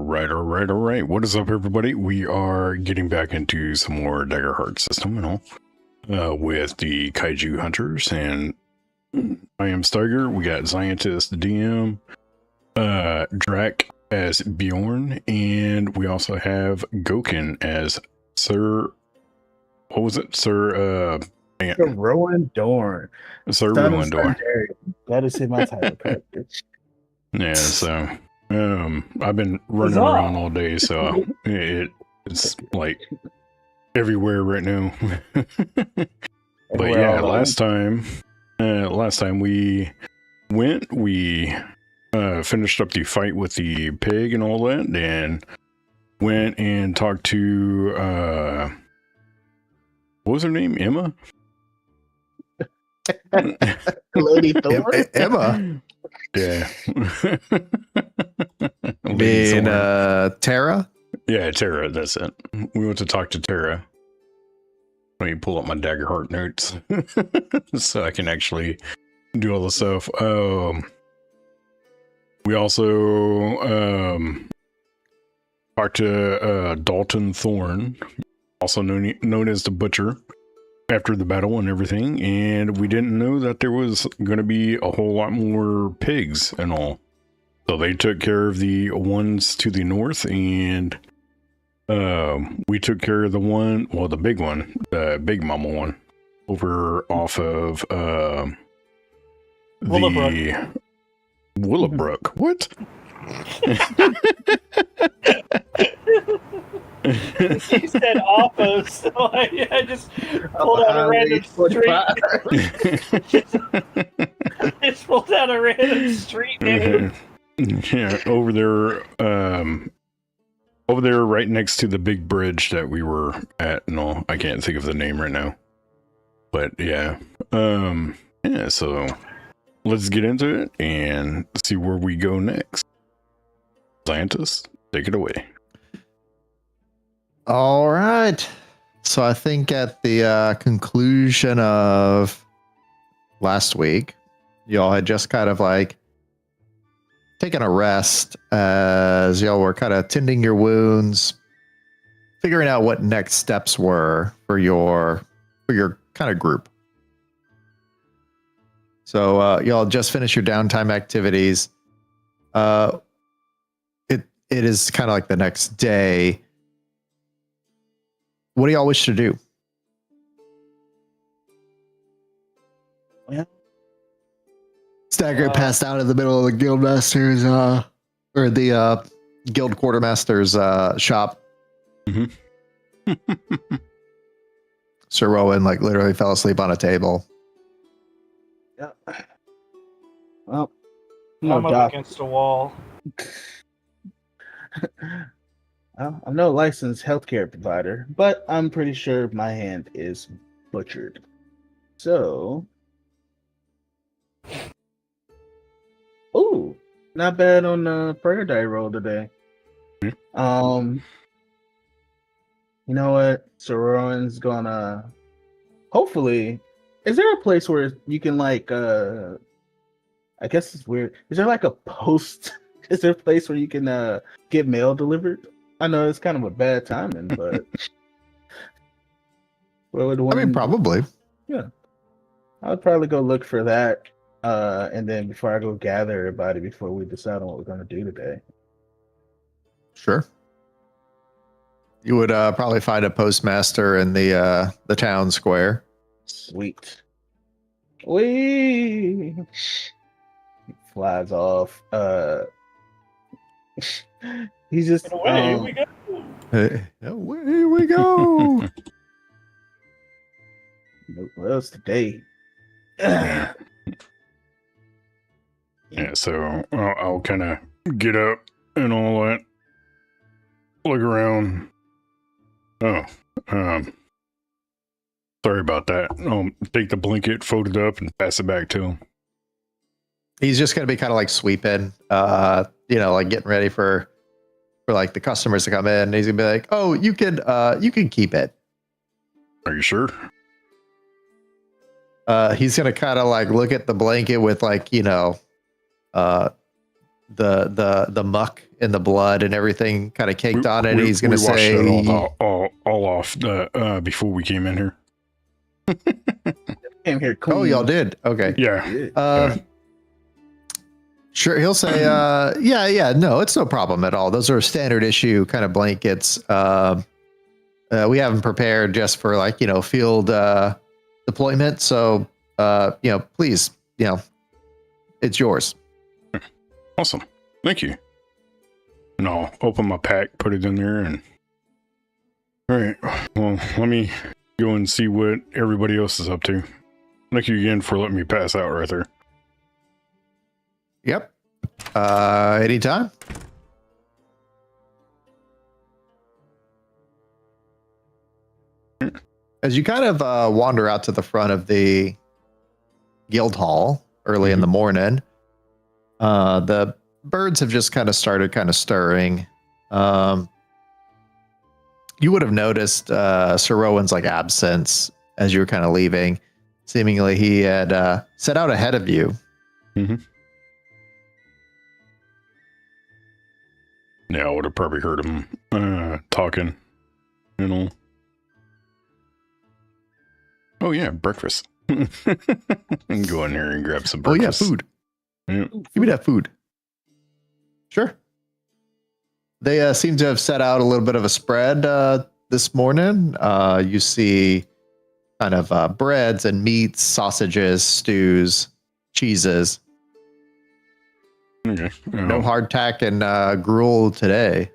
All right. What is up, everybody? We are getting back into some more Daggerheart system and all with the Kaiju Hunters. And I am Steiger. We got Scientist DM, Drac as Bjorn, and we also have Gokin as Sir. What was it? Sir Rowan Dorn. Sir Rowan Dorn. That is my title character. Yeah, so I've been running around all day, so it's like everywhere right now. But yeah, last time we went, we finished up the fight with the pig and all that, and went and talked to what was her name? Emma? Lady Thor? Emma? Yeah. Tara? Yeah, Tara, that's it. We went to talk to Tara. Let me pull up my Daggerheart notes so I can actually do all the stuff. We also talked to Dalton Thorne, also known as the Butcher, after the battle and everything, and we didn't know that there was going to be a whole lot more pigs and all. So they took care of the ones to the north, and we took care of the one, well, the big one, the big mama one, over off of Willowbrook. What? You said off of, so I just pulled out a random street. Just pulled out a random street name. Yeah, over there, right next to the big bridge that we were at. No, I can't think of the name right now. But yeah, yeah. So let's get into it and see where we go next. Scientist, take it away. All right. So I think at the conclusion of last week, y'all had just kind of like taken a rest as y'all were kind of tending your wounds, figuring out what next steps were for your kind of group. So y'all just finished your downtime activities. It is kind of like the next day. What do y'all wish to do? Yeah. Stagger passed out in the middle of the guildmaster's or the guild quartermaster's shop. Mm-hmm. Sir Rowan like literally fell asleep on a table. Yeah. Well, I'm up against a wall. I'm no licensed healthcare provider, but I'm pretty sure my hand is butchered. So, ooh, not bad on the prayer die roll today. Mm-hmm. You know what? Sir Rowan's gonna. Hopefully, is there a place where you can like? I guess it's weird. Is there like a post? Is there a place where you can get mail delivered? I know it's kind of a bad timing, but Probably. Yeah, I would probably go look for that, and then before I go gather everybody before we decide on what we're going to do today. Sure. You would probably find a postmaster in the town square. Sweet. Wee. He flies off. He's just Away we go. Away we go. What else today? Yeah, so I'll kind of get up and all that. Look around. Oh, sorry about that. I'll take the blanket, fold it up, and pass it back to him. He's just gonna be kind of like sweeping, like getting ready for like the customers to come in. He's gonna be like, "Oh, you can keep it." Are you sure? He's gonna kind of like look at the blanket with like the muck and the blood and everything kind of caked on it. And he's going to we washed say, that all off before we came in here. Came here clean. "Oh, y'all did? Okay, Yeah. Yeah. Sure." He'll say, yeah, no, it's no problem at all. Those are standard issue kind of blankets. We have them prepared just for like, field deployment. So, please, it's yours." Awesome. Thank you. And I'll open my pack, put it in there, and all right. Well, let me go and see what everybody else is up to. Thank you again for letting me pass out right there. Yep. Anytime. As you kind of wander out to the front of the guild hall early in the morning, the birds have just kind of started stirring. You would have noticed Sir Rowan's absence as you were kind of leaving. Seemingly he had set out ahead of you. Mm-hmm. Yeah, I would have probably heard him talking, Oh yeah, breakfast. And go in there and grab some breakfast. Oh yeah, food. Yeah. Give me that food. Sure. They seem to have set out a little bit of a spread this morning. You see kind of breads and meats, sausages, stews, cheeses. Okay. No hardtack and gruel today.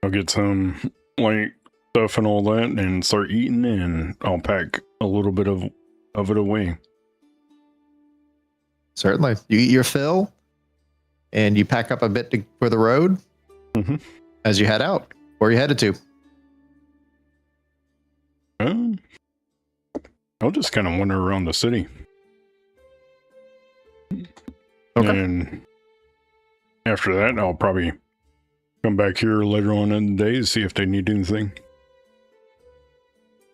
I'll get some stuff and all that and start eating, and I'll pack a little bit of it away. Certainly. You eat your fill and you pack up a bit for the road as you head out. Where are you headed to? I'll just kind of wander around the city. Okay. And after that, I'll probably come back here later on in the day to see if they need anything.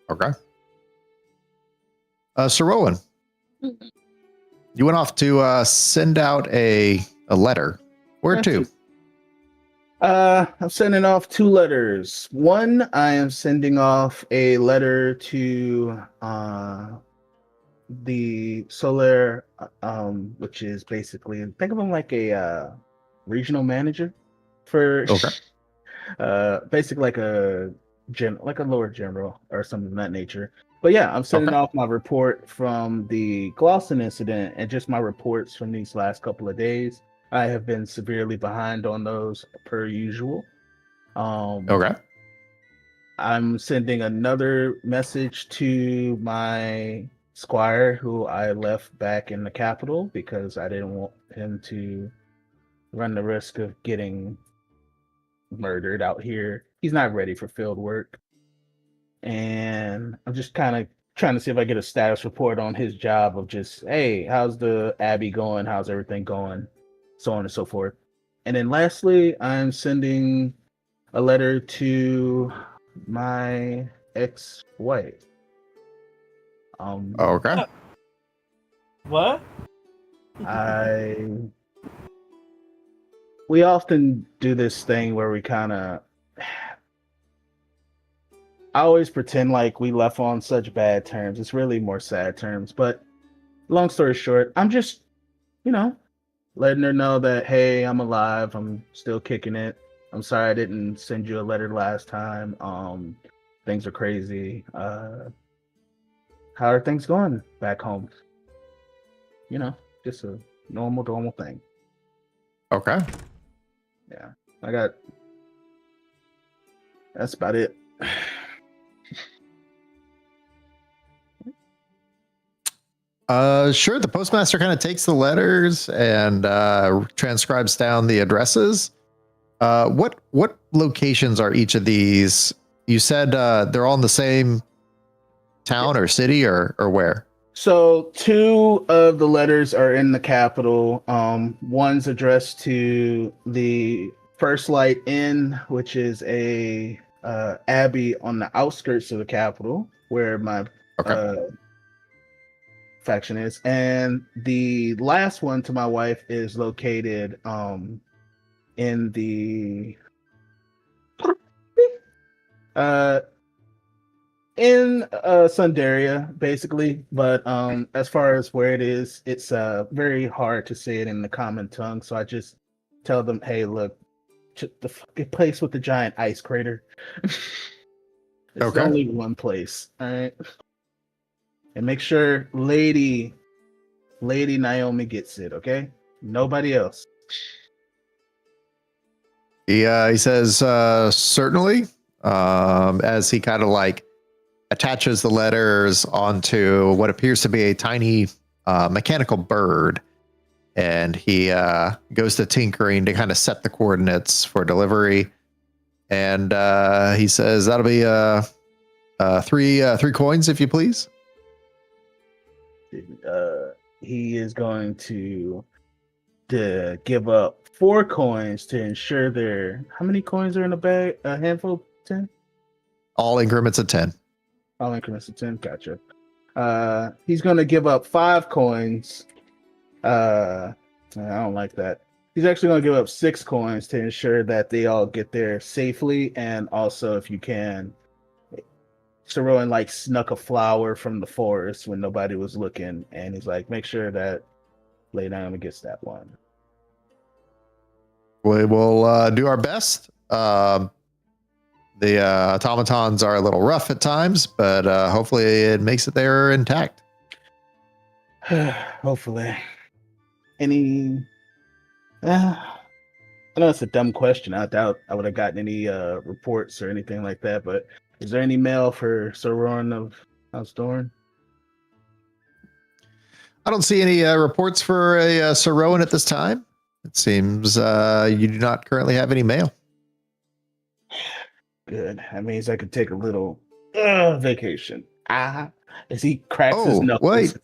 Okay. Sir Rowan, you went off to send out a letter. Where to? I'm sending off 2 letters. One, I am sending off a letter to the Solar, which is basically, think of him like a regional manager for basically like a lower general or something of that nature. But yeah, I'm sending off my report from the Glosson incident and just my reports from these last couple of days. I have been severely behind on those per usual. I'm sending another message to my squire who I left back in the capital because I didn't want him to run the risk of getting murdered out here. He's not ready for field work. And I'm just kind of trying to see if I get a status report on his job of just, hey, how's the Abbey going? How's everything going? So on and so forth. And then lastly, I'm sending a letter to my ex-wife. Okay. What? We often do this thing where we kind of, I always pretend like we left on such bad terms. It's really more sad terms. But long story short, I'm just, letting her know that, hey, I'm alive. I'm still kicking it. I'm sorry I didn't send you a letter last time. Things are crazy. How are things going back home? Just a normal thing. Okay. Yeah, that's about it. Sure. The postmaster kind of takes the letters and transcribes down the addresses. What locations are each of these? You said they're all in the same town or city or where? So 2 of the letters are in the capital. One's addressed to the First Light Inn, which is a abbey on the outskirts of the capital, where my faction is. And the last one to my wife is located in the in Sundaria, basically. But as far as where it is, it's very hard to say it in the common tongue. So I just tell them, hey, look, the fucking place with the giant ice crater. It's Okay. only one place, all right? And make sure Lady Naomi gets it, okay? Nobody else. He says, certainly, as he kind of like attaches the letters onto what appears to be a tiny mechanical bird. And he goes to tinkering to kind of set the coordinates for delivery. And he says, that'll be three coins, if you please. He is going to give up 4 coins to ensure there. How many coins are in a bag? A handful of 10? All increments of 10. All increments of 10. Gotcha. He's going to give up 5 coins. I don't like that. He's actually going to give up 6 coins to ensure that they all get there safely. And also, if you can, Saroan like snuck a flower from the forest when nobody was looking, and he's like, make sure that Lady Naomi gets that one. We will do our best. The automatons are a little rough at times, but hopefully it makes it there intact. Hopefully. Any I know it's a dumb question. I doubt I would have gotten any reports or anything like that, but is there any mail for Sir Roran of House Dorn? I don't see any reports for a Sir Rowan at this time. It seems you do not currently have any mail. Good. That means I could take a little vacation. As he cracks his knuckles. Wait.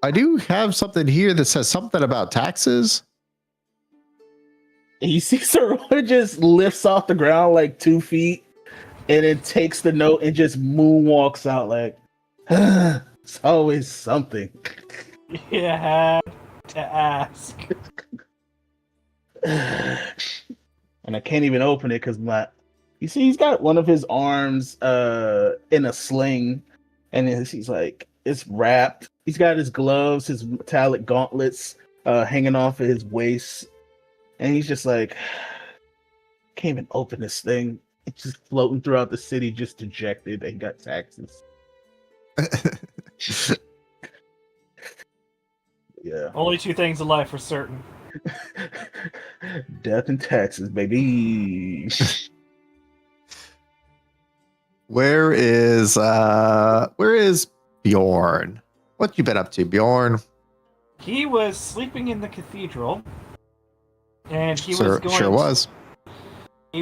I do have something here that says something about taxes. And you see Sir Rowan just lifts off the ground like 2 feet and then takes the note and just moonwalks out like, it's always something. You had to ask. And I can't even open it because you see he's got one of his arms in a sling, and he's like, it's wrapped. He's got his gloves, his metallic gauntlets hanging off of his waist, and he's just like, can't even open this thing. It's just floating throughout the city, just dejected. They got taxes. Yeah. Only 2 things in life are certain. Death and taxes, baby. Where is Bjorn? What you been up to, Bjorn? He was sleeping in the cathedral, and he He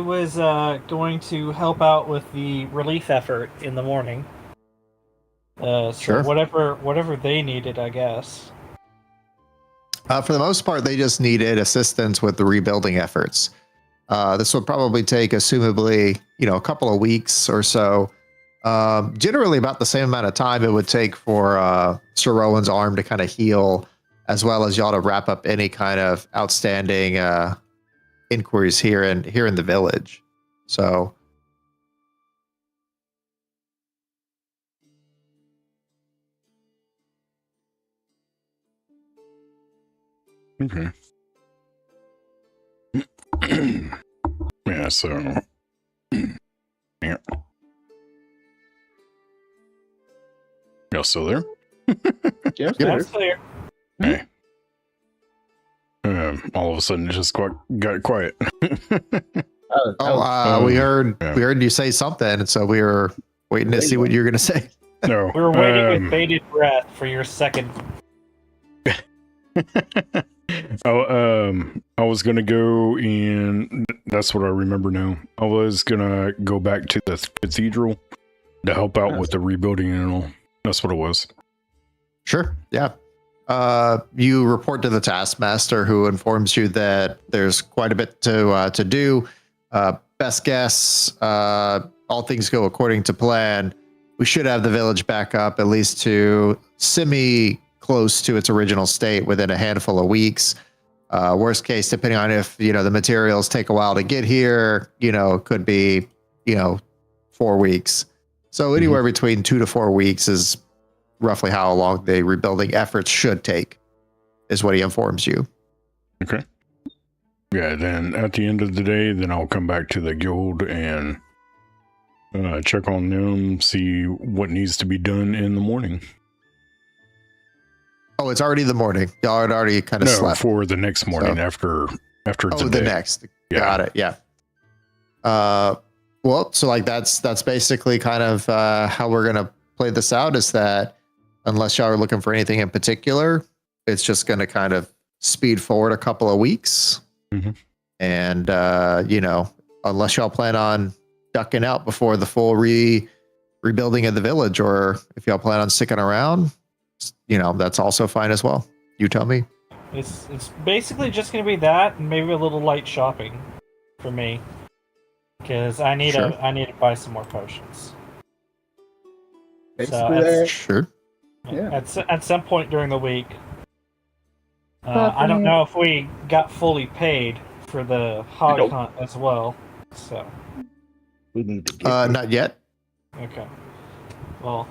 was going to help out with the relief effort in the morning. Sure. Whatever they needed, I guess. For the most part, they just needed assistance with the rebuilding efforts. This would probably take, assumably, a couple of weeks or so. Generally, about the same amount of time it would take for Sir Rowan's arm to kind of heal, as well as y'all to wrap up any kind of outstanding inquiries here in the village. So. Okay. Yeah, so yeah. Y'all still there? Yes, That's clear. Hey. All of a sudden it just got quiet. We heard you say something, and so we were waiting to see what you were gonna say. No. We were waiting with bated breath for your second. I was gonna go in. That's what I remember now. I was gonna go back to the cathedral to help out with the rebuilding and all. That's what it was. Sure. Yeah. You report to the taskmaster, who informs you that there's quite a bit to do. Best guess, all things go according to plan, we should have the village back up, at least to semi close to its original state within a handful of weeks. Worst case, depending on if, the materials take a while to get here, it could be, 4 weeks. So anywhere between 2 to 4 weeks is roughly how long the rebuilding efforts should take, is what he informs you. Okay. Yeah, then at the end of the day, then I'll come back to the guild and check on them, see what needs to be done in the morning. Oh, it's already the morning. Y'all had already kind of slept. For the next morning after it's a the day. next. Yeah. Got it. Yeah. Well, so like that's basically kind of how we're gonna play this out. Is that unless y'all are looking for anything in particular, it's just gonna kind of speed forward a couple of weeks. And unless y'all plan on ducking out before the full rebuilding of the village, or if y'all plan on sticking around, that's also fine as well. You tell me. It's basically just going to be that, and maybe a little light shopping for me, because I need to buy some more potions. Sure. Yeah. At some point during the week. I don't know if we got fully paid for the hog hunt as well. So we need to get not yet. Okay. Well.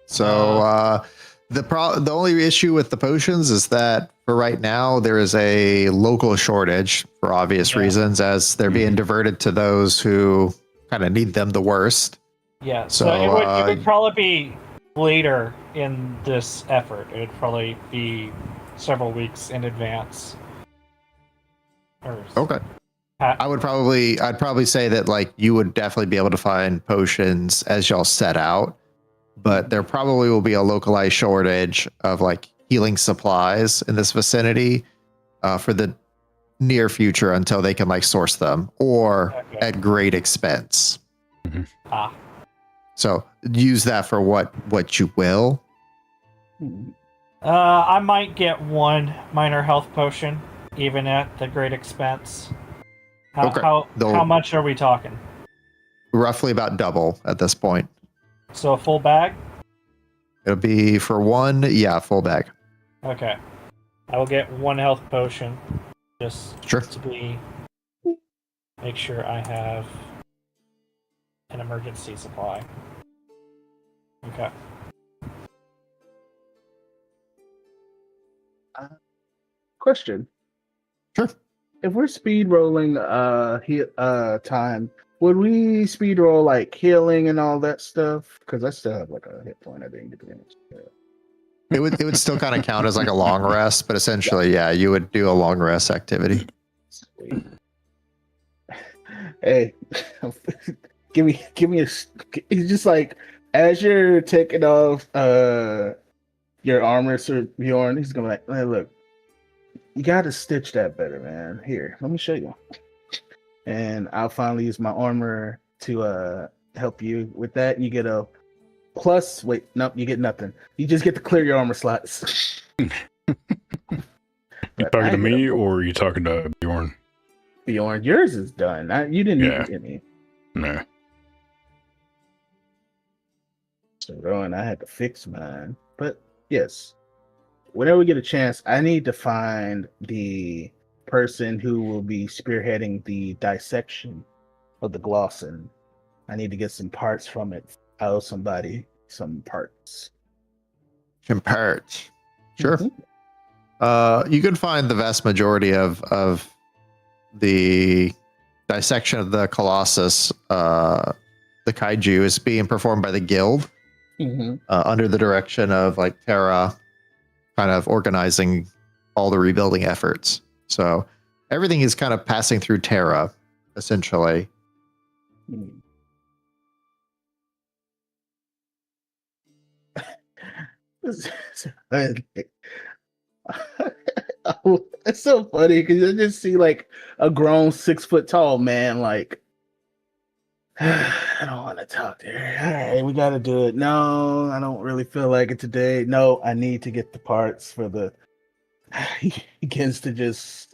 So the only issue with the potions is that for right now there is a local shortage for obvious reasons, as they're being diverted to those who kind of need them the worst. Yeah. So it would probably be later in this effort. It would probably be several weeks in advance. Okay. I'd probably say that like you would definitely be able to find potions as y'all set out, but there probably will be a localized shortage of like healing supplies in this vicinity for the near future until they can like source them, or at great expense. So use that for what you will. I might get one minor health potion, even at the great expense. How much are we talking? Roughly about double at this point. So a full bag? It'll be for one, full bag. Okay. I will get one health potion, just to make sure I have an emergency supply. Okay. Question. Sure. If we're speed rolling time, would we speed roll like healing and all that stuff? Because I still have like a hit point I didn't get to finish. It would still kind of count as like a long rest, but essentially, you would do a long rest activity. Sweet. Hey, give me it's just like as you're taking off your armor, Sir Bjorn, he's gonna be like, hey, look, you gotta stitch that better, man. Here, let me show you. And I'll finally use my armor to help you with that. You get a plus. Wait, nope, you get nothing. You just get to clear your armor slots. You talking to me or are you talking to Bjorn? Bjorn, yours is done. You didn't even get me. No. So Rowan, I had to fix mine. But yes, whenever we get a chance, I need to find the person who will be spearheading the dissection of the Glosson. I need to get some parts from it. I owe somebody some parts. Some parts. Sure. You can find the vast majority of the dissection of the Colossus, the Kaiju, is being performed by the guild under the direction of like Terra, kind of organizing all the rebuilding efforts. So everything is kind of passing through Terra, essentially. It's so funny because you just see like a grown 6 foot tall man like, I don't want to talk to her. All right, we got to do it. No, I don't really feel like it today. No, I need to get the parts for the. He begins to just.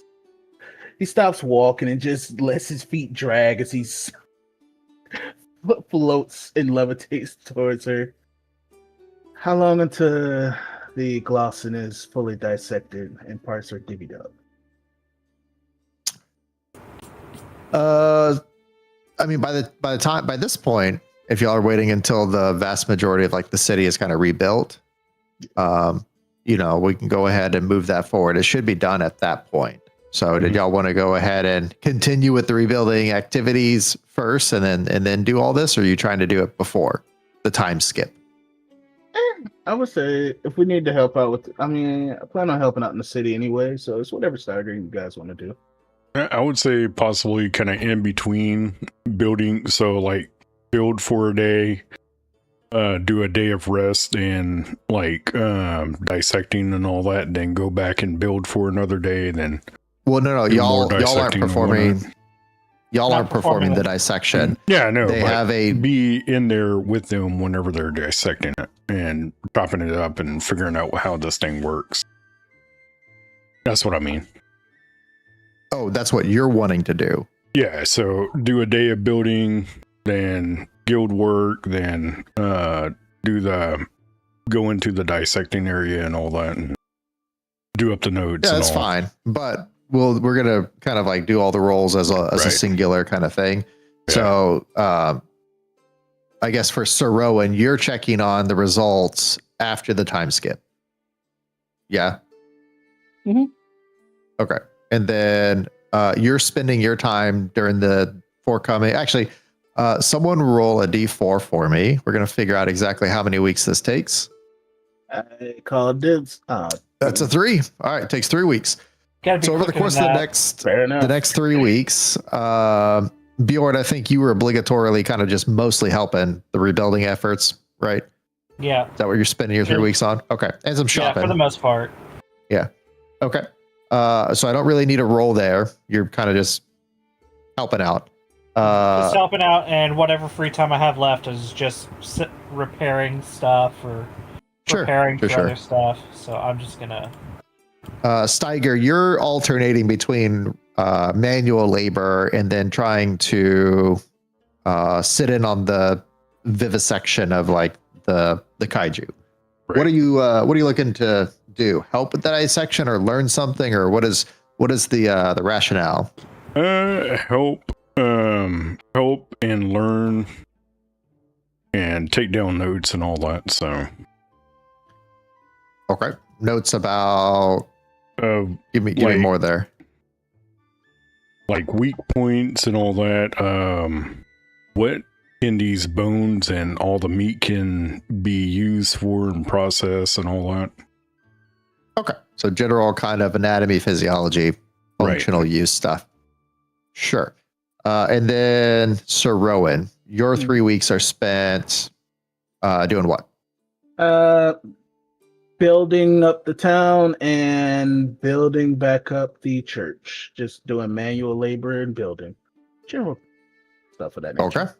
He stops walking and just lets his feet drag as he floats and levitates towards her. How long until the glossin is fully dissected and parts are divvied up? I mean, by this point, if y'all are waiting until the vast majority of like the city is kind of rebuilt, we can go ahead and move that forward. It should be done at that point. So did y'all want to go ahead and continue with the rebuilding activities first and then do all this, or are you trying to do it before the time skip? I would say if we need to help out with, I plan on helping out in the city anyway, so it's whatever stagger you guys want to do. I would say possibly kind of in between building. So like build for a day, do a day of rest and like dissecting and all that, then go back and build for another day. Then y'all aren't performing. Y'all aren't performing the dissection. Yeah, I know. They have be in there with them whenever they're dissecting it and chopping it up and figuring out how this thing works. That's what I mean. Oh, that's what you're wanting to do. Yeah, so do a day of building, then guild work, then go into the dissecting area and all that, and do up the nodes. Yeah, that's fine. But we're gonna kind of like do all the roles as a singular kind of thing. Yeah. So I guess for Sir Rowan, you're checking on the results after the time skip. Yeah. Mm-hmm. Okay. And then you're spending your time during the forthcoming. Actually, someone roll a d4 for me. We're going to figure out exactly how many weeks this takes. I call dibs. That's a 3. All right, it takes 3 weeks. So over the course of the next 3 weeks, Bjorn, I think you were obligatorily kind of just mostly helping the rebuilding efforts, right? Yeah. Is that what you're spending your 3 weeks on? Okay. And some shopping. Yeah, for the most part. Yeah. Okay. So I don't really need a roll there. You're kind of just helping out. Just helping out, and whatever free time I have left is just repairing stuff or preparing for other stuff. So I'm just gonna. Steiger, you're alternating between manual labor and then trying to sit in on the vivisection of like the kaiju. Right. What are you looking to do? Help with that dissection or learn something, or what is the rationale? Help and learn and take down notes and all that. So okay, notes about give me more there, like weak points and all that. What can these bones and all the meat can be used for and process and all that. Okay, so general kind of anatomy, physiology, functional use stuff. Sure. And then Sir Rowan, your 3 weeks are spent doing what? Building up the town and building back up the church. Just doing manual labor and building. General stuff of that nature.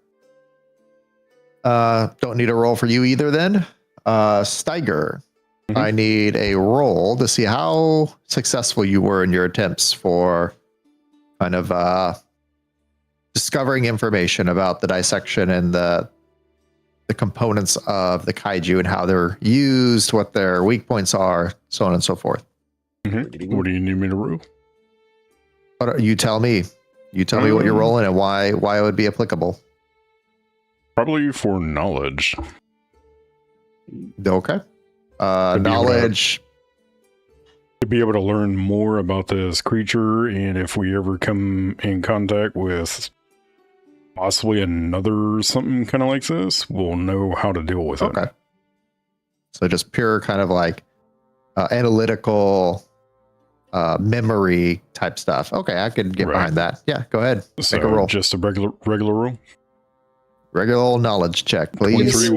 Okay. Don't need a roll for you either then. Steiger, I need a roll to see how successful you were in your attempts for kind of discovering information about the dissection and the components of the kaiju and how they're used, what their weak points are, so on and so forth. What do you need me to roll? You tell me. You tell me what you're rolling and why it would be applicable. Probably for knowledge. Okay. Knowledge. To be able to learn more about this creature, and if we ever come in contact with possibly another something kind of like this, we'll know how to deal with it. Okay. So just pure kind of like analytical memory type stuff. Okay, I could get behind that. Yeah, go ahead. So make a roll. Just a regular roll? Regular old knowledge check, please.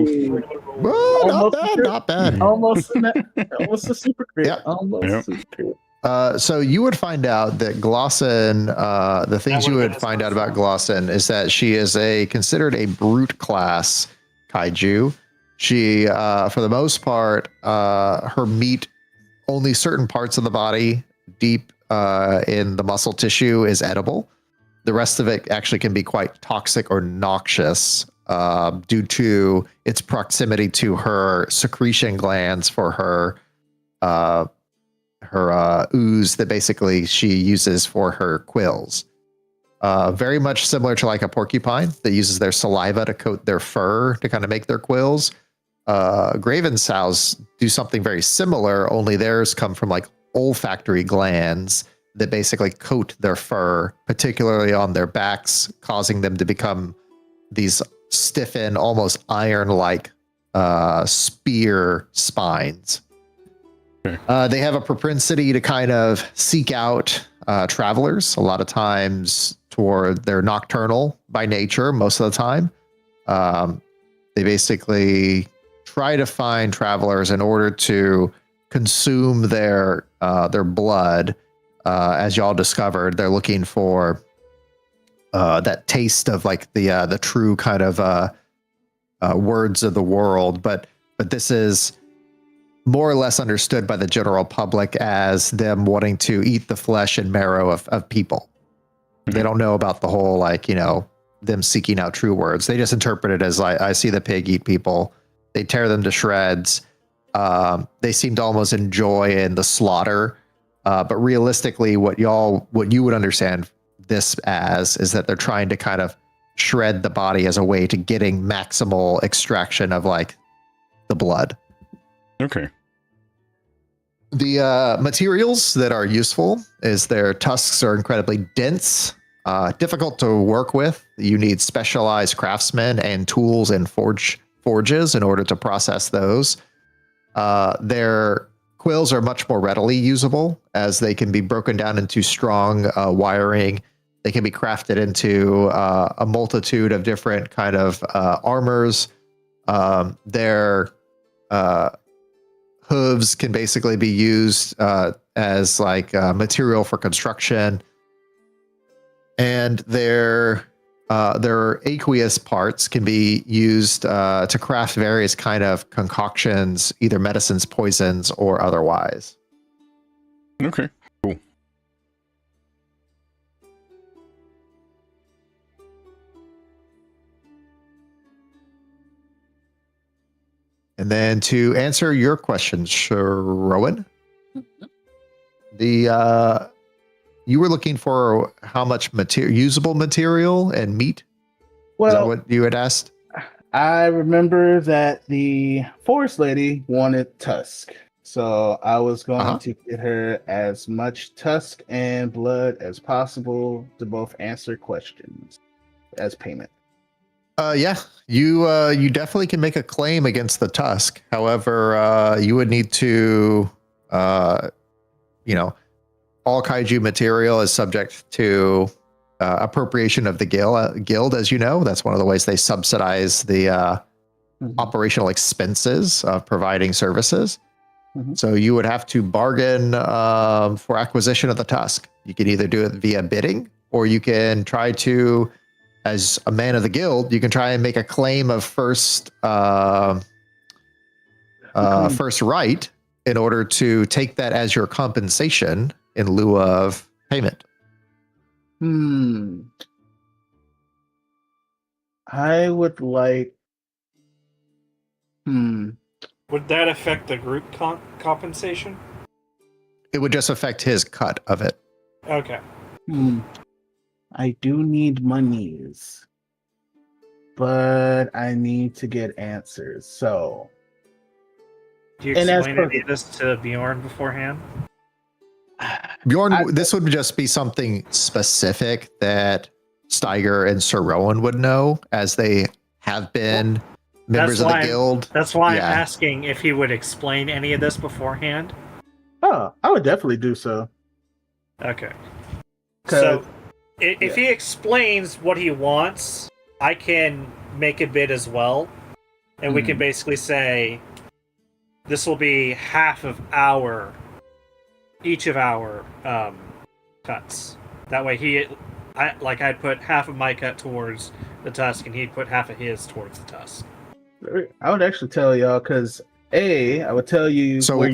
Oh, not bad. Almost a super crit. Yep. Almost super crit. So you would find out that Glossin, the things you would find out about Glossin is that she is considered a brute class kaiju. She, for the most part, her meat, only certain parts of the body deep in the muscle tissue is edible. The rest of it actually can be quite toxic or noxious. due to its proximity to her secretion glands for her ooze that basically she uses for her quills. Very much similar to like a porcupine that uses their saliva to coat their fur to kind of make their quills. Graven sows do something very similar, only theirs come from like olfactory glands that basically coat their fur, particularly on their backs, causing them to become these stiffened, almost iron-like spear spines. They have a propensity to kind of seek out travelers. A lot of times they're nocturnal by nature most of the time. They basically try to find travelers in order to consume their blood. As y'all discovered, they're looking for that taste of like the true kind of words of the world. But this is more or less understood by the general public as them wanting to eat the flesh and marrow of people. They don't know about the whole, like, them seeking out true words. They just interpret it as I see the pig eat people. They tear them to shreds. They seem to almost enjoy in the slaughter. But realistically, what you would understand this as is that they're trying to kind of shred the body as a way to getting maximal extraction of like the blood. Okay. The materials that are useful is their tusks are incredibly dense, difficult to work with. You need specialized craftsmen and tools and forges in order to process those. Their quills are much more readily usable as they can be broken down into strong wiring. They can be crafted into a multitude of different kind of armors. Their hooves can basically be used as like material for construction, and their aqueous parts can be used to craft various kind of concoctions, either medicines, poisons, or otherwise. Okay, cool. And then to answer your question, Rowan, you were looking for how much usable material and meat? Is that what you had asked? I remember that the forest lady wanted tusk. So I was going to get her as much tusk and blood as possible to both answer questions as payment. Yeah, you definitely can make a claim against the tusk. However, you would need to, all kaiju material is subject to appropriation of the guild, as you know. That's one of the ways they subsidize the operational expenses of providing services. Mm-hmm. So you would have to bargain for acquisition of the tusk. You can either do it via bidding, or you can try to, as a man of the guild, you can try and make a claim of first right in order to take that as your compensation in lieu of payment. I would like. Would that affect the group compensation? It would just affect his cut of it. Okay. I do need monies, but I need to get answers. So, do you explain any of this to Bjorn beforehand? Bjorn, this would just be something specific that Steiger and Sir Rowan would know, as they have been members of the guild. That's why I'm asking if he would explain any of this beforehand. Oh, I would definitely do so. Okay. So, if he explains what he wants, I can make a bid as well. And we can basically say, this will be half of each of our cuts. That way I'd put half of my cut towards the tusk, and he'd put half of his towards the tusk. I would actually tell y'all, because I would tell you. So what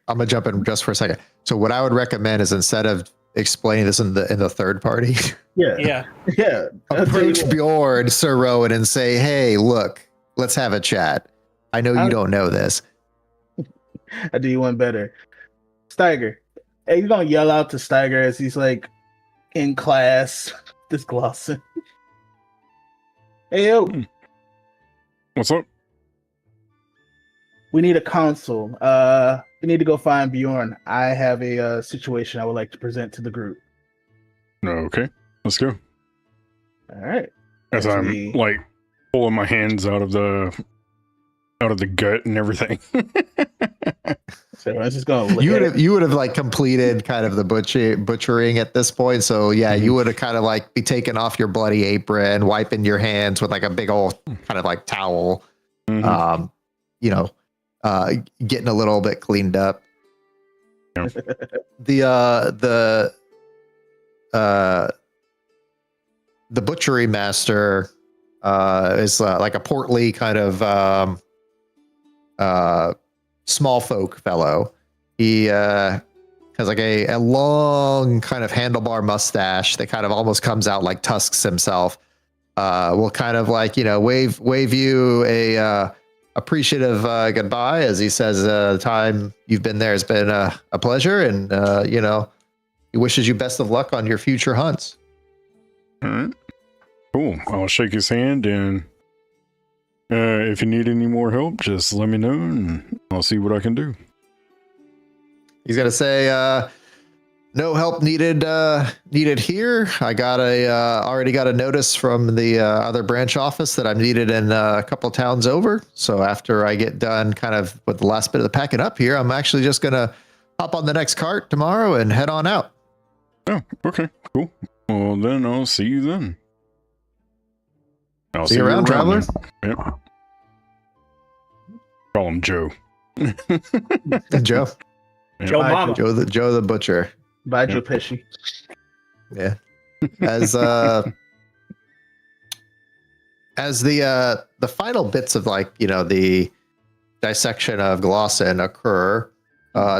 I'm gonna jump in just for a second. So what I would recommend is, instead of explaining this in the third party. Yeah, Yeah. yeah. I'll tell you Approach what. Bjorn, Sir Rowan, and say, "Hey, look, let's have a chat. I know you don't know this." I do you one better. Steiger. Hey, you're gonna yell out to Steiger as he's like in class. This glossing. Hey yo, What's up? we need a console. We need to go find Bjorn. I have a situation I would like to present to the group. Okay, let's go. All right. As As I'm we- like pulling my hands out of the gut and everything. So I was just gonna look You at would have it. you would have like completed kind of the butchering at this point. So yeah, you would have kind of like be taking off your bloody apron, wiping your hands with like a big old kind of like towel. Mhm. You know, getting a little bit cleaned up. Yeah. The butchery master is like a portly kind of small folk fellow. He has like a long kind of handlebar mustache that kind of almost comes out like tusks himself. Will kind of like, you know, wave you a appreciative goodbye as he says, the time you've been there has been a pleasure, and you know, he wishes you best of luck on your future hunts. All right. Cool. I'll shake his hand, and if you need any more help, just let me know, and I'll see what I can do. He's gonna say, no help needed here. I got already got a notice from the other branch office that I'm needed in a couple of towns over. So after I get done kind of with the last bit of the packing up here, I'm actually just gonna hop on the next cart tomorrow and head on out. Oh, okay, cool. Well, then I'll see you then. I'll See you around, traveler. then. Yep. Call him Joe. Joe. Joe Bye, Mama. Joe the butcher. Bye, Joe Pesci. Yeah. As the final bits of like, you know, the dissection of Glossin occur,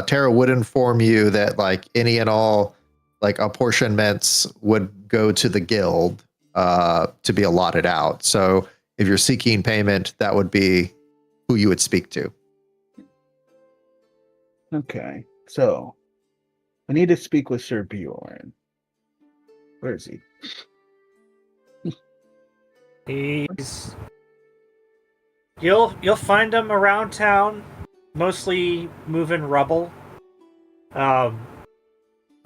Tara would inform you that like any and all like apportionments would go to the guild to be allotted out. So if you're seeking payment, that would be who you would speak to. Okay, so I need to speak with Sir Bjorn. Where is he? He's you'll find him around town, mostly moving rubble.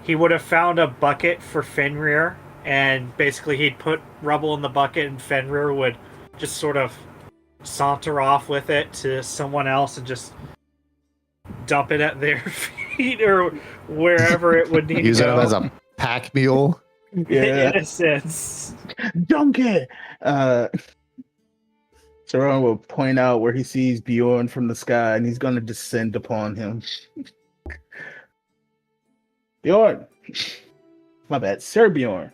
He would have found a bucket for Fenrir, and basically he'd put rubble in the bucket, and Fenrir would just sort of saunter off with it to someone else and just dump it at their feet or wherever it would need Use to it go. as a pack mule. Yeah, In a sense. donkey. Saron will point out where he sees Bjorn from the sky, and he's going to descend upon him. Bjorn, my bad, Sir Bjorn.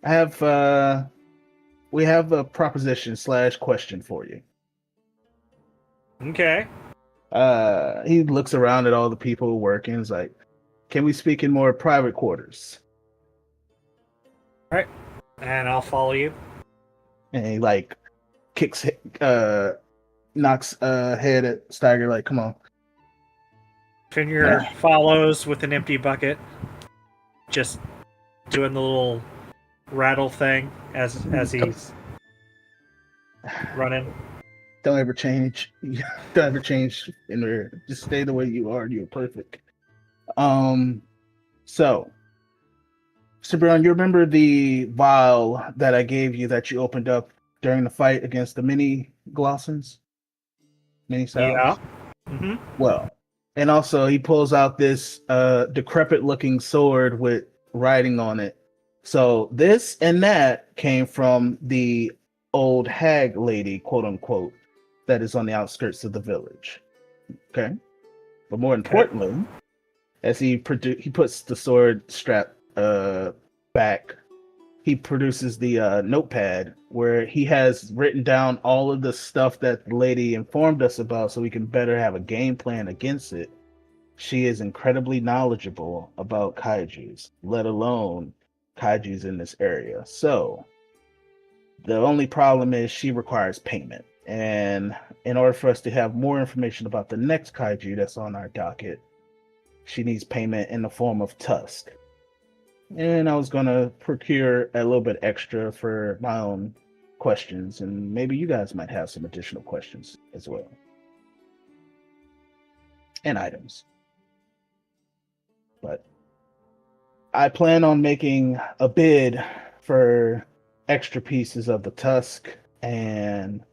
I have we have a proposition / question for you. Okay. He looks around at all the people working. He's like, "Can we speak in more private quarters?" And I'll follow you. And he like kicks, knocks head at Steiger. Like, "Come on." Fenrir follows with an empty bucket, just doing the little rattle thing as he's running. Don't ever change. Don't ever change. Just stay the way you are. You're perfect. So, Sir Brown, you remember the vial that I gave you that you opened up during the fight against the mini Glossins? Mini cells? Yeah. Mm-hmm. Well, and also he pulls out this decrepit looking sword with writing on it. So this and that came from the old hag lady, quote unquote, that is on the outskirts of the village. Okay. But more importantly, as he puts the sword strap back, he produces the notepad where he has written down all of the stuff that the lady informed us about so we can better have a game plan against it. she is incredibly knowledgeable about kaijus, let alone kaijus in this area. So the only problem is she requires payment. And in order for us to have more information about the next kaiju that's on our docket, she needs payment in the form of tusk. And I was going to procure a little bit extra for my own questions, and maybe you guys might have some additional questions as well. And items. But I plan on making a bid for extra pieces of the tusk, and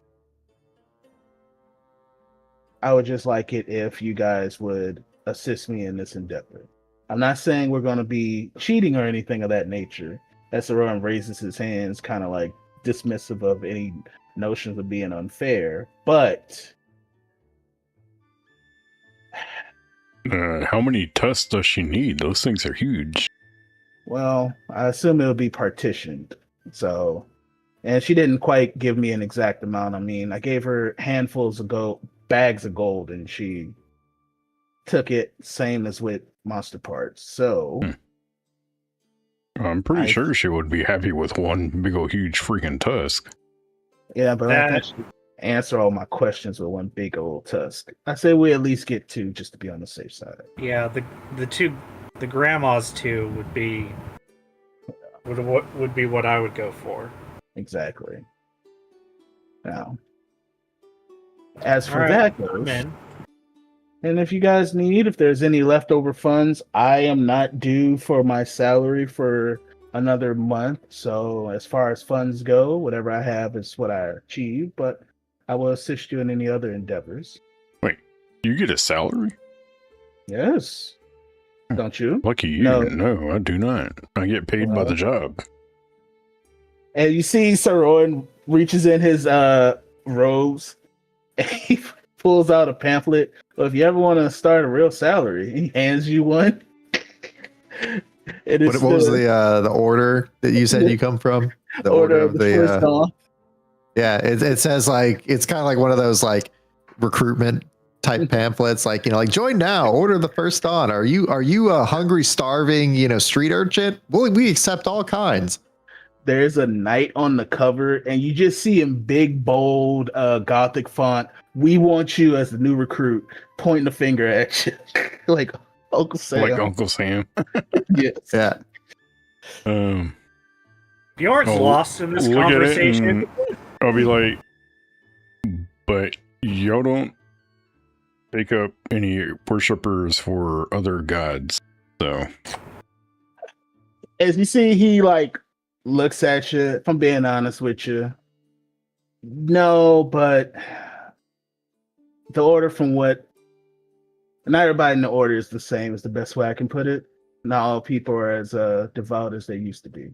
I would just like it if you guys would assist me in this endeavor. I'm not saying we're going to be cheating or anything of that nature. Essaron raises his hands, kind of like dismissive of any notions of being unfair, but how many tusks does she need? Those things are huge. well, I assume it'll be partitioned. So, and she didn't quite give me an exact amount. I mean, I gave her handfuls of gold, bags of gold, and she took it same as with monster parts. So I'm pretty sure she would be happy with one big old huge freaking tusk. Yeah, but I think she answer all my questions with one big old tusk. I say we at least get two just to be on the safe side. Yeah, the grandma's two would be what I would go for. Exactly. Now, as for All right, that goes, and if you guys need, if there's any leftover funds, I am not due for my salary for another month. So as far as funds go, whatever I have is what I achieve, but I will assist you in any other endeavors. Wait, you get a salary? Yes. Don't you? Lucky you. No, I do not. I get paid by the job. And you see Sir Owen reaches in his robes and he pulls out a pamphlet. Well, if you ever want to start a real salary, he hands you one. What was the order that you said you come from? The order of the first dawn. Yeah, it says like it's kind of like one of those like recruitment type pamphlets, like, you know, like join now, order the first dawn. Are you a hungry, starving, you know, street urchin? Well, we accept all kinds. There's a knight on the cover, and you just see in big, bold, Gothic font, "We want you as the new recruit," pointing the finger at you, like Uncle Sam. Like Uncle Sam. Yes. Yeah. Bjorn's lost in this conversation. I'll be like, but y'all don't take up any worshippers for other gods, so. As you see, he like looks at you. If I'm being honest with you, no, but the order from what, not everybody in the order is the same, is the best way I can put it. Not all people are as devout as they used to be.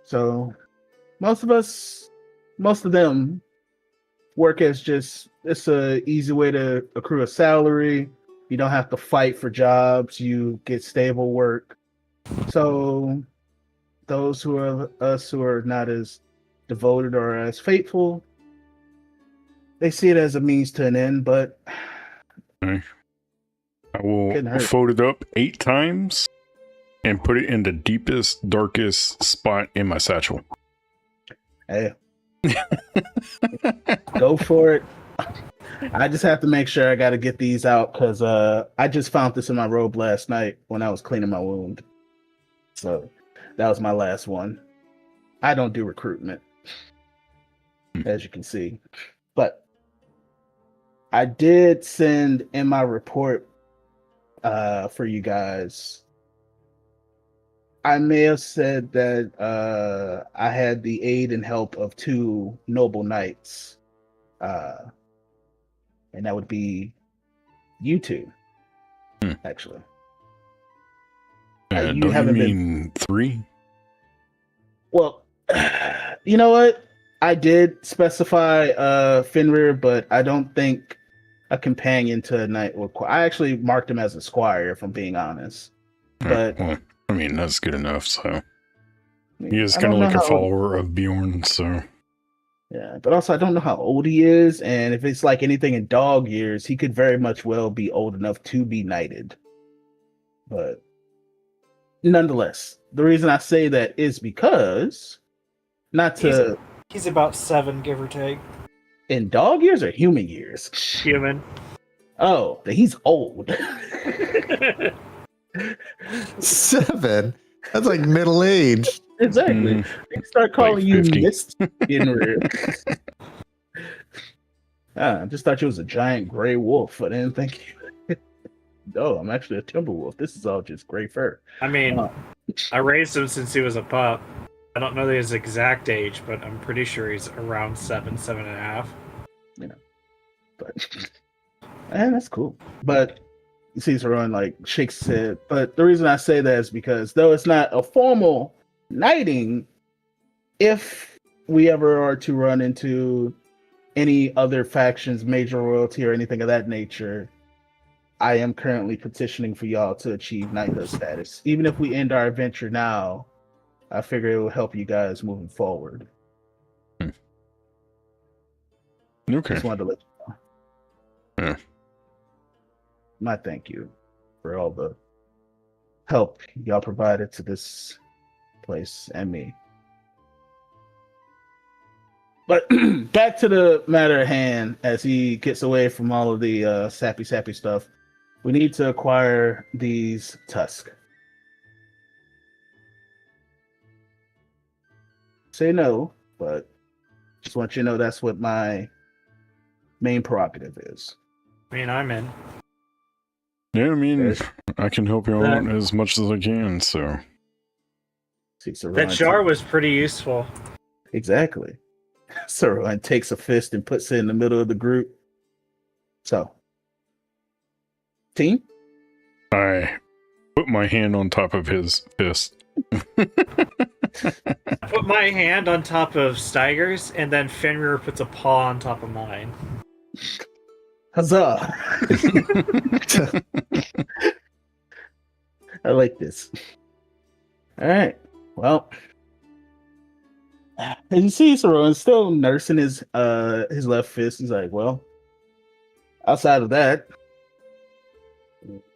So most of them work as just, it's a easy way to accrue a salary. You don't have to fight for jobs. You get stable work. So those who are not as devoted or as faithful, they see it as a means to an end, but I will fold it up 8 times and put it in the deepest, darkest spot in my satchel. Hey, go for it. I just have to make sure I got to get these out because I just found this in my robe last night when I was cleaning my wound. So that was my last one. I don't do recruitment, as you can see, but I did send in my report for you guys. I may have said that I had the aid and help of 2 noble knights, and that would be you 2, actually. You haven't mean 3? Well, you know what? I did specify Fenrir, but I don't think a companion to a knight would. I actually marked him as a squire, if I'm being honest. But well, I mean, that's good enough. So he is kind of like a follower of Bjorn. So Yeah, but also I don't know how old he is, and if it's like anything in dog years, he could very much well be old enough to be knighted. But nonetheless, the reason I say that is because not to He's about 7, give or take. in dog years or human years. Human. Oh, then he's old. 7. That's like middle age. Exactly. They start calling Like you 50. Mist in real. I just thought you was a giant gray wolf. I didn't think you. No, I'm actually a timber wolf. This is all just gray fur. I mean, I raised him since he was a pup. I don't know his exact age, but I'm pretty sure he's around 7, 7.5. But that's cool. But you see Saron like shakes his head. But the reason I say that is because though it's not a formal knighting, if we ever are to run into any other factions, major royalty, or anything of that nature, I am currently petitioning for y'all to achieve knighthood status. Even if we end our adventure now, I figure it will help you guys moving forward. Okay. Just wanted to let you know. Yeah. My thank you for all the help y'all provided to this place and me. But back to the matter at hand, as he gets away from all of the sappy stuff, we need to acquire these tusks. Say no, but just want you to know that's what my main prerogative is. I mean, I'm in. Yeah, I mean, There's- I can help you out as much as I can, so. That jar was pretty useful. Exactly. Saruman takes a fist and puts it in the middle of the group. So, team? I put my hand on top of his fist. I put my hand on top of Steiger's, and then Fenrir puts a paw on top of mine. Huzzah! I like this. All right. Well, as you see, Saruman's still nursing his left fist. He's like, well, outside of that,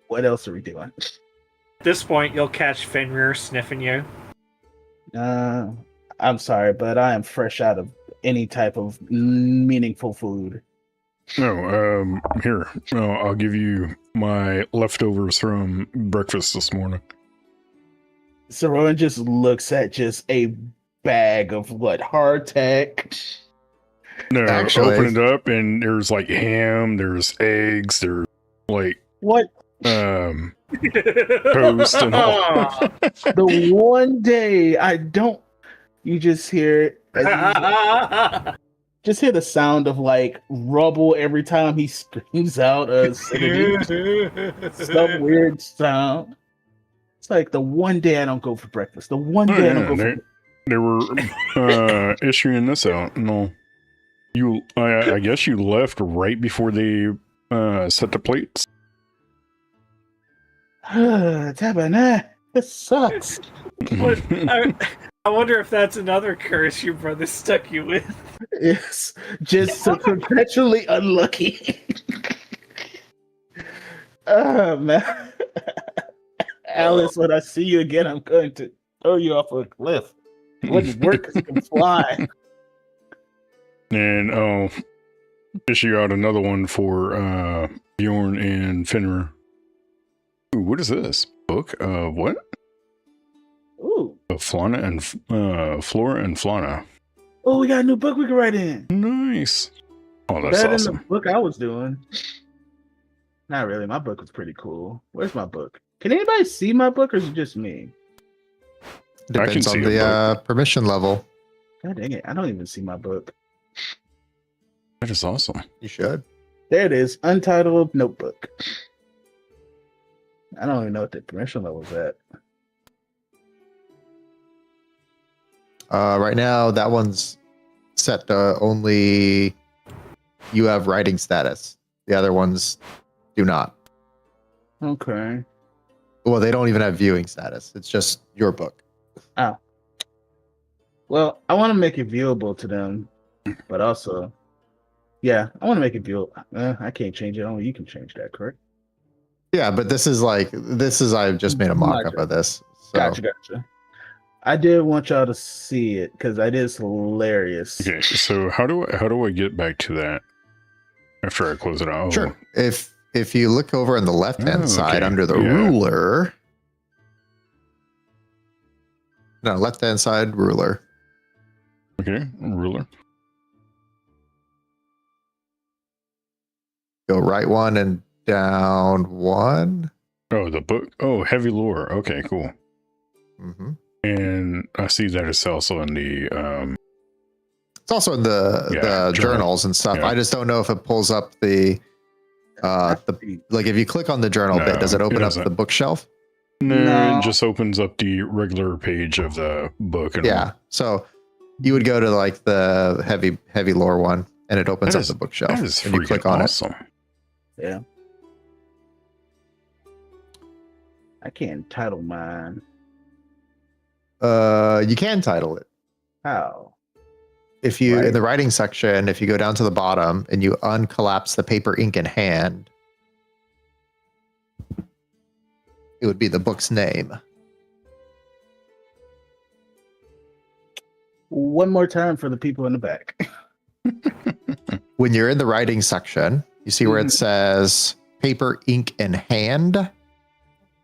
what else are we doing? At this point, you'll catch Fenrir sniffing you. I'm sorry, but I am fresh out of any type of meaningful food. No, here. I'll give you my leftovers from breakfast this morning. Saruman just looks at just a bag of what, hardtack? No, Actually- open it up and there's like ham, there's eggs, there's like What? toast and all. The one day I don't, you just hear it. Just hear the sound of like rubble every time he screams out some weird sound. It's like the one day I don't go for breakfast. The one day I don't go for They were issuing this out. No, I guess you left right before they set the plates. Tabernacle. This sucks. What- I wonder if that's another curse your brother stuck you with. It's just so perpetually unlucky. Oh man. Alice, when I see you again, I'm going to throw you off a cliff. It wouldn't work because you can fly. And I'll issue out another one for Bjorn and Fenrir. Ooh, what is this? Book? What? Ooh. Flora and Flana. Oh, we got a new book we can write in. Nice. Oh, that's Better awesome. than the book I was doing. Not really. My book was pretty cool. Where's my book? Can anybody see my book, or is it just me? Depends see on a the permission level. God dang it! I don't even see my book. That is awesome. You should. There it is. Untitled notebook. I don't even know what the permission level is at. Right now, that one's set to only you have writing status. The other ones do not. Okay. Well, they don't even have viewing status. It's just your book. Well, I want to make it viewable to them. But also, yeah, I want to make it guild. I can't change it. Only you can change that, correct? Yeah, but this is I've just made a mock-up of this. So. Gotcha. I did want y'all to see it because that is hilarious. Okay, so how do I get back to that after I close it out? Sure. If you look over on the left-hand side under the Yeah. ruler. No, left-hand side ruler. Okay, ruler. Go right one and down one. Oh, the book. Oh, heavy lore. Okay, cool. Mm-hmm. And I see that it's also in the It's also in the journals and stuff. Yeah. I just don't know if it pulls up the like if you click on the journal bit, does it open up the bookshelf? No, it just opens up the regular page of the book. And yeah, so you would go to like the heavy lore one, and it opens up the bookshelf. That is and you click on awesome. Yeah. I can't title mine. You can title it. How? If you in the writing section, if you go down to the bottom and you uncollapse the paper, ink, and hand, it would be the book's name. One more time for the people in the back. When you're in the writing section, you see where it says paper, ink, and hand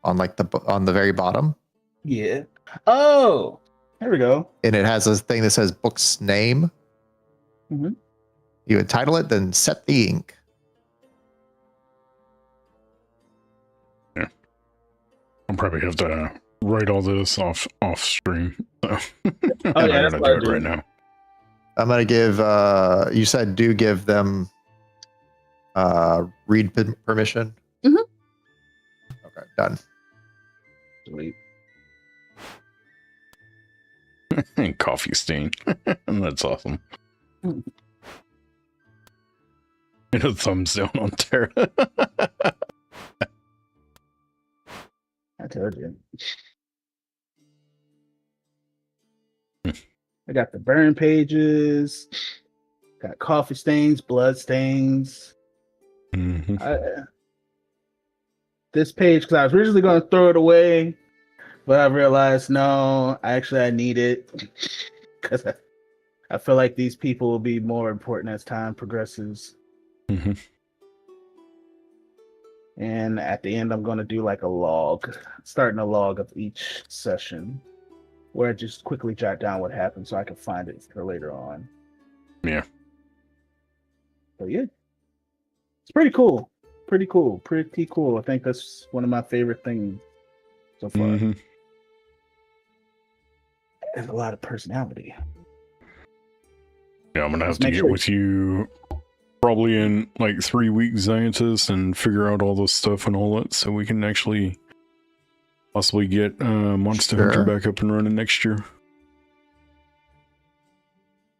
on like on the very bottom. Yeah. Oh, there we go. And it has a thing that says book's name. Mm-hmm. You would title it, then set the ink. Yeah. I'll probably have to write all this off stream. So I'm gonna do it right now. I'm gonna give you said do give them read permission. Mm-hmm. Okay, done. Sweet. Coffee stain. That's awesome. And a thumbs down on Terra. I told you. I got the burn pages. Got coffee stains, blood stains. Mm-hmm. This page, because I was originally going to throw it away, but I realized no, I need it because I feel like these people will be more important as time progresses. Mm-hmm. And at the end, I'm going to do like a log, starting a log of each session, where I just quickly jot down what happened so I can find it for later on. Yeah. So yeah, it's pretty cool. Pretty cool. I think that's one of my favorite things so far. Mm-hmm. There's a lot of personality. Yeah, I'm gonna have to get with you probably in like 3 weeks, scientist, and figure out all this stuff and all that, so we can actually possibly get Monster Hunter back up and running next year.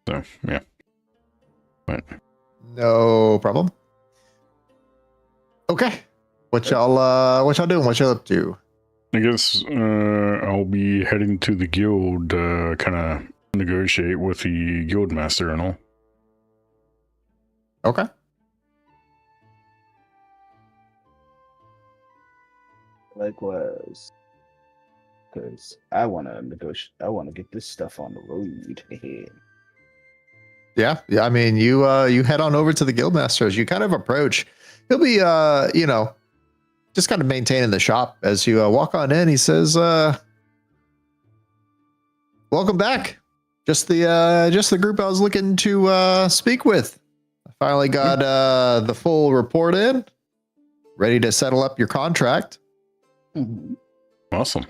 So yeah, but no problem. Okay, what y'all doing? What y'all up to? I guess I'll be heading to the guild, kind of negotiate with the guild master and all. Okay. Likewise, because I want to negotiate. I want to get this stuff on the road. Yeah. I mean, you head on over to the guildmaster as you kind of approach. He'll be just kind of maintaining the shop as you walk on in. He says, "Welcome back. Just the group I was looking to speak with. I finally got the full report in, ready to settle up your contract." Mm-hmm. Awesome.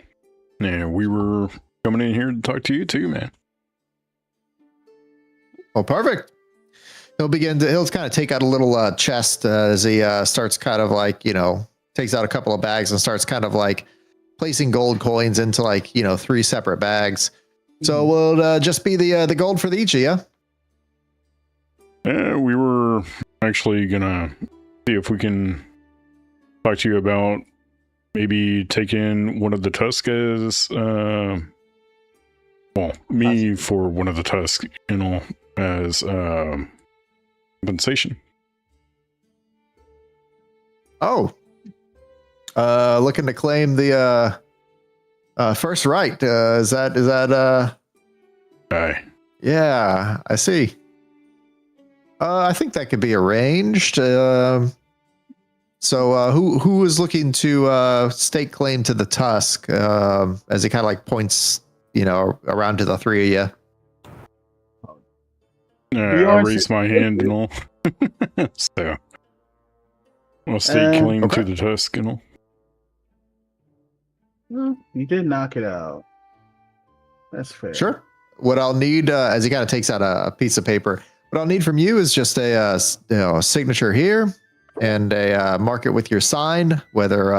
Yeah, we were coming in here to talk to you too, man. Well, perfect. He'll kind of take out a little chest as he starts kind of like, takes out a couple of bags and starts kind of like placing gold coins into like, 3 separate bags. So we'll just be the gold for the each of you. Yeah, we were actually gonna see if we can talk to you about maybe taking one of the tusks as, me for one of the tusks, as compensation. Oh, looking to claim the first right. Is that? Aye. Yeah, I see. I think that could be arranged. So, who is looking to stake claim to the tusk? As he kind of like points, around to the three of you. I raised my hand and all. So, I'll stake claim to the tusk and all. Well, you did knock it out. That's fair. Sure. What I'll need, as he kind of takes out a piece of paper, what I'll need from you is just a signature here and a mark it with your sign, whether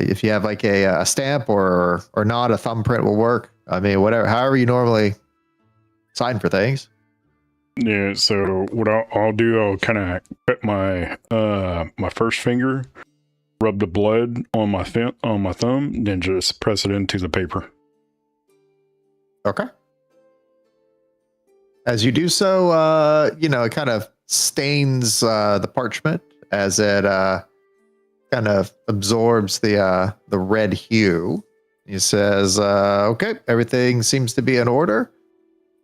if you have like a stamp or not, a thumbprint will work. I mean, whatever, however you normally sign for things. Yeah. So what I'll do, I'll kind of cut my my first finger, rub the blood on my thumb, then just press it into the paper. Okay. As you do so, it kind of stains the parchment as it kind of absorbs the red hue. He says, okay, everything seems to be in order.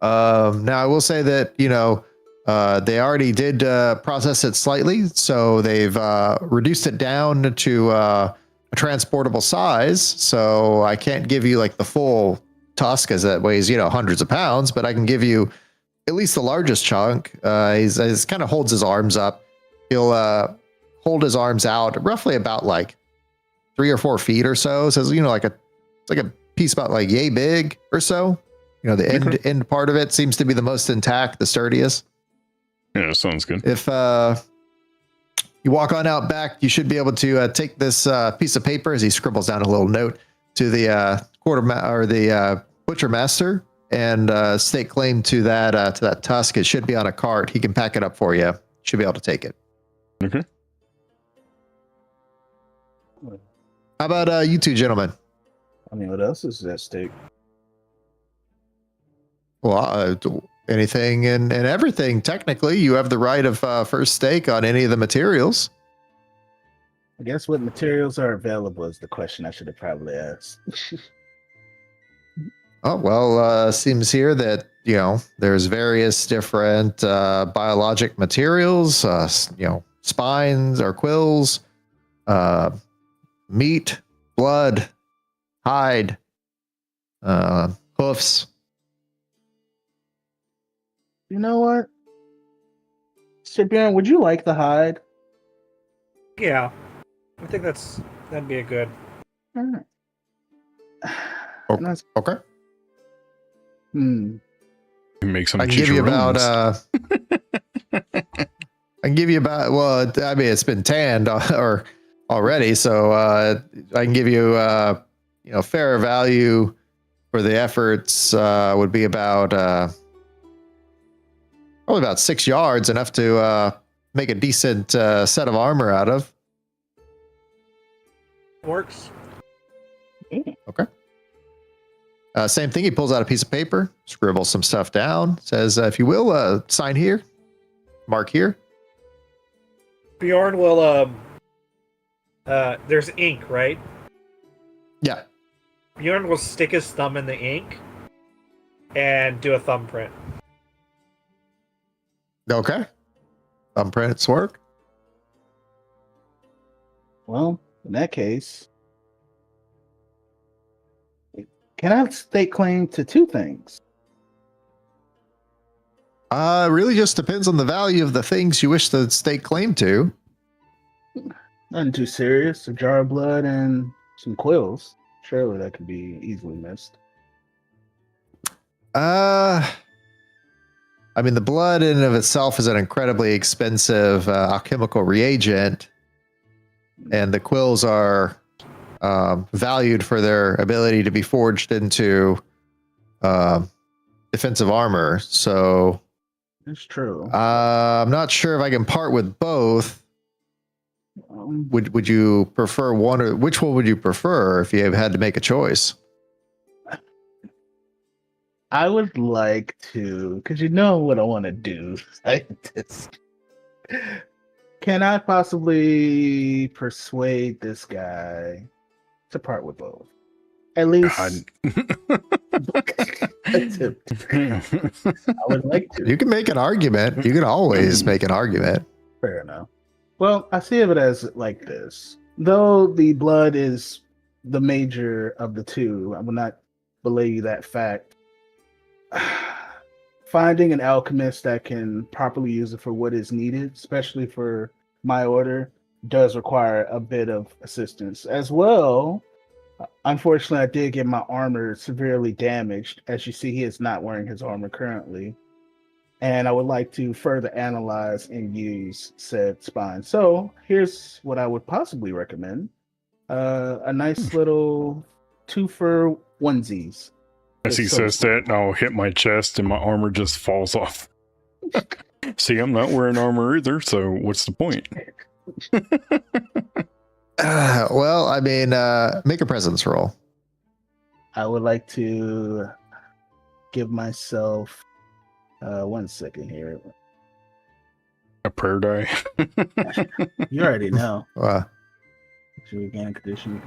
Now, I will say that, they already did process it slightly, so they've reduced it down to a transportable size. So I can't give you like the full tusk as that weighs, hundreds of pounds, but I can give you at least the largest chunk. He's kind of holds his arms up. He'll hold his arms out roughly about like 3 or 4 feet or so. Says, it's like a piece about like yay big or so. The end part of it seems to be the most intact, the sturdiest. Yeah, sounds good. If you walk on out back, you should be able to take this piece of paper, as he scribbles down a little note, to the the butcher master and stake claim to that tusk. It should be on a cart. He can pack it up for you. Should be able to take it. Okay. How about you two gentlemen? I mean, what else is at stake? Well, anything and everything. Technically, you have the right of first stake on any of the materials. I guess what materials are available is the question I should have probably asked. Oh, well, seems here that, there's various different biologic materials, spines or quills, meat, blood, hide, hoofs. You know what? Sir Bjorn, would you like the hide? Yeah. I think that'd be a good. All right. Okay. Make some. I can give you about. I can give you about. Well, I mean, it's been tanned or already, so I can give you fair value for the efforts. Would be about probably about 6 yards, enough to make a decent set of armor out of. Works. Okay. Same thing. He pulls out a piece of paper, scribbles some stuff down, says, if you will, sign here, mark here. Bjorn will, there's ink, right? Yeah. Bjorn will stick his thumb in the ink and do a thumbprint. Okay. Thumbprints work. Well, in that case, can I stake claim to 2 things? Really just depends on the value of the things you wish to stake claim to. Nothing too serious. A jar of blood and some quills. Surely that could be easily missed. I mean, the blood in and of itself is an incredibly expensive alchemical reagent, and the quills are valued for their ability to be forged into defensive armor. So That's true. I'm not sure if I can part with both. Would you prefer one, or which one would you prefer if you had to make a choice? I would like to, because you know what I want to do. Scientist. Can I possibly persuade this guy to part with both? At least attempt. I would like to. You can make an argument. You can always make an argument. Fair enough. Well, I see of it as like this. Though the blood is the major of the two, I will not belay you that fact. Finding an alchemist that can properly use it for what is needed, especially for my order, does require a bit of assistance. As well, unfortunately, I did get my armor severely damaged. As you see, he is not wearing his armor currently. And I would like to further analyze and use said spine. So here's what I would possibly recommend. A nice little 2 for onesies. As he says that, I'll hit my chest and my armor just falls off. See, I'm not wearing armor either, so what's the point? Well, I mean, make a presence roll. I would like to give myself 1 second here. A prayer die? You already know. Uh, Should we gain a condition?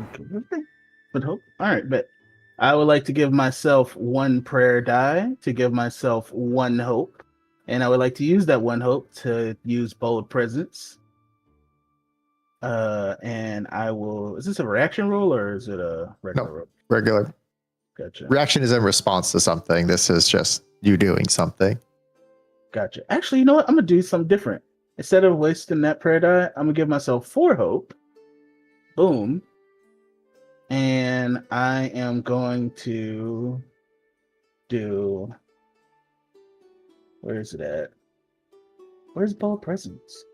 But hope. All right, but I would like to give myself 1 prayer die to give myself 1 hope. And I would like to use that 1 hope to use bold presence. And I will. Is this a reaction roll or is it a regular roll? regular. Gotcha. Reaction is in response to something. This is just you doing something. Gotcha. Actually, you know what? I'm gonna do something different. Instead of wasting that prayer die, I'm gonna give myself 4 hope. Boom. And I am going to do. Where is it at? Where's bold presence?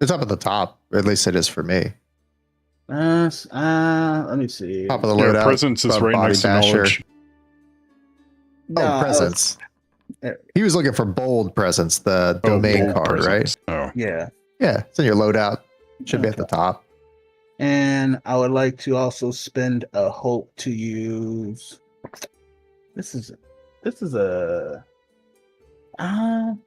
It's up at the top. At least it is for me. Let me see. Top of the Yeah, loadout. presence is above right body next to basher. knowledge. Oh, presence. He was looking for bold presence, the domain bold card, presence. right? Oh. Yeah. Yeah, it's in your loadout. Should be at the top. And I would like to also spend a hope to use. This is a. I've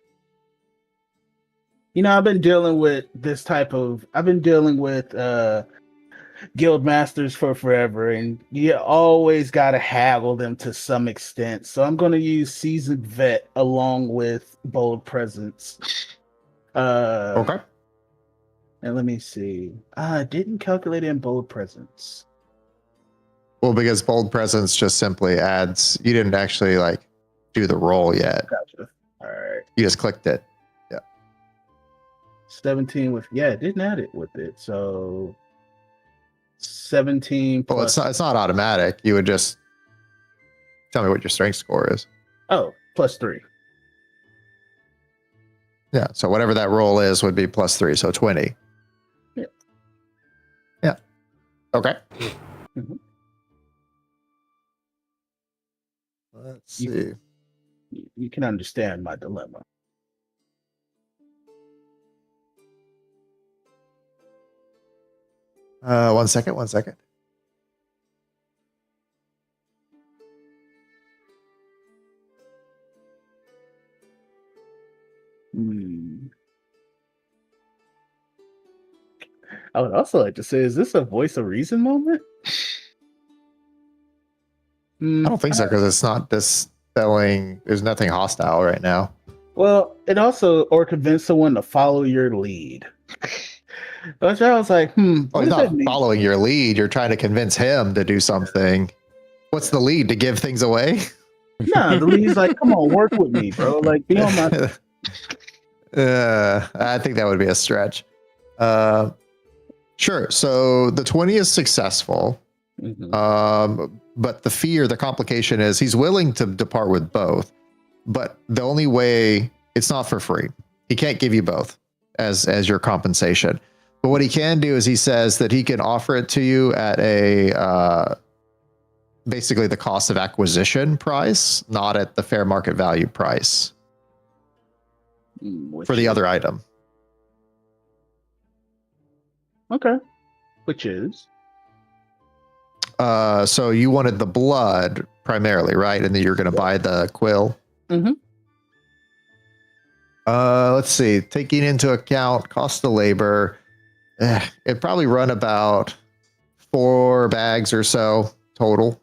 been dealing with this type of. I've been dealing with guild masters for forever, and you always got to haggle them to some extent. So I'm going to use seasoned vet along with bold presence. Okay. And let me see. I didn't calculate in bold presence. Well, because bold presence just simply adds. You didn't actually do the roll yet. Gotcha. All right. You just clicked it. 17 with it didn't add it with it. So 17 Well, plus. it's not automatic. You would just tell me what your strength score is. Oh, plus 3. Yeah. So whatever that roll is would be plus 3. So 20. Yeah. Yeah. Okay. Mm-hmm. Let's see. You can understand my dilemma. One second. I would also like to say, is this a voice of reason moment? I don't think so, because it's not dispelling. There's nothing hostile right now. Well, it also, or convince someone to follow your lead. Which I was like, Well, what he's does not that mean? following your lead. You're trying to convince him to do something. What's the lead? To give things away? Nah, the lead's like, come on, work with me, bro. Like, be on my. I think that would be a stretch. Sure. So the 20 is successful. Mhm. But the complication is he's willing to depart with both, but the only way, it's not for free. He can't give you both as your compensation. But what he can do is he says that he can offer it to you at a basically the cost of acquisition price, not at the fair market value price for the other item. Okay. Which is? So you wanted the blood primarily, right? And then you're going to buy the quill. Mm-hmm. Let's see. Taking into account cost of labor, it'd probably run about 4 bags or so total.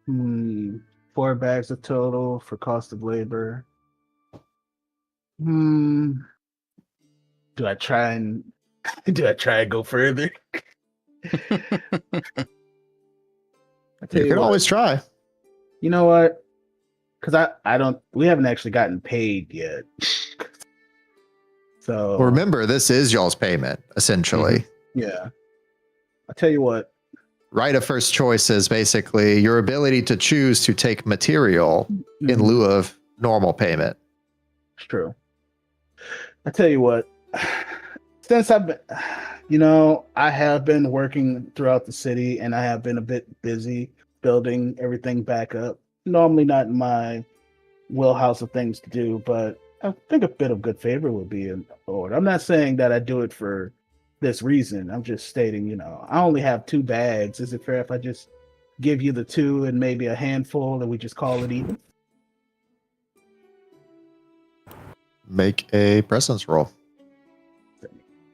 4 bags of total for cost of labor. Do I try and go further? You can always try. You know what? Because we haven't actually gotten paid yet. So Well, remember, this is y'all's payment, essentially. Yeah. I'll tell you what. Right of first choice is basically your ability to choose to take material in lieu of normal payment. It's true. I tell you what, since I have been working throughout the city and I have been a bit busy building everything back up. Normally not in my wheelhouse of things to do, but I think a bit of good favor would be in order. I'm not saying that I do it for this reason. I'm just stating, I only have 2 bags. Is it fair if I just give you the 2 and maybe a handful and we just call it even? Make a presence roll.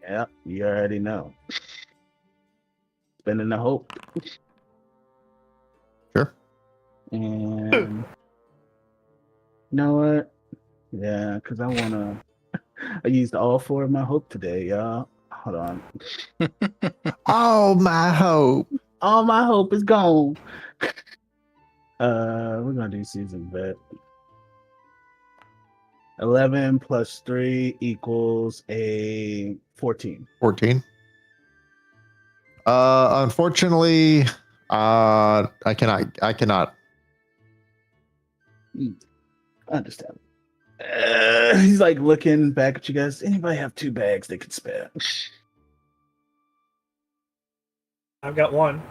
Yeah, you already know. Spending the hope. Sure. And you know what? Yeah, because I used all 4 of my hope today, y'all. Hold on. Oh, my hope. All my hope is gone. We're gonna do season bet. 11 plus 3 equals a 14. 14. Unfortunately, I cannot. I understand. He's like looking back at you guys. Anybody have 2 bags they could spare? I've got 1.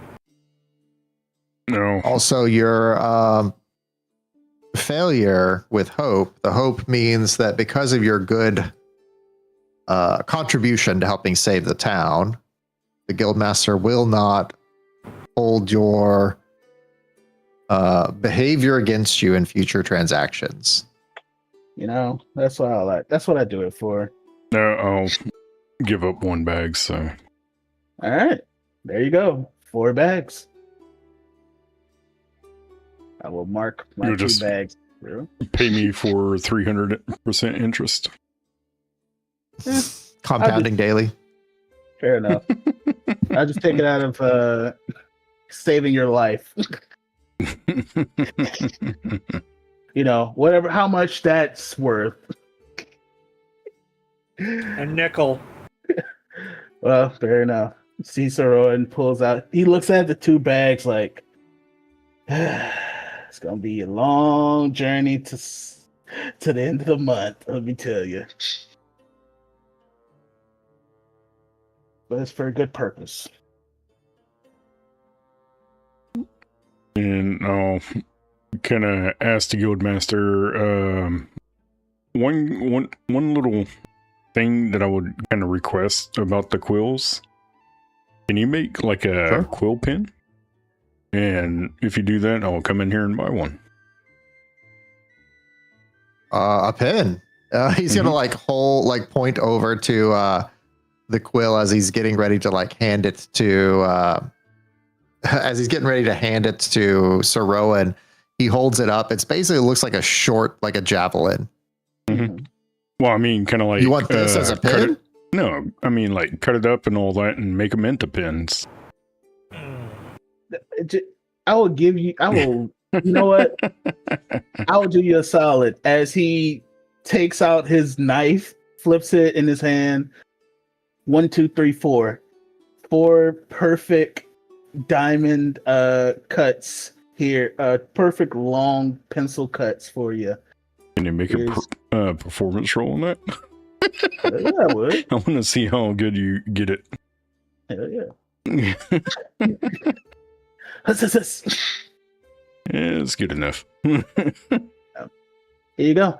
No. Also, your failure with hope, the hope means that because of your good contribution to helping save the town, the guildmaster will not hold your behavior against you in future transactions. That's what I like. That's what I do it for. No, I'll give up 1 bag, so. All right. There you go. 4 bags. I will mark my You'll 2 just bags. Pay me for 300% interest. Compounding daily. Fair enough. I'll just take it out of saving your life. Whatever, how much that's worth. A nickel. Well, fair enough. Cicero and pulls out. He looks at the 2 bags like, it's gonna be a long journey to the end of the month. Let me tell you. But it's for a good purpose. And I'll kind of ask the guildmaster one little thing that I would kind of request about the quills. Can you make like a quill pen? And if you do that, I'll come in here and buy one. A pen. He's gonna point over to the quill as he's getting ready to hand it to Sir Rowan. He holds it up. It's basically looks like a short, like a javelin. Mm-hmm. Well, I mean, kind of like you want this as a pen? No, I mean cut it up and all that and make them into pins. I will give you. I will. You know what? I will do you a solid as he takes out his knife, flips it in his hand. 1, 2, 3, 4. 4 perfect diamond cuts here. Perfect long pencil cuts for you. Can you make a performance roll on that? Yeah, I would. I want to see how good you get it. Hell yeah. It's good enough. Here you go.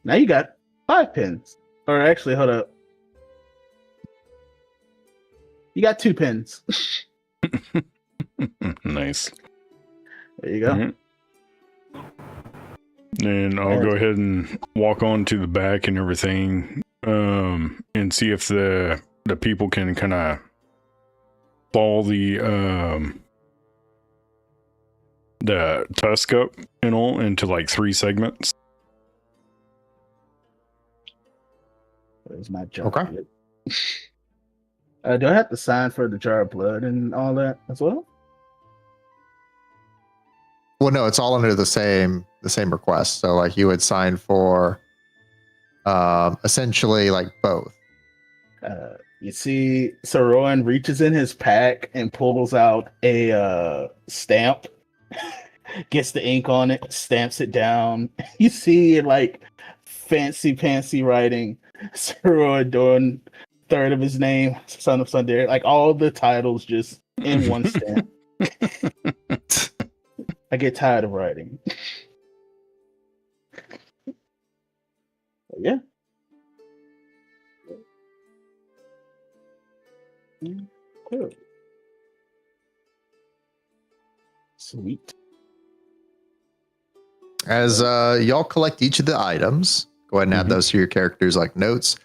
Now you got 5 pins. Or actually, hold up. You got 2 pins. Nice. There you go. Mhm. And I'll go ahead and walk on to the back and everything, and see if the people can kind of ball the tusk up and all into like 3 segments. Where's my jar? Okay. Do I have to sign for the jar of blood and all that as well? Well, no, it's all under the same request. So like you would sign for essentially like both. You see, Saroan reaches in his pack and pulls out a stamp, gets the ink on it, stamps it down. You see, like fancy writing, Saroan doing third of his name, Son of Sunday, like all the titles just in one stamp. I get tired of writing. Yeah. Cool. Sweet. As y'all collect each of the items, go ahead and add those to your characters like notes.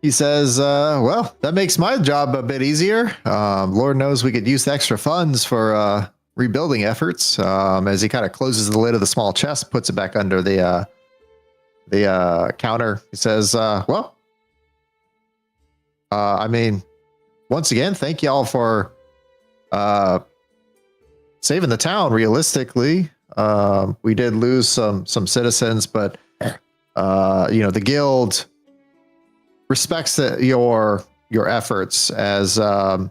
He says, well, that makes my job a bit easier. Lord knows we could use the extra funds for rebuilding efforts. As he kind of closes the lid of the small chest, puts it back under the counter. He says, well, I mean, once again, thank y'all for saving the town. Realistically, we did lose some citizens, but the guild respects your efforts, as the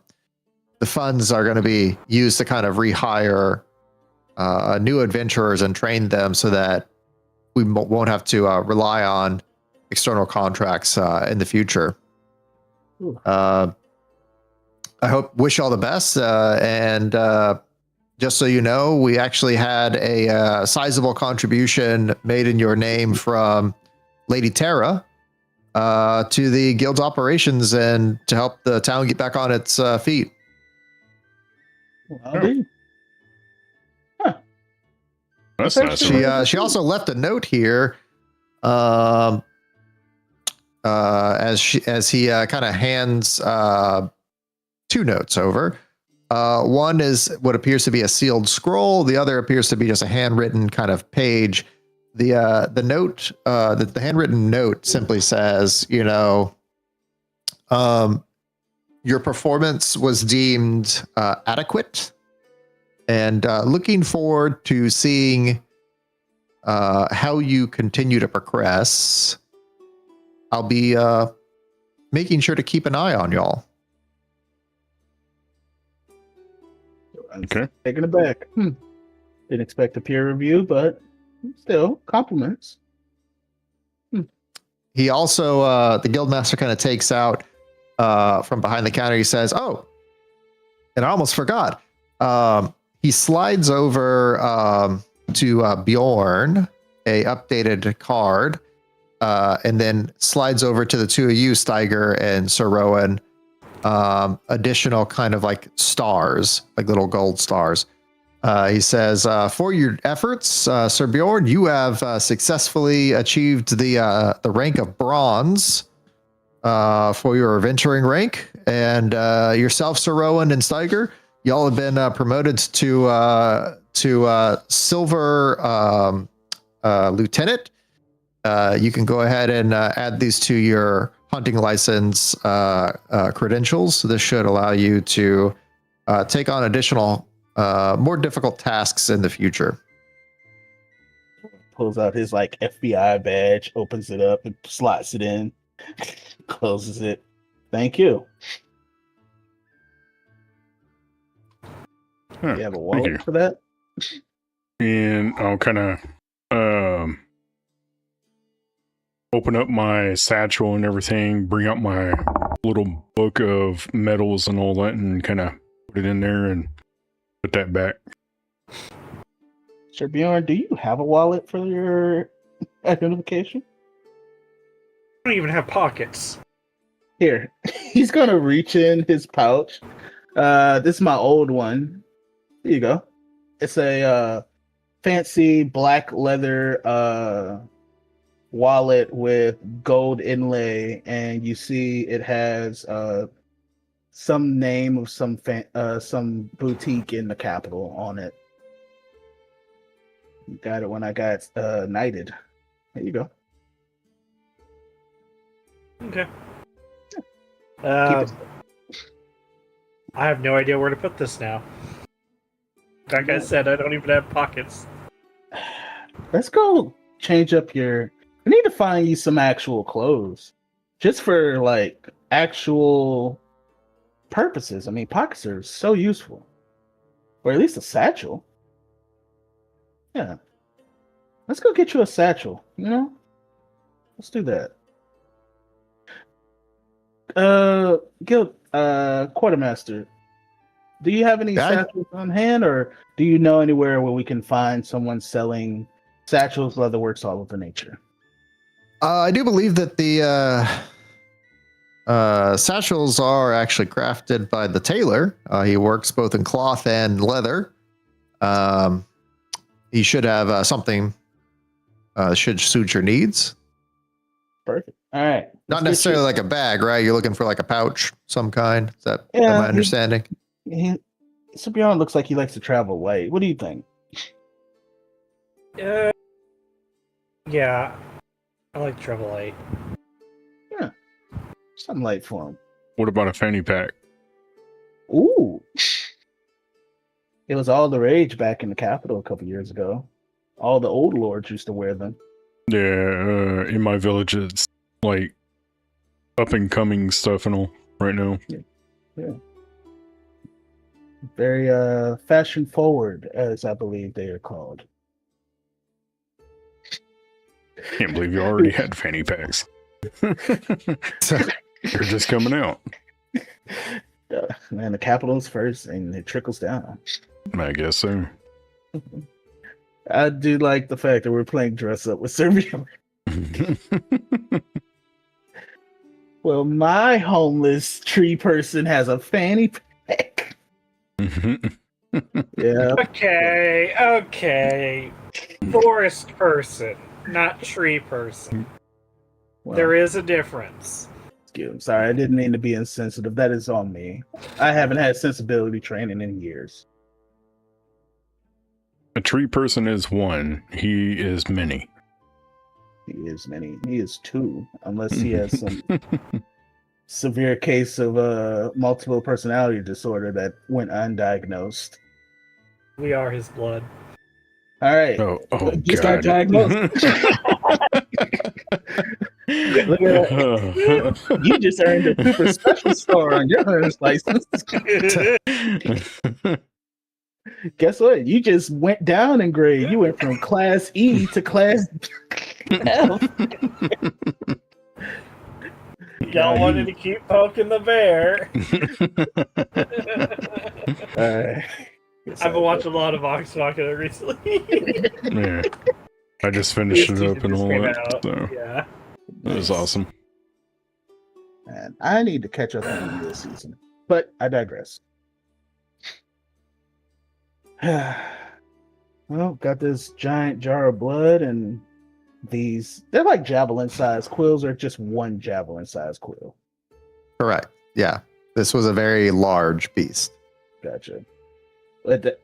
funds are going to be used to kind of rehire new adventurers and train them so that we won't have to rely on external contracts in the future. I wish all the best, and just so you know, we actually had a sizable contribution made in your name from Lady Terra to the guild's operations and to help the town get back on its feet. Well, huh. That's nice. She also left a note here, as he kind of hands 2 notes over. One is what appears to be a sealed scroll. The other appears to be just a handwritten kind of page. The note, the handwritten note simply says, your performance was deemed adequate, and looking forward to seeing how you continue to progress. I'll be making sure to keep an eye on y'all. Okay. Taking it back. Didn't expect a peer review, but still compliments. He also, the guildmaster kind of takes out from behind the counter. He says, "Oh, and I almost forgot." He slides over to Bjorn a updated card, and then slides over to the 2 of you, Steiger and Sir Rowan, additional kind of like stars, like little gold stars. He says, for your efforts, Sir Bjorn, you have successfully achieved the rank of bronze for your adventuring rank. And yourself, Sir Rowan and Steiger, y'all have been promoted to silver lieutenant. You can go ahead and add these to your hunting license credentials. This should allow you to take on additional, more difficult tasks in the future. Pulls out his like FBI badge, opens it up, and slots it in, closes it. Thank you. Huh, You have a thank wallet you. for that? And I'll kind of open up my satchel and everything, bring out my little book of medals and all that, and kind of put it in there and put that back. Sir Bjorn, do you have a wallet for your identification? I don't even have pockets. Here, he's gonna reach in his pouch. This is my old one. Here you go. It's a fancy black leather wallet with gold inlay, and you see it has some name of some boutique in the capital on it. Got it when I got knighted. There you go. Okay. Keep it. I have no idea where to put this now. Like I said, I don't even have pockets. Let's go change up your. We need to find you some actual clothes, just for like actual purposes. I mean, pockets are so useful, or at least a satchel. Yeah, let's go get you a satchel. You know, let's do that. Guild quartermaster, do you have any satchels on hand, or do you know anywhere where we can find someone selling satchels, leatherworks, all over nature? I do believe that the satchels are actually crafted by the tailor. He works both in cloth and leather. He should have something should suit your needs. Perfect. All right. Not necessarily like a bag, right? You're looking for like a pouch, some kind. Is that my understanding? Cipriano looks like he likes to travel light. What do you think? Yeah, I like to travel light. Yeah, something light for him. What about a fanny pack? Ooh, it was all the rage back in the capital a couple years ago. All the old lords used to wear them. Yeah, in my village, it's like up and coming stuff and all right now. Yeah. Very fashion forward, as I believe they are called. Can't believe you already had fanny packs. They're just coming out. Man, the capital's first, and it trickles down. I guess so. I do like the fact that we're playing dress up with Serbia. Well, my homeless tree person has a fanny pack. Yeah. Okay. Forest person, not tree person. Well, There is a difference. I'm sorry, I didn't mean to be insensitive. That is on me. I haven't had sensibility training in years. A tree person is one. He is many. He is many. He is two, unless he has some severe case of multiple personality disorder that went undiagnosed. We are his blood. All right. Oh Just got God. diagnosed. Look at that. You just earned a super special star on your hunter's license. Guess what? You just went down in grade. You went from class E to class F. Y'all wanted to keep poking the bear. I've been watching a lot of Vox Machina recently. Yeah. I just finished it up and all that. So Yeah. that was awesome. Man, I need to catch up on this season, but I digress. Well, got this giant jar of blood and they're like javelin-sized quills, or just one javelin-sized quill. Correct. Yeah. This was a very large beast. Gotcha. But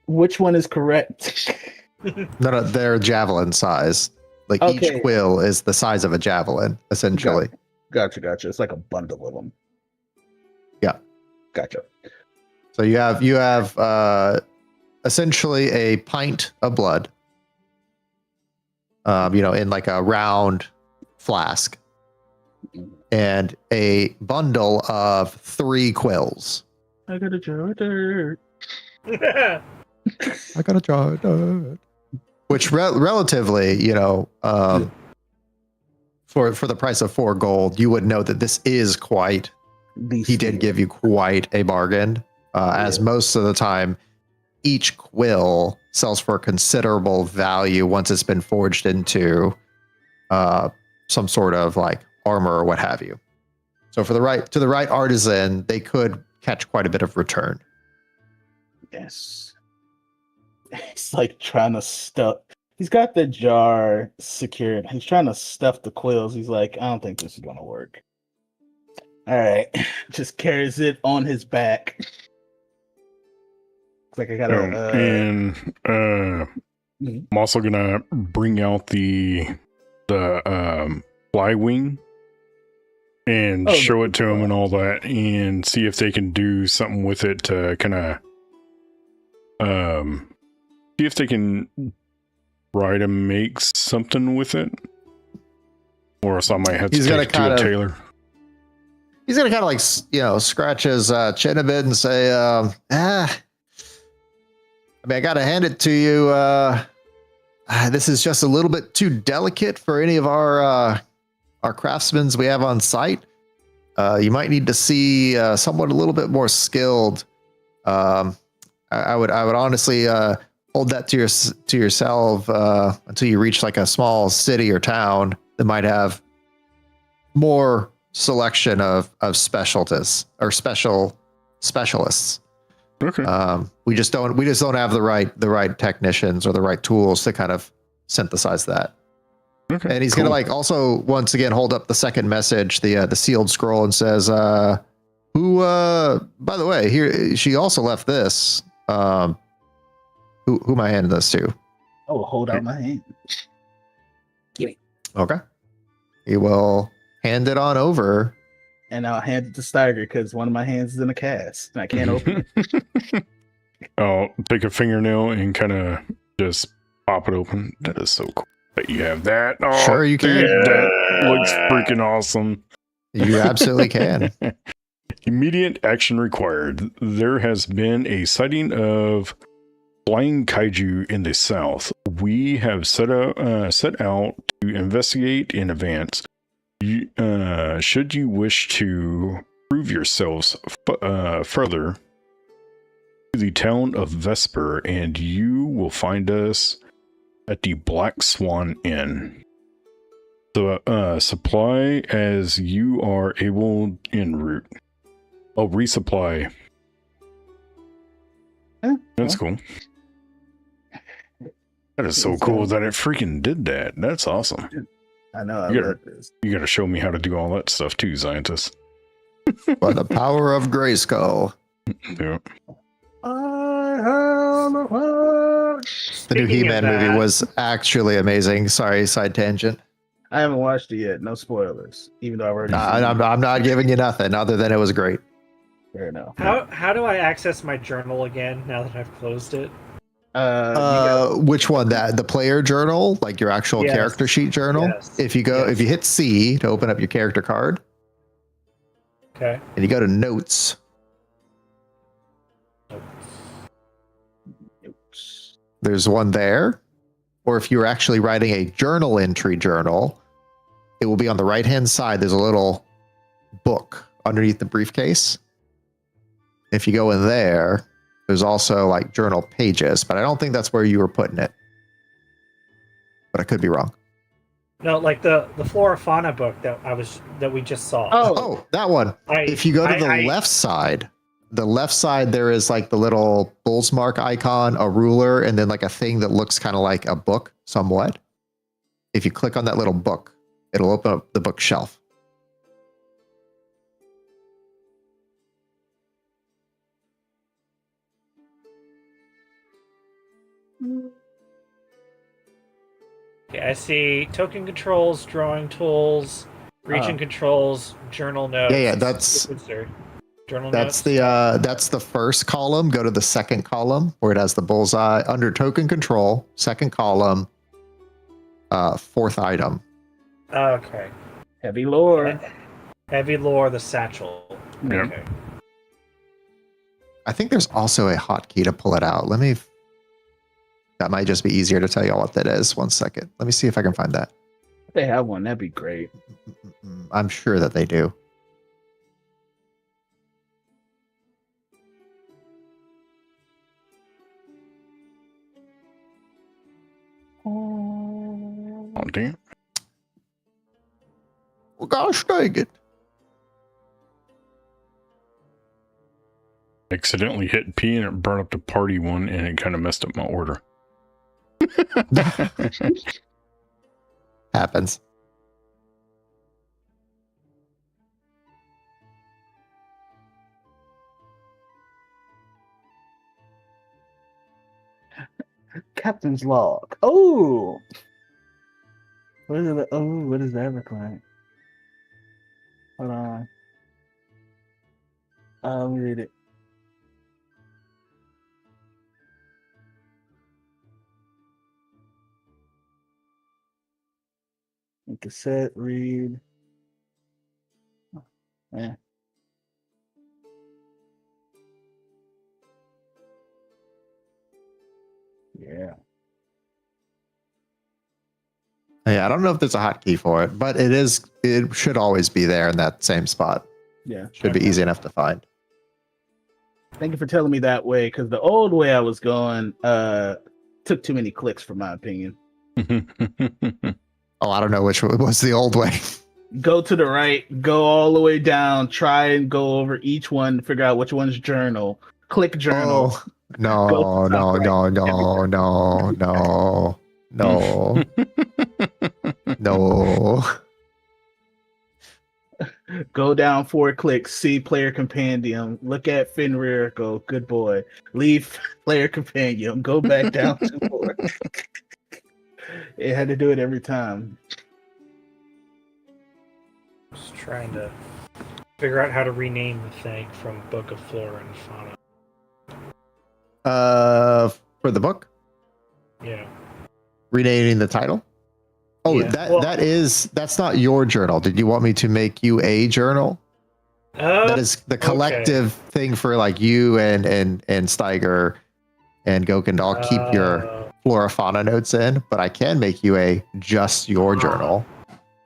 which one is correct? No, they're javelin size. Like each quill is the size of a javelin, essentially. Gotcha. It's like a bundle of them. Yeah. Gotcha. So you have essentially a pint of blood, in like a round flask, and a bundle of 3 quills. I got a jar of dirt. I got a jar of dirt. Which relatively, for the price of 4 gold, you would know that this is quite. He did give you quite a bargain, as most of the time, each quill sells for considerable value once it's been forged into some sort of like armor or what have you. So for the right artisan, they could catch quite a bit of return. Yes. He's like trying to stuff. He's got the jar secured. He's trying to stuff the quills. He's like, I don't think this is gonna work. All right, just carries it on his back. It's like I gotta. I'm also gonna bring out the fly wing and show it to him and all that, and see if they can do something with it to kind of see if they can try to make something with it, or else I might have to take it to a tailor. He's gonna kind of like scratch his chin a bit and say, I mean, I gotta hand it to you. This is just a little bit too delicate for any of our craftsmen we have on site. You might need to see someone a little bit more skilled. I would honestly hold that to yourself until you reach like a small city or town that might have more selection of specialties or specialists. Okay. We just don't have the right technicians or the right tools to kind of synthesize that. Okay. And he's gonna like also once again hold up the second message, the sealed scroll, and says, "Who? By the way, here she also left this. Who am I handing this to?" I will hold out my hand. Give it. Okay. He will hand it on over. And I'll hand it to Steiger because one of my hands is in a cast and I can't open it. I'll take a fingernail and kind of just pop it open. That is so cool that you have that. Oh, Sure, you can. That looks freaking awesome. You absolutely can. Immediate action required. There has been a sighting of flying kaiju in the south. We have set out to investigate in advance. Should you wish to prove yourselves further to the town of Vesper, and you will find us at the Black Swan Inn. The supply as you are able en route. Oh, resupply. That's cool. That is so cool that it freaking did that. That's awesome. I know. I love this. You gotta show me how to do all that stuff too, scientist. By the power of Grayskull. Yeah. The new He-Man movie was actually amazing. Sorry, side tangent. I haven't watched it yet. No spoilers. Even though I've already. I'm not giving you nothing other than it was great. Fair enough. How do I access my journal again now that I've closed it? Which one? The player journal, like your actual character sheet journal. Yes. If you hit C to open up your character card. Okay. And you go to notes. There's one there. Or if you're actually writing a journal entry journal, it will be on the right hand side. There's a little book underneath the briefcase. If you go in there, there's also like journal pages, but I don't think that's where you were putting it. But I could be wrong. No, like the flora fauna book that we just saw. Oh, that one. If you go to the left side, there is like the little bull's mark icon, a ruler, and then like a thing that looks kind of like a book somewhat. If you click on that little book, it'll open up the bookshelf. Okay, I see token controls, drawing tools, region controls, journal notes. Yeah, that's journal that's notes. That's the first column. Go to the second column where it has the bullseye under token control. Second column, fourth item. Okay. Heavy lore. Heavy lore, the satchel. Yep. Okay. I think there's also a hotkey to pull it out. That might just be easier to tell you all what that is. 1 second. Let me see if I can find that. If they have one, that'd be great. I'm sure that they do. Oh, damn. Well, gosh dang it. accidentally hit P and it brought up the party one, and it kind of messed up my order. Happens. Captain's log. Oh, what is it? Oh, what does that look like? Hold on. Let me read it. Cassette read. Yeah. Yeah. Yeah, I don't know if there's a hotkey for it, but it is. It should always be there in that same spot. Yeah. Should be easy enough to find. Thank you for telling me that way, because the old way I was going took too many clicks, for my opinion. Oh, I don't know which was the old way. Go to the right, go all the way down, try and go over each one, figure out which one's journal. Click journal. Oh, no, no, no, no, no, no, no, no. Go down 4 clicks, see player compendium, look at Fenrir, go, good boy. Leave player compendium, go back down 2 more. It had to do it every time. Just trying to figure out how to rename the thing from Book of Flora and Fauna. For the book, Yeah. renaming the title. Oh, Yeah. that's not your journal. Did you want me to make you a journal? That is the collective thing for like you and Steiger and Gokend. I'll keep your flora fauna notes in, but I can make you just your journal.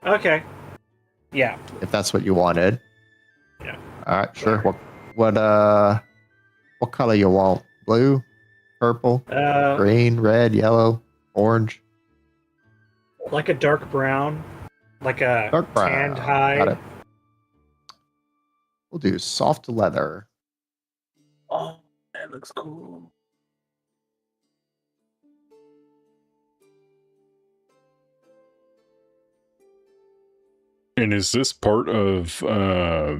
Okay. Yeah. If that's what you wanted. Yeah. All right, sure. What color you want? Blue, purple, green, red, yellow, orange. Like a dark brown, like a Dark brown. tanned Got hide. it. We'll do soft leather. Oh, that looks cool. And is this part of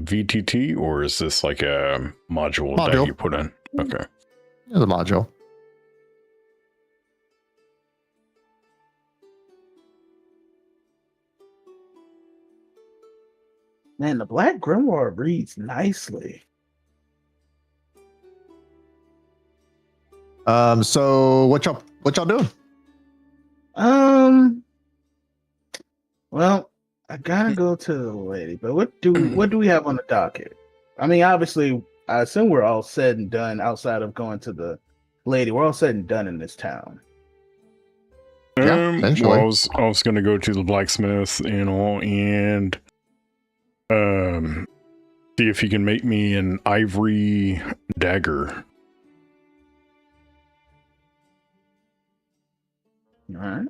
VTT, or is this like a module that you put in? Okay. There's a module. Man, the Black Grimoire reads nicely. So what y'all doing? Well, I gotta go to the lady, but what do we have on the docket? I mean, obviously, I assume we're all said and done outside of going to the lady. We're all said and done in this town. Yeah, essentially. Well, I was going to go to the blacksmith and all, and see if he can make me an ivory dagger. All right.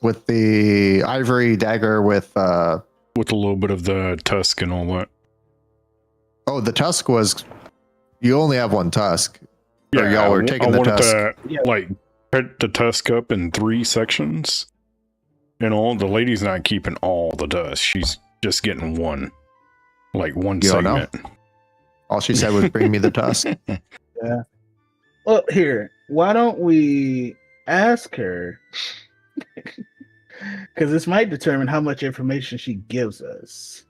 With the ivory dagger with a little bit of the tusk and all that. Oh, the tusk was. You only have one tusk. Yeah, or y'all were taking the tusk. Like cut the tusk up in 3 sections, and all. The lady's not keeping all the tusk. She's just getting one, like one segment. All she said was, "Bring me the tusk." Yeah. Well, here. Why don't we ask her? Because this might determine how much information she gives us.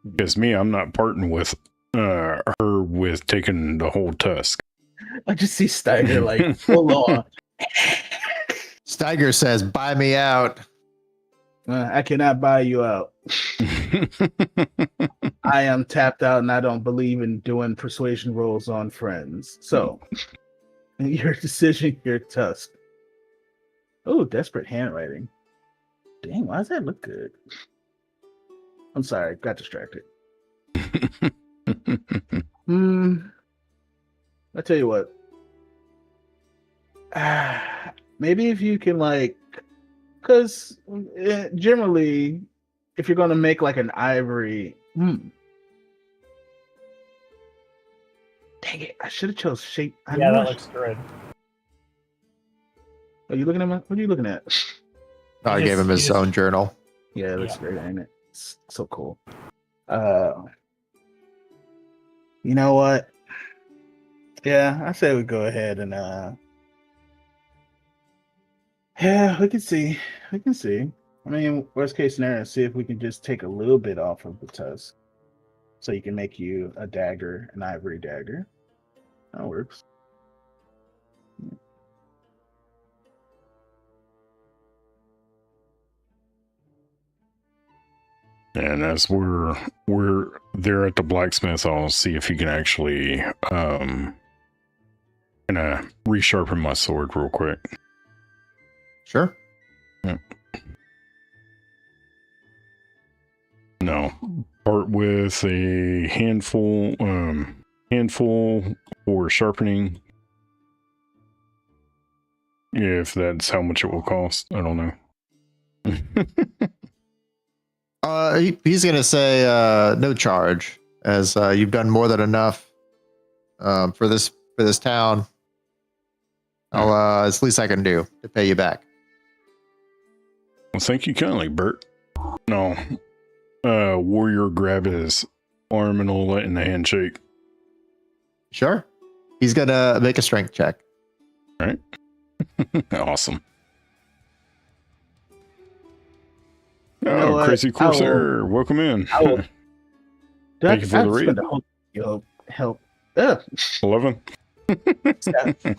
Because I'm not parting with her with taking the whole tusk. I just see Steiger like full on. Steiger says, "Buy me out." I cannot buy you out. I am tapped out, and I don't believe in doing persuasion rolls on friends. So, your decision, your tusk. Oh, desperate handwriting. Dang, why does that look good? I'm sorry, got distracted. I tell you what. Maybe if you can, like, because generally if you're gonna make like an ivory, dang it, I should have chose shape. Yeah, that looks good. Are you looking at what are you looking at? I gave him his own journal. Yeah, it looks great, ain't it? It's so cool. You know what? Yeah, I say we go ahead and yeah, we can see. We can see. I mean, worst case scenario, see if we can just take a little bit off of the tusk. So you can make you a dagger, an ivory dagger. That works. And as we're there at the blacksmith, I'll see if he can actually kind of resharpen my sword real quick. Sure. Yeah. No, part with a handful for sharpening. If that's how much it will cost, I don't know. He's gonna say no charge, as you've done more than enough for this town. It's the least I can do to pay you back. Well, thank you kindly, Bert. No, warrior grab his arm and all that in the handshake. Sure. He's gonna make a strength check. All right. Awesome. Oh, Crazy Corsair, welcome in. Thank you for the raid. Help. 11.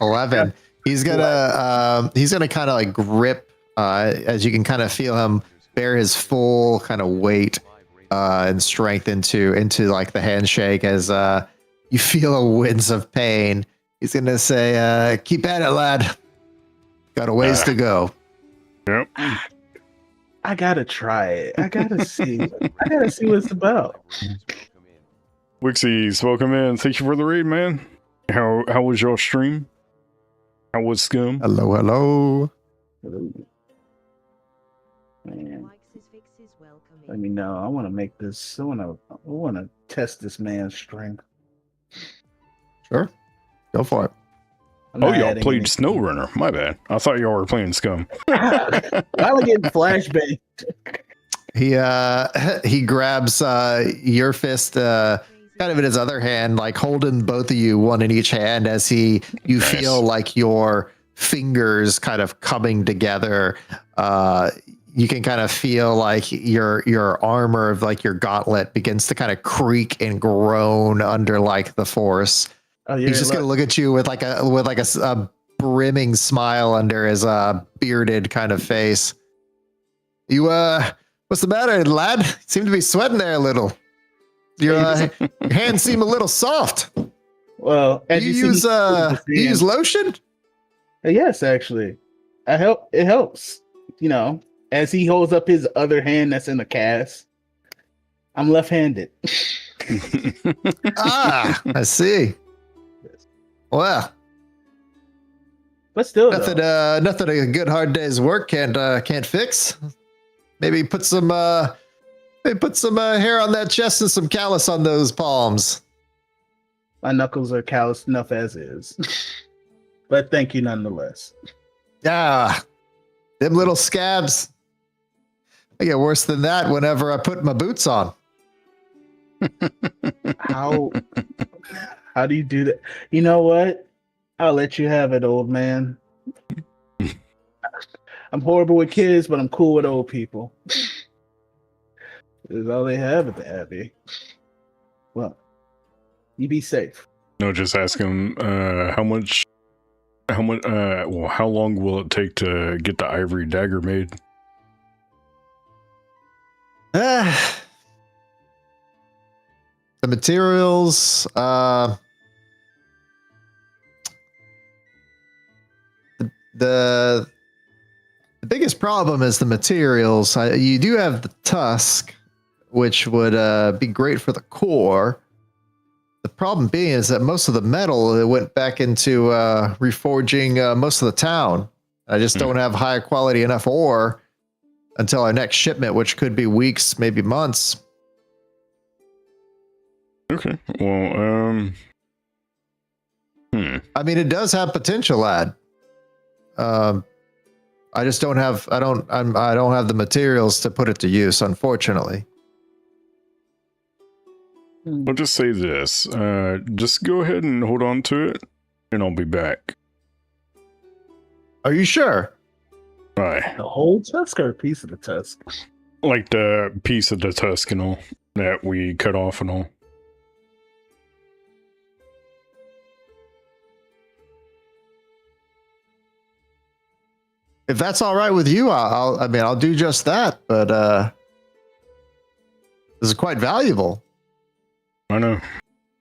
11. He's gonna kind of like grip, as you can kind of feel him bear his full kind of weight and strength into like the handshake as you feel a winds of pain. He's gonna say, "Keep at it, lad. Got a ways to go." Yep. I gotta try it. I gotta see. I gotta see what it's about. Wixies, welcome in. Thank you for the raid, man. How was your stream? How was Scum? Hello. Man, let me know. I want to make this. I want to test this man's strength. Sure, go for it. Oh, y'all played SnowRunner. My bad. I thought y'all were playing Scum. I was getting flashbang. He grabs your fist, kind of in his other hand, like holding both of you, one in each hand, as you Nice. feel like your fingers kind of coming together. You can kind of feel like your armor of like your gauntlet begins to kind of creak and groan under like the force. Oh, yeah, He's just gonna look at you with like a brimming smile under his bearded kind of face. You what's the matter, lad? You seem to be sweating there a little. Your hands seem a little soft. Well, Do you use lotion? Yes, actually, it helps. You know, as he holds up his other hand that's in the cast. I'm left-handed. I see. Well, But still, nothing a good hard day's work can't fix. Maybe put some hair on that chest and some callus on those palms. my knuckles are calloused enough as is. But thank you nonetheless. Yeah, them little scabs. I get worse than that whenever I put my boots on. How do you do that? You know what? I'll let you have it, old man. I'm horrible with kids, but I'm cool with old people. This is all they have at the Abbey. Well, you be safe. No, just ask him how long will it take to get the ivory dagger made? The materials, the biggest problem is the materials. You do have the tusk, which would be great for the core. The problem being is that most of the metal it went back into reforging most of the town. I just don't have high quality enough ore until our next shipment, which could be weeks, maybe months. Okay. Well, I mean, it does have potential, lad. I just don't have. I don't have the materials to put it to use, unfortunately. I'll just say this. Just go ahead and hold on to it, and I'll be back. Are you sure? Bye. The whole tusk or a piece of the tusk? Like the piece of the tusk and all that we cut off and all. If that's all right with you, I'll do just that. But this is quite valuable. I know.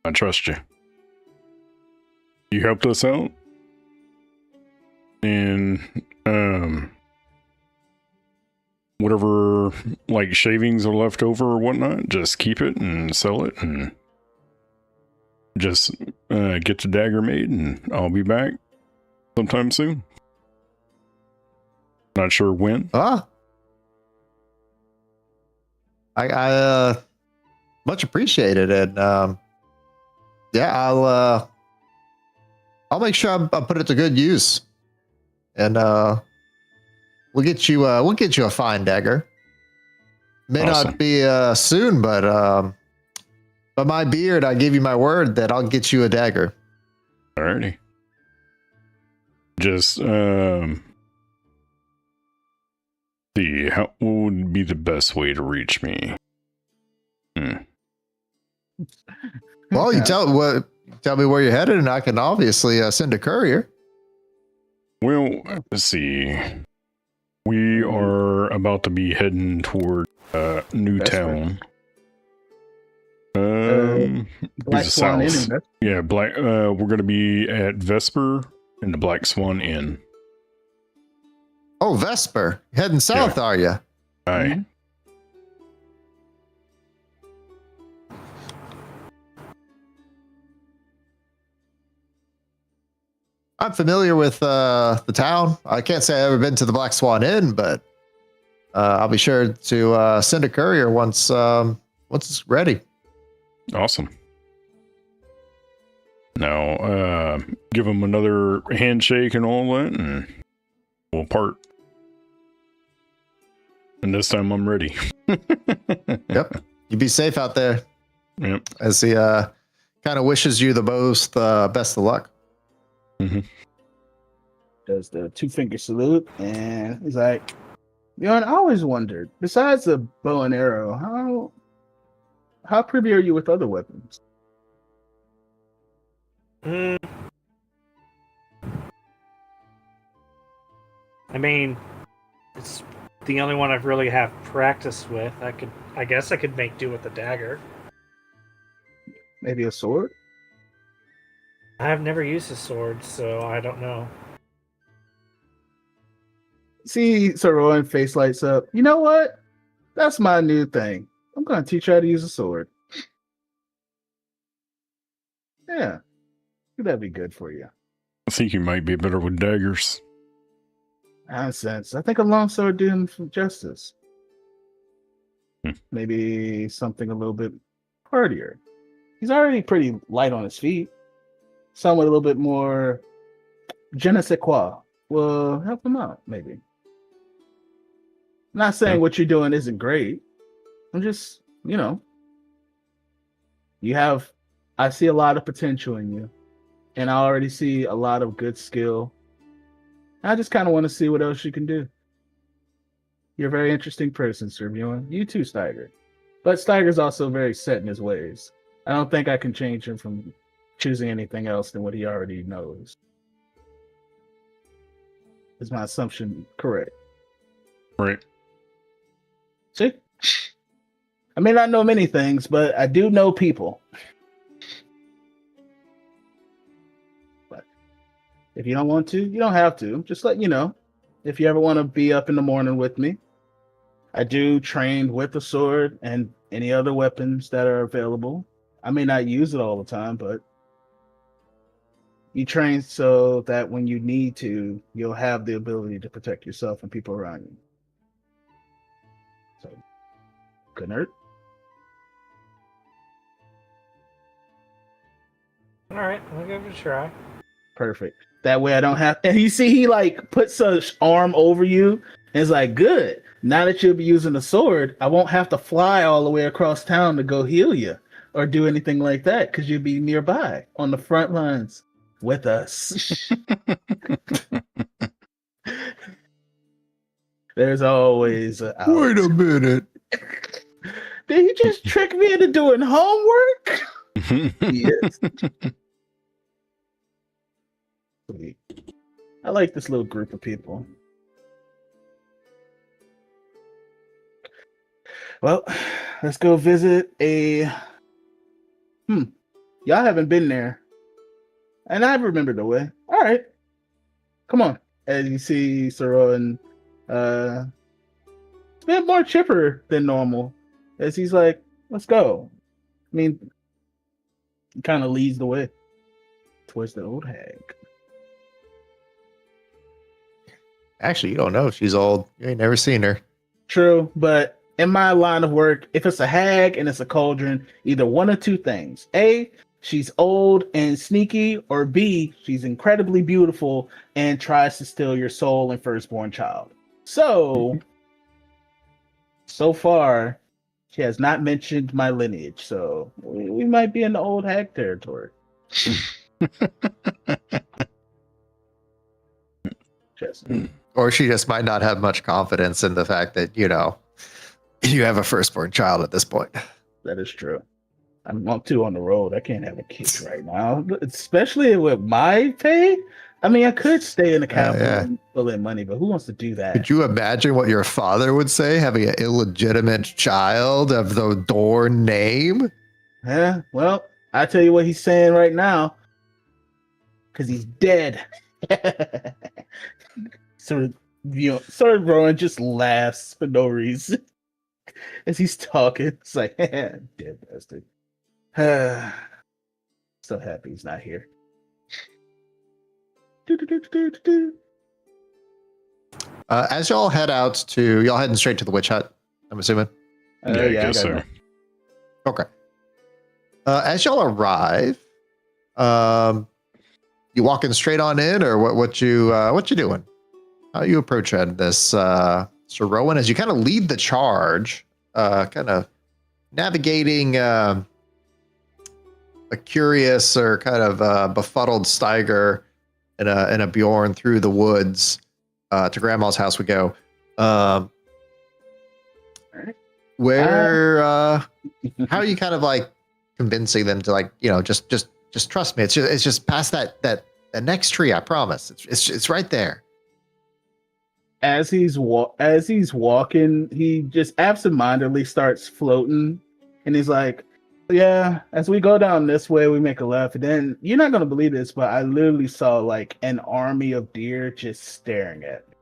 I trust you. You helped us out. And whatever like shavings are left over or whatnot, just keep it and sell it and just get the dagger made, and I'll be back sometime soon. Not sure when. I much appreciated, and yeah, I'll make sure I put it to good use, and we'll get you a fine dagger. May Awesome. not be soon, but by my beard, I give you my word that I'll get you a dagger. Alrighty. Just see, what would be the best way to reach me? Well, you tell me where you're headed, and I can obviously send a courier. Well, let's see. We are about to be heading toward Newtown. Black Swan Inn. South. Yeah, we're going to be at Vesper in the Black Swan Inn. Oh, Vesper, heading south, are you? Aye. Mhm. I'm familiar with the town. I can't say I've ever been to the Black Swan Inn, but I'll be sure to send a courier once it's ready. Awesome. Now, give him another handshake and all that, and we'll part. And this time I'm ready. Yep. You be safe out there. Yep. As he kind of wishes you the most best of luck. Mm-hmm. Does the 2-finger salute, and he's like, you know, and I always wondered, besides the bow and arrow, how privy are you with other weapons? I mean, it's the only one I've really have practice with. I guess I could make do with the dagger. Maybe a sword? I've never used a sword, so I don't know. See, Soroan face lights up. You know what? That's my new thing. I'm going to teach you how to use a sword. Yeah. That'd be good for you. I think you might be better with daggers. Nonsense. I think a longsword do him some justice. Hmm. Maybe something a little bit hardier. He's already pretty light on his feet. Someone a little bit more je ne sais quoi will help him out, maybe. I'm not saying what you're doing isn't great. I'm just, I see a lot of potential in you. And I already see a lot of good skill. I just kind of want to see what else you can do. You're a very interesting person, Sir Bjorn. You too, Steiger. But Steiger's also very set in his ways. I don't think I can change him from choosing anything else than what he already knows. Is my assumption correct? Right. See? I may not know many things, but I do know people. But if you don't want to, you don't have to. Just let you know. If you ever want to be up in the morning with me, I do train with the sword and any other weapons that are available. I may not use it all the time, but you train so that when you need to, you'll have the ability to protect yourself and people around you. Good nerd. All right, I'll give it a try. Perfect. That way I don't have. And you see, he like puts a arm over you, and it's like, good. Now that you'll be using a sword, I won't have to fly all the way across town to go heal you or do anything like that because you'll be nearby on the front lines with us. There's always a out. Wait a minute. Did he just trick me into doing homework? Yes. Sweet. I like this little group of people. Well, let's go visit a. Y'all haven't been there, and I remember the way. All right, come on. As you see, Soro and a bit more chipper than normal, as he's like, "Let's go." I mean, he kind of leads the way towards the old hag. Actually, you don't know if she's old. You ain't never seen her. True, but in my line of work, if it's a hag and it's a cauldron, either one of two things. A, she's old and sneaky, or B, she's incredibly beautiful and tries to steal your soul and firstborn child. So far, she has not mentioned my lineage, so we might be in the old hag territory. Just. Or she just might not have much confidence in the fact that, you know, you have a firstborn child at this point. That is true. I'm too on the road. I can't have a kid right now, especially with my pay. I mean, I could stay in the capital and pull in money, but who wants to do that? Could you imagine what your father would say, having an illegitimate child of the Dorn name? Yeah, well, I tell you what he's saying right now, because he's dead. Sort of Rowan just laughs for no reason as he's talking. It's like, dead bastard. So happy he's not here. As y'all head out to, y'all heading straight to the witch hut, I'm assuming? Yeah, I guess so. Okay. As y'all arrive, you walking straight on in, or what you doing? How you approaching this, Sir Rowan, as you kind of lead the charge, kind of navigating a curious or kind of befuddled Steiger and a Bjorn through the woods to Grandma's house we go. Where how are you kind of like convincing them to, like, you know, just trust me. It's just past that next tree. I promise. It's right there. As he's walking, he just absentmindedly starts floating, and he's like, "Yeah, as we go down this way, we make a left, and then you're not gonna believe this, but I literally saw like an army of deer just staring at me,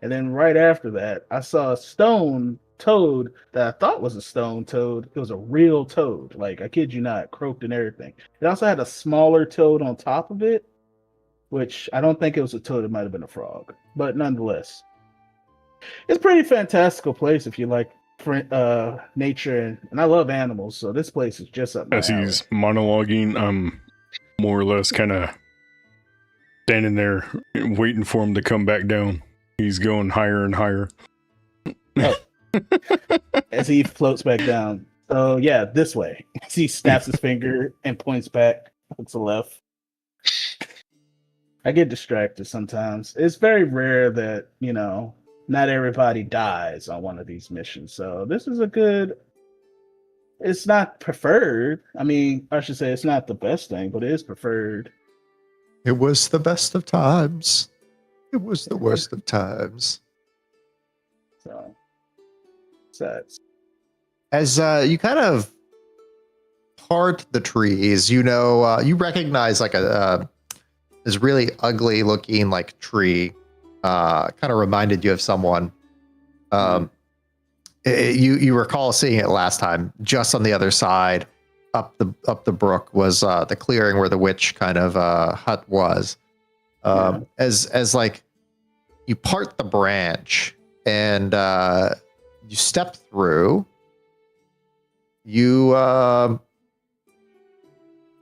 and then right after that, I saw a stone toad that I thought was a stone toad. It was a real toad, like, I kid you not, croaked and everything. It also had a smaller toad on top of it, which I don't think it was a toad. It might have been a frog, but nonetheless." It's a pretty fantastical place if you like nature, and I love animals, so this place is just up my As alley. he's monologuing, I'm more or less kind of standing there waiting for him to come back down. He's going higher and higher. As he floats back down. So yeah, this way. As he snaps his finger and points back to the left. I get distracted sometimes. It's very rare that, you know, not everybody dies on one of these missions. So this is it's not preferred. I mean, I should say it's not the best thing, but it is preferred. It was the best of times. It was the worst of times. So sucks. As you kind of part the trees, you know, you recognize like this really ugly looking like tree. Kind of reminded you of someone. You recall seeing it last time. Just on the other side, up the brook, was the clearing where the witch kind of hut was. As like you part the branch and you step through, you are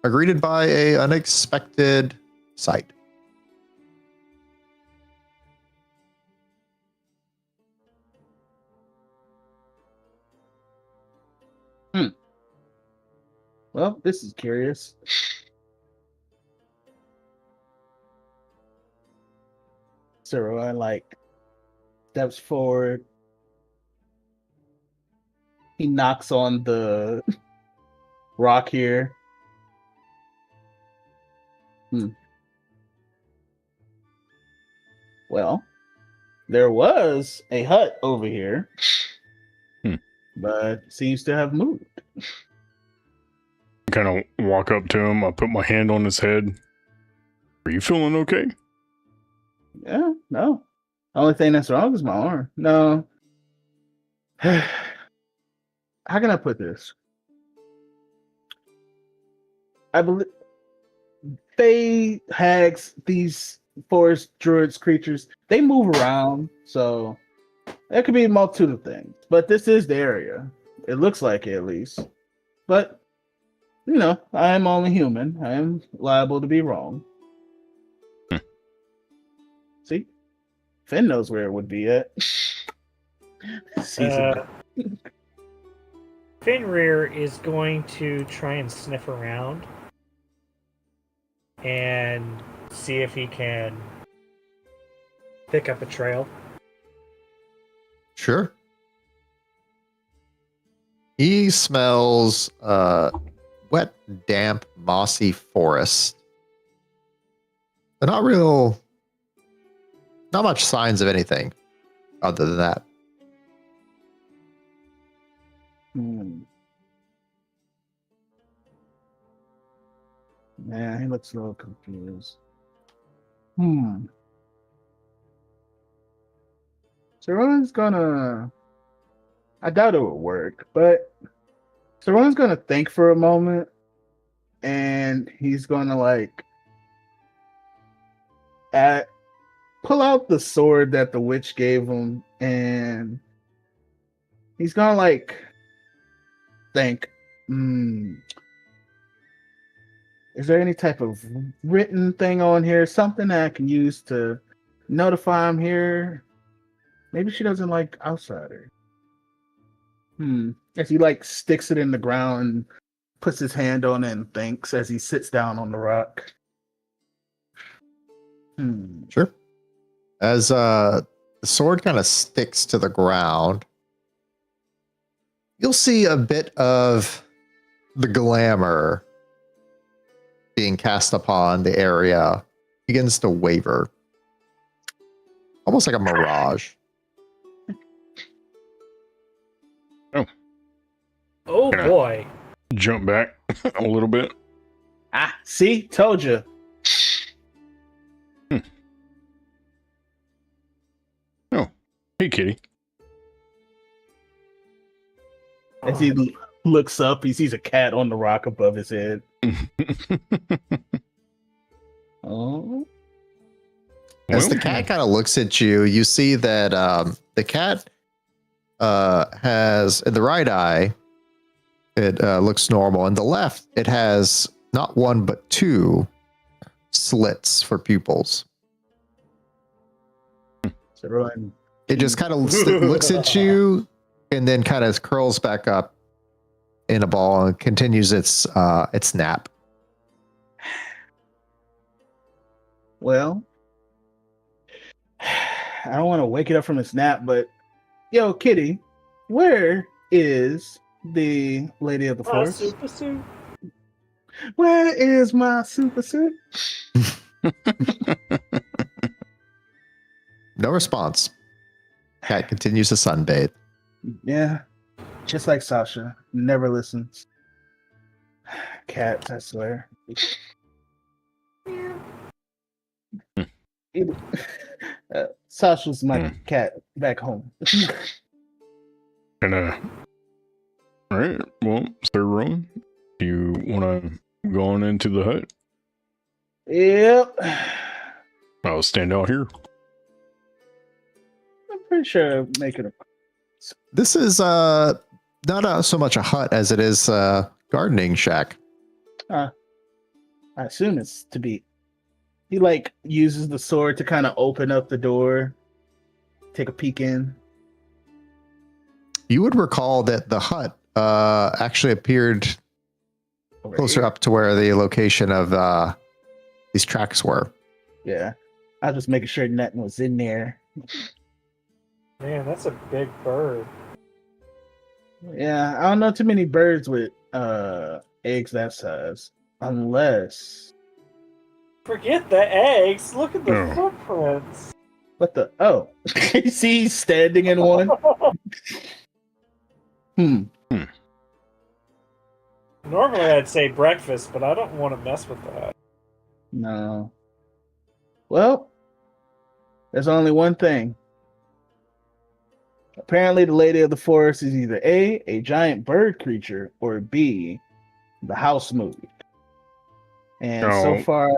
greeted by a unexpected sight. Well, this is curious. Saruman like steps forward. He knocks on the rock here. Well, there was a hut over here, but seems to have moved. I kind of walk up to him. I put my hand on his head. Are you feeling okay? Yeah, no. Only thing that's wrong is my arm. No. How can I put this? I believe they hags, these forest druids creatures, they move around, so there could be a multitude of things. But this is the area. It looks like it, at least. But you know, I am only human. I am liable to be wrong. See? Finn knows where it would be at. Fenrir is going to try and sniff around and see if he can pick up a trail. Sure. He smells wet, damp, mossy forest. But not much signs of anything other than that. Man, he looks a little confused. So Ron's gonna... I doubt it will work, but so Ron's gonna think for a moment, and he's gonna pull out the sword that the witch gave him, and he's gonna think, is there any type of written thing on here, something that I can use to notify him here? Maybe she doesn't like outsider. As he sticks it in the ground and puts his hand on it and thinks as he sits down on the rock. Sure. As the sword kind of sticks to the ground, you'll see a bit of the glamour being cast upon the area begins to waver. Almost like a mirage. Oh boy. Jump back a little bit. See? Told you. Oh, hey, kitty. As he looks up, he sees a cat on the rock above his head. Oh. As the cat kind of looks at you, you see that the cat has, in the right eye, it looks normal. In the left, it has not one, but two slits for pupils. It just kind of looks at you and then kind of curls back up in a ball and continues its nap. Well, I don't want to wake it up from its nap, but yo, kitty, where is the lady of the forest? Super suit. Where is my super suit? No response. Cat continues to sunbathe. Yeah, just like Sasha, never listens. Cats, I swear. Sasha's my cat back home. And all right. Well, Sir Rowan, do you want to go on into the hut? Yep. I'll stand out here. I'm pretty sure I'm making a... This is not so much a hut as it is a gardening shack. I assume it's to be. He like uses the sword to kind of open up the door, take a peek in. You would recall that the hut actually appeared Over closer here. up to where the location of these tracks were. Yeah, I was just making sure nothing was in there. Man, that's a big bird. Yeah, I don't know too many birds with eggs that size, unless Forget the eggs. Look at the No. footprints. what the you see he's standing in one. Normally I'd say breakfast, but I don't want to mess with that. No. Well, there's only one thing. Apparently, the lady of the forest is either a giant bird creature, or B, the house moved. And so Oh. far,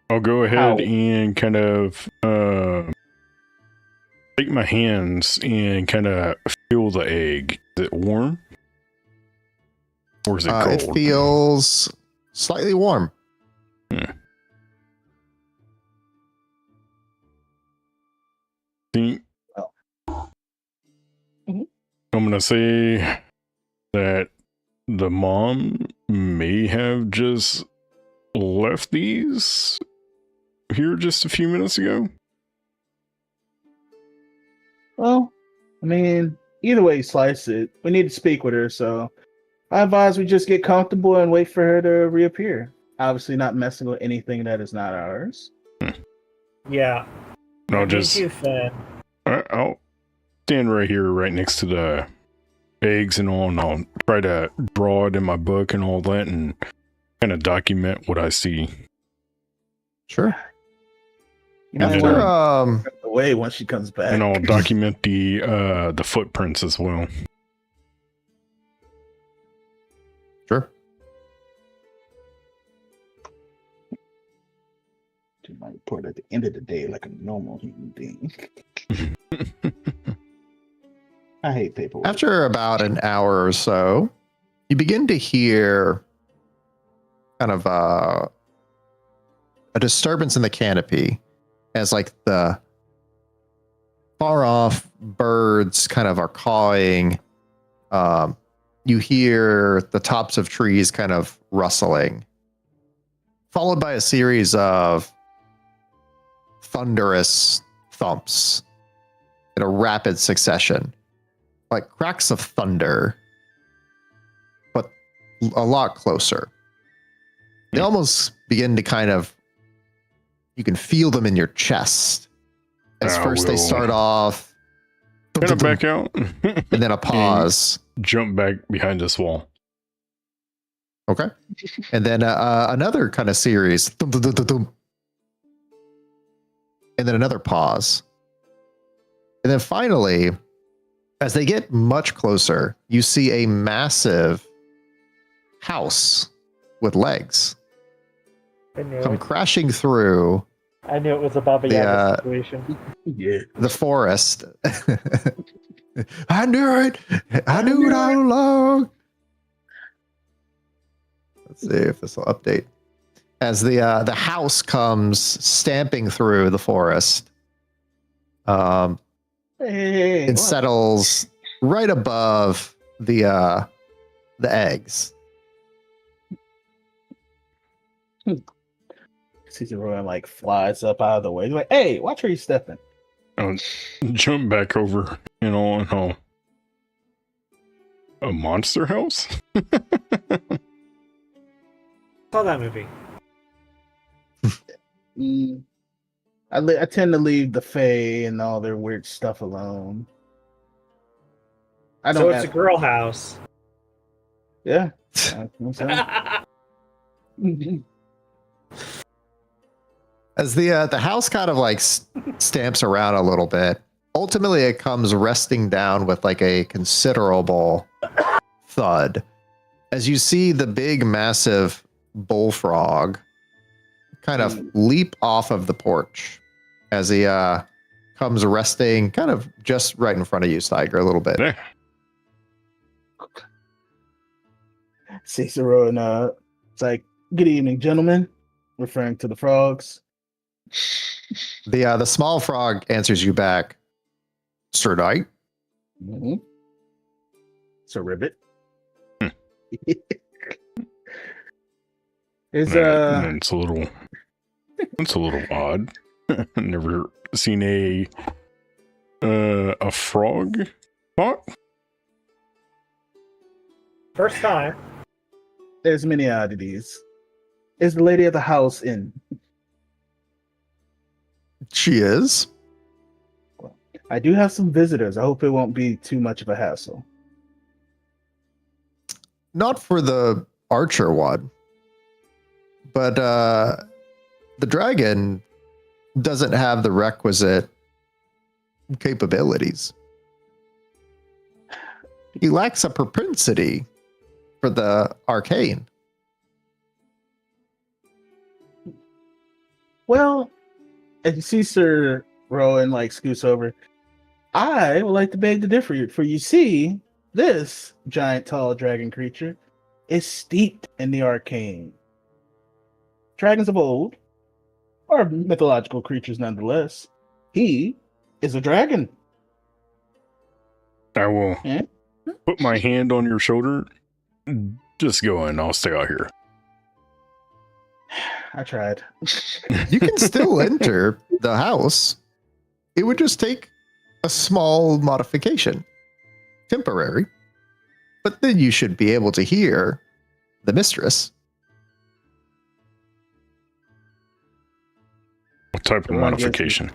I'll go ahead How? and kind of take my hands and kind of feel the egg. Is it warm? Or is it cold? It feels slightly warm. See, Oh. I'm going to say that the mom may have just left these here just a few minutes ago. Well, I mean, either way you slice it, we need to speak with her, so I advise we just get comfortable and wait for her to reappear. Obviously not messing with anything that is not ours. Yeah. I'll Me just too, Finn. I'll stand right here, right next to the eggs and all, and I'll try to draw it in my book and all that, and kind of document what I see. Sure. You might After, want to get away once she comes back. And I'll document the footprints as well. Sure. Do my report at the end of the day like a normal human being. I hate paperwork. After about an hour or so, you begin to hear kind of a disturbance in the canopy as like the far off birds kind of are cawing. You hear the tops of trees kind of rustling, followed by a series of thunderous thumps in a rapid succession, like cracks of thunder, but a lot closer. They almost begin to kind of, you can feel them in your chest. As first they will start off, kind of back out, and then a pause. jump back behind this wall. Okay. And then another kind of series. Thump, thump, thump, thump, thump. And then another pause. And then finally, as they get much closer, you see a massive house with legs I knew come it. crashing through I knew it was a Baba Yaga situation. Yeah. the forest. I knew it. I knew it all along. Let's see if this will update. As the house comes stamping through the forest, Hey, it settles right above the eggs. Caesar like flies up out of the way. He's like, "Hey, watch where you stepping." I'll jump back over and all. A monster house? Saw that movie. I tend to leave the Fae and all their weird stuff alone. I don't. So it's a girl house. Yeah. As the house kind of like stamps around a little bit, ultimately it comes resting down with like a considerable thud. As you see the big, massive bullfrog kind of leap off of the porch as he comes resting kind of just right in front of you, Steiger, a little bit. Yeah. Cicero and it's like, good evening, gentlemen, referring to the frogs. The small frog answers you back, Sir Knight. Mm-hmm. Sir Ribbit. Is It's a little odd. Never seen a frog talk. First time. there's many oddities. Is the lady of the house in? She is. I do have some visitors. I hope it won't be too much of a hassle. Not for the archer one, but the dragon doesn't have the requisite capabilities. He lacks a propensity for the arcane. Well, as you see Sir Rowan like scoots over, I would like to beg to differ. For you see, this giant tall dragon creature is steeped in the arcane. Dragons of old are mythological creatures nonetheless. He is a dragon. I will Eh? put my hand on your shoulder. Just go in. I'll stay out here. I tried. You can still enter the house. It would just take a small modification. Temporary. But then you should be able to hear the mistress. What type of Well, I guess modification?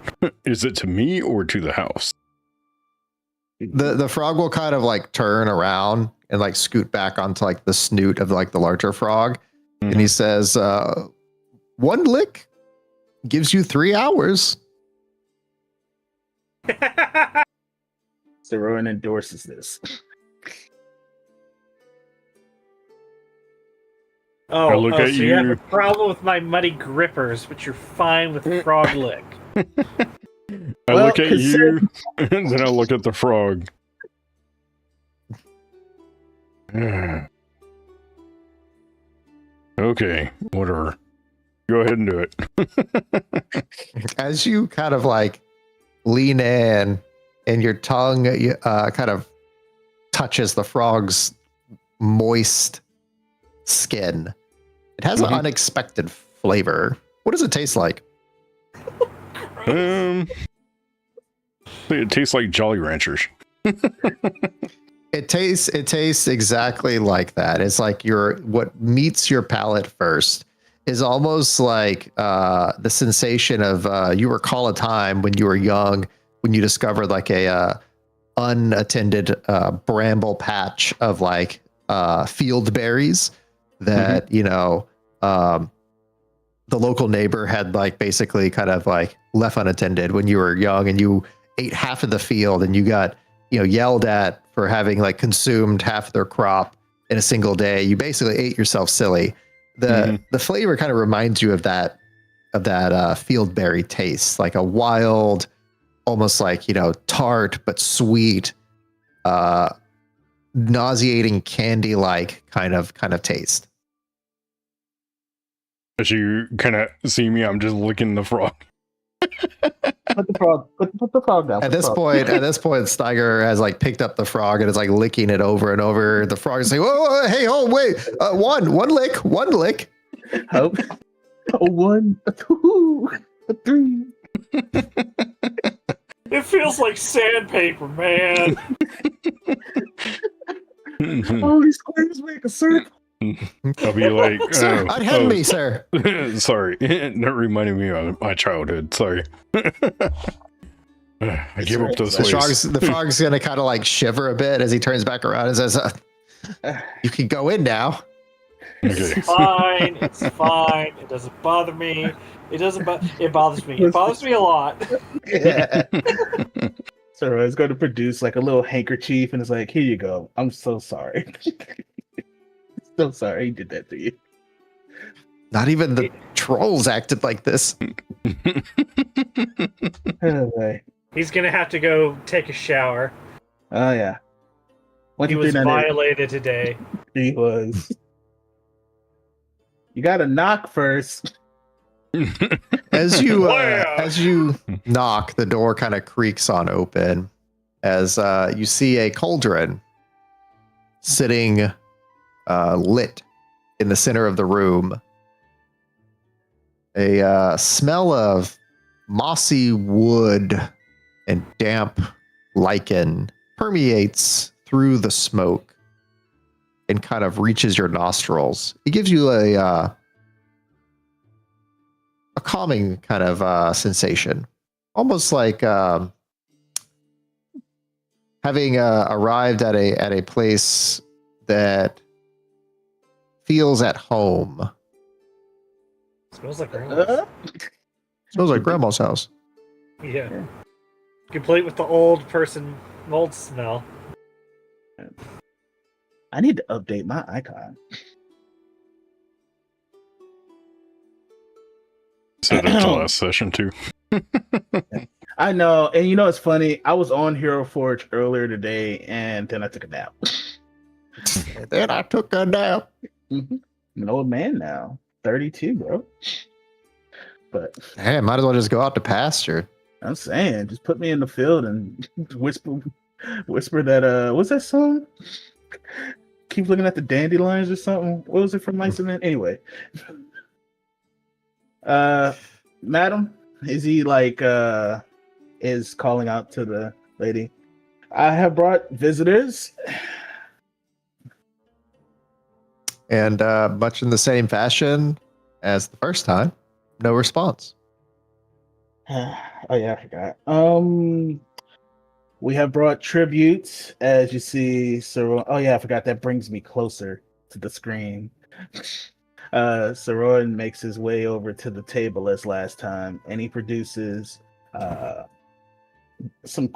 Is it to me or to the house? The frog will kind of like turn around and like scoot back onto like the snoot of like the larger frog. And he says, one lick gives you 3 hours. Sir Rowan endorses this. I look at so you have you. a problem with my muddy grippers, but you're fine with frog lick. I Well, look at you, and then I look at the frog. Okay, whatever. Go ahead and do it. As you kind of like lean in and your tongue kind of touches the frog's moist skin, it has an unexpected flavor. What does it taste like? I think it tastes like Jolly Ranchers. It tastes exactly like that. It's like what meets your palate first is almost like the sensation of you recall a time when you were young, when you discovered like a unattended bramble patch of like field berries that the local neighbor had like basically kind of like left unattended when you were young, and you ate half of the field and you got yelled at for having like consumed half their crop in a single day. You basically ate yourself silly. The flavor kind of reminds you of that field berry taste, like a wild, almost like tart but sweet, nauseating candy like kind of taste. As you kind of see me, I'm just licking the frog. Put the frog down. At this point, Steiger has like picked up the frog and is like licking it over and over. The frog is like, "Whoa, hey, wait, one lick." Hope. A 1, a 2, a 3. It feels like sandpaper, man. All these squares make a circle. I'll be like, Sir, unhand me, sir. Sorry, that reminded me of my childhood. Sorry. I gave up those ways. The frog's gonna kind of like shiver a bit as he turns back around and says, "You can go in now." Okay. It's fine. It's fine. It doesn't bother me. It doesn't. It bothers me. It bothers me a lot. Yeah. So I was going to produce like a little handkerchief, and it's like, here you go. I'm so sorry. So sorry he did that to you. Not even the trolls acted like this. Anyway, He's gonna have to go take a shower. Oh yeah. He was violated today. He was. You gotta knock first. As you knock, the door kind of creaks on open as you see a cauldron sitting lit in the center of the room. A smell of mossy wood and damp lichen permeates through the smoke and kind of reaches your nostrils. It gives you a calming kind of sensation, almost like having arrived at a place that feels at home. Smells like grandma's. Smells like grandma's house. Yeah. Complete with the old person mold smell. I need to update my icon. Said it to last session too. I know, and you know it's funny. I was on Hero Forge earlier today, and then I took a nap. Then I took a nap. I'm an old man now, 32, bro. But Hey, might as well just go out to pasture. I'm saying, just put me in the field and whisper that. What's that song? Keep looking at the dandelions or something. What was it from Mice and Men? Anyway, madam, is he like is calling out to the lady? I have brought visitors. And much in the same fashion as the first time, no response. Oh yeah, I forgot. We have brought tributes, as you see. So, oh yeah, I forgot. That brings me closer to the screen. Saroyan makes his way over to the table as last time, and he produces some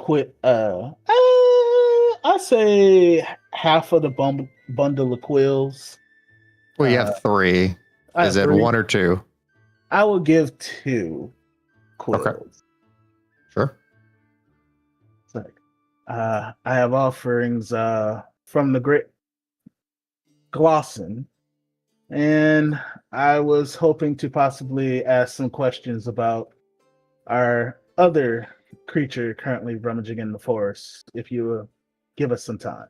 I say half of the bundle of quills. Well, you have three. Is it three. one or two? I will give 2 quills. Okay. Sure. It's like, I have offerings from the great Glosson, and I was hoping to possibly ask some questions about our other creature currently rummaging in the forest, if you will give us some time.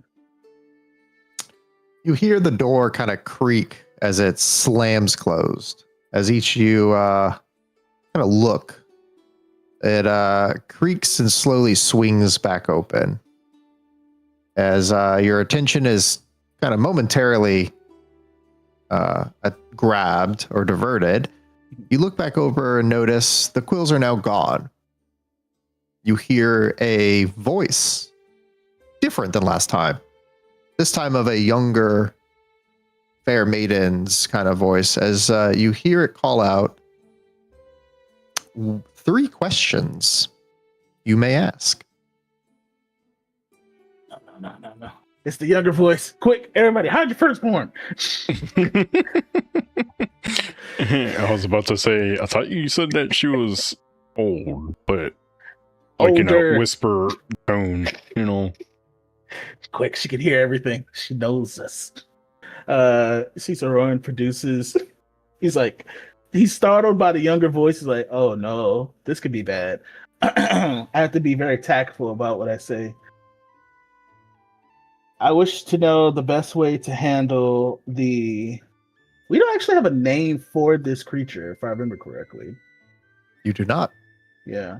You hear the door kind of creak as it slams closed. As each you kind of look, it creaks and slowly swings back open. As your attention is kind of momentarily grabbed or diverted, you look back over and notice the quills are now gone. You hear a voice different than last time. This time of a younger, fair maiden's kind of voice, as you hear it call out 3 questions you may ask. No. It's the younger voice. Quick, everybody, hide your firstborn. I was about to say, I thought you said that she was old, but like Older. in a whisper tone, you know. Quick, she can hear everything. She knows us. Ciceroan produces. He's startled by the younger voice. He's like, oh no, this could be bad. I have to be very tactful about what I say. I wish to know the best way to handle the... We don't actually have a name for this creature, if I remember correctly. You do not. Yeah.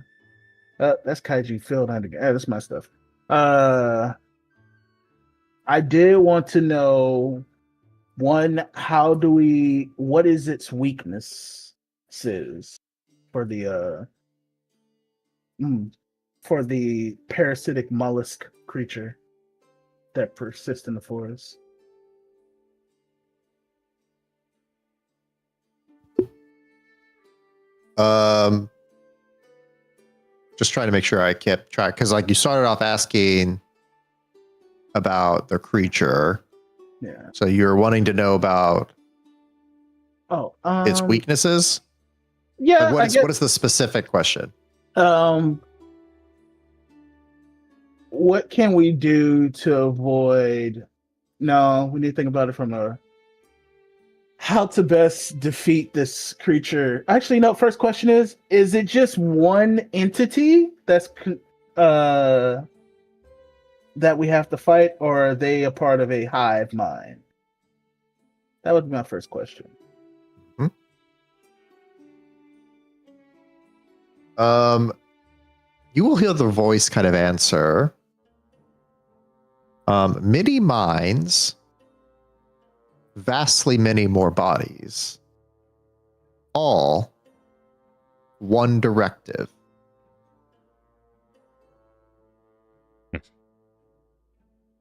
That's Kaiju filled under. That's my stuff. I did want to know, one, what is its weaknesses for the parasitic mollusk creature that persists in the forest? Just trying to make sure I kept track, because like you started off asking about the creature. Yeah. So you're wanting to know about its weaknesses? Yeah. Like what is the specific question? what can we do to avoid? No, we need to think about it from a how to best defeat this creature. Actually, no. First question is it just one entity uh that we have to fight, or are they a part of a hive mind? That would be my first question. You will hear the voice kind of answer. Many minds, vastly many more bodies, all one directive.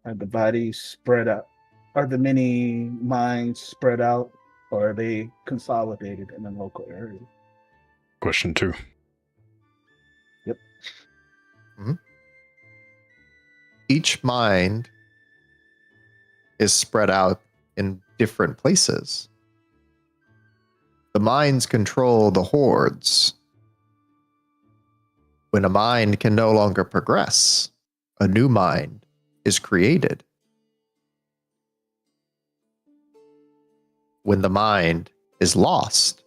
Are the bodies spread out? Are the many minds spread out, or are they consolidated in a local area? Question 2. Yep. Each mind is spread out in different places. The minds control the hordes. When a mind can no longer progress, a new mind is created. When the mind is lost,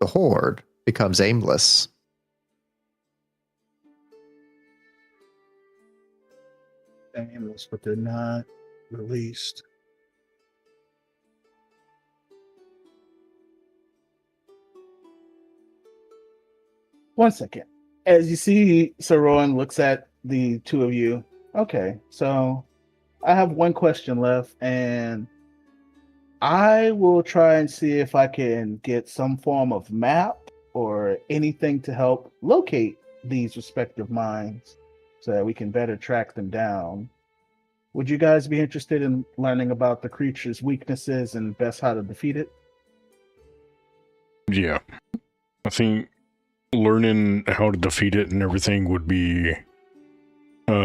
the horde becomes aimless. Aimless, but they're not released. One second. As you see, Sir Rowan looks at the two of you. Okay, so I have one question left, and I will try and see if I can get some form of map or anything to help locate these respective mines so that we can better track them down. Would you guys be interested in learning about the creature's weaknesses and best how to defeat it? Yeah. I think learning how to defeat it and everything would be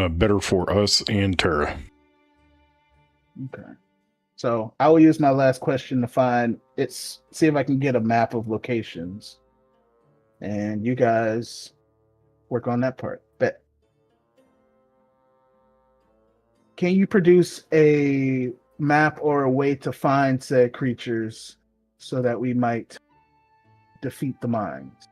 better for us and Terra. Okay. So I will use my last question to see if I can get a map of locations. And you guys work on that part. Bet. Can you produce a map or a way to find said creatures so that we might defeat the mines?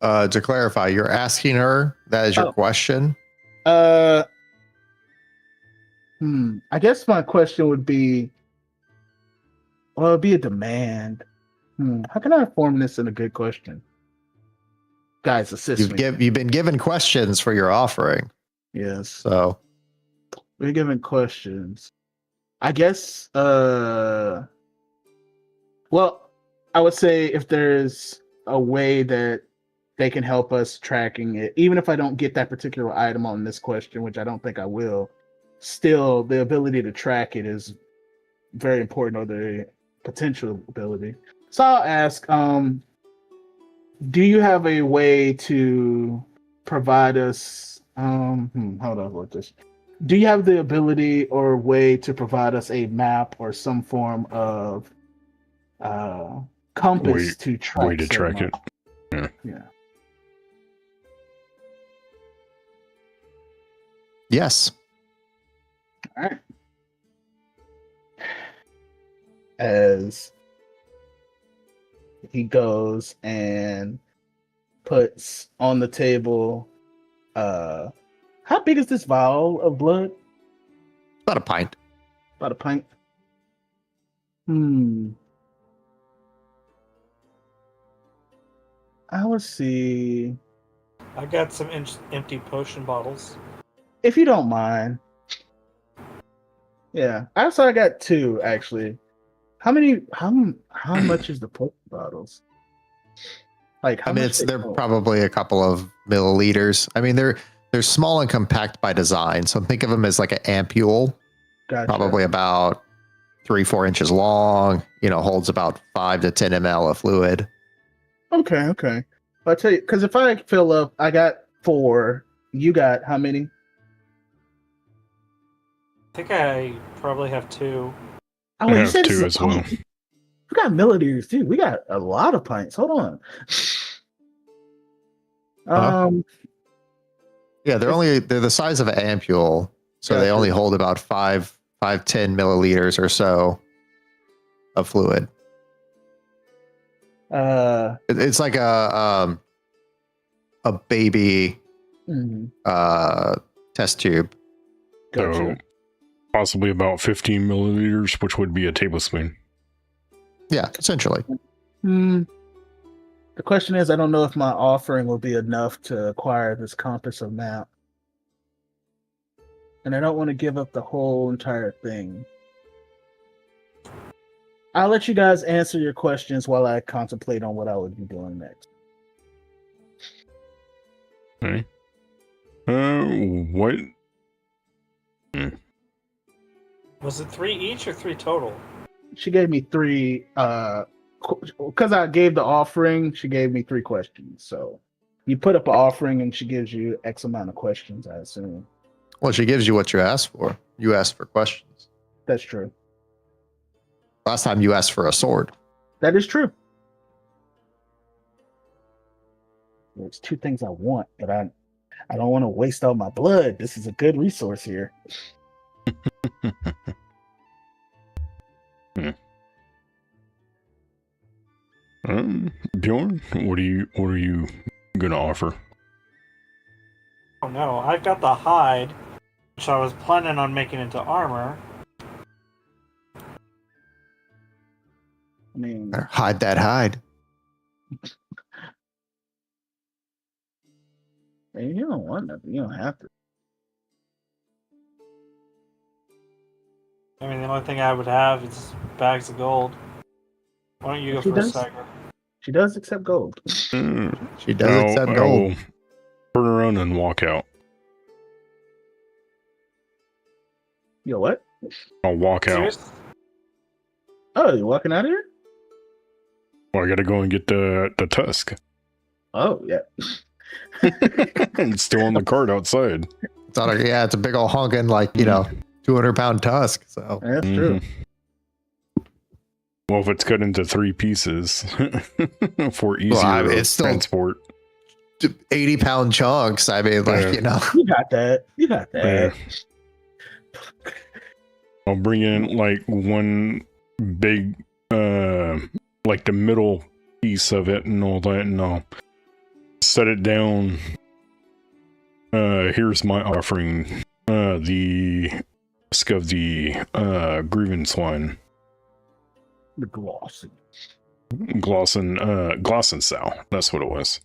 To clarify, you're asking her, that is your question? I guess my question would be, well, it'd be a demand. How can I form this in a good question? Guys, assist me. You've been given questions for your offering. Yes. So we're given questions. I guess, well, I would say if there's a way that they can help us tracking it, even if I don't get that particular item on this question, which I don't think I will, still the ability to track it is very important, or the potential ability. So I'll ask, do you have a way to provide us, hold on with this. Do you have the ability or way to provide us a map or some form of compass to track way to track it? Yeah. yes. All right. As he goes and puts on the table, how big is this vial of blood? About a pint. About a pint. I will see. I got some empty potion bottles. If you don't mind. Yeah. I got 2 actually. How much is the potion bottles? Like how much they're probably a couple of milliliters. I mean, they're small and compact by design. So think of them as like an ampule. Gotcha. Probably about 3-4 inches long, holds about 5 to 10 ml of fluid. Okay. I'll tell you, because if I fill up, I got 4. You got how many? I think I probably have 2. I have 2 as well. We got milliliters too. We got a lot of pints. Hold on. Yeah, they're the size of an ampule, so they only hold about 10 milliliters or so of fluid. It's like a baby test tube. Gotcha. So possibly about 15 milliliters, which would be a tablespoon. Yeah, essentially. The question is, I don't know if my offering will be enough to acquire this compass amount. And I don't want to give up the whole entire thing. I'll let you guys answer your questions while I contemplate on what I would be doing next. Okay. What? Was it 3 each or 3 total? She gave me 3. Because I gave the offering, she gave me 3 questions. So you put up an offering, and she gives you X amount of questions, I assume. Well, she gives you what you asked for. You asked for questions. That's true. Last time you asked for a sword. That is true. There's 2 things I want, but I don't want to waste all my blood. This is a good resource here. Bjorn, what are you gonna offer? Oh no, I've got the hide, which I was planning on making into armor. I mean, Hide that hide. man, you don't want nothing. You don't have to. I mean, the only thing I would have is bags of gold. Why don't you go She first, does? Tiger? She does accept gold. She does accept gold. I'll turn around and walk out. Yo, what? I'll walk out. Serious? Oh, you're walking out of here? Well, I gotta go and get the tusk. Oh, yeah. It's still on the cart outside. It's not a, it's a big old honking, 200-pound tusk. So That's true. Well, if it's cut into 3 pieces for easier it's still transport. 80-pound chunks. I mean, You got that. You got that. I'll bring in one big, the middle piece of it and all that, and I'll set it down. Here's my offering. The husk of the grievance wine. The glossy. Glosson sow. That's what it was.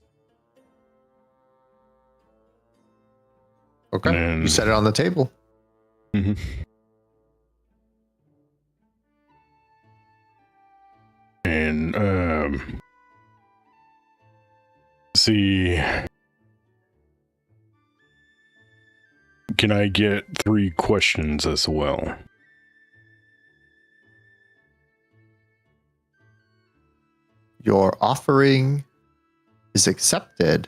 Okay. And you set it on the table. Mm-hmm. And see, can I get 3 questions as well? Your offering is accepted.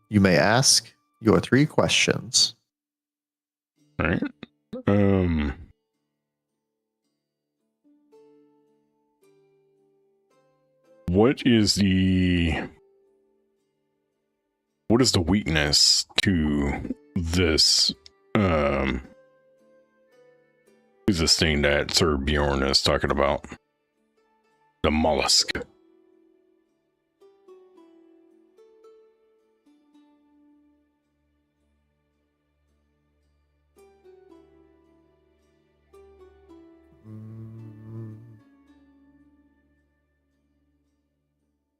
You may ask your 3 questions. All right. What is the weakness to this thing that Sir Bjorn is talking about? The mollusk.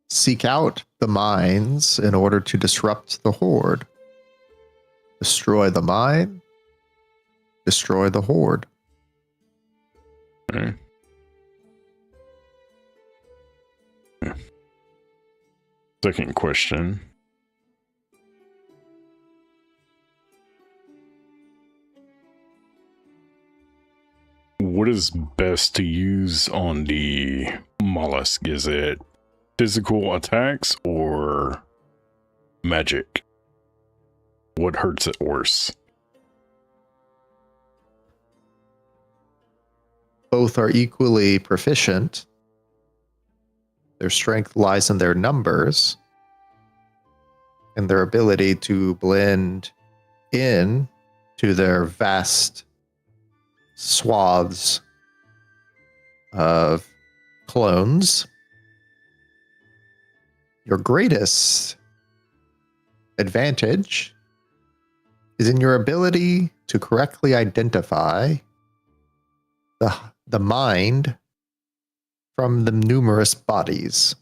Seek out the mines in order to disrupt the horde. Destroy the mine. Destroy the horde. Okay. Second question. What is best to use on the mollusk? Is it physical attacks or magic? What hurts it worse? both are equally proficient. Their strength lies in their numbers and their ability to blend in to their vast swaths of clones. Your greatest advantage is in your ability to correctly identify the mind from the numerous bodies.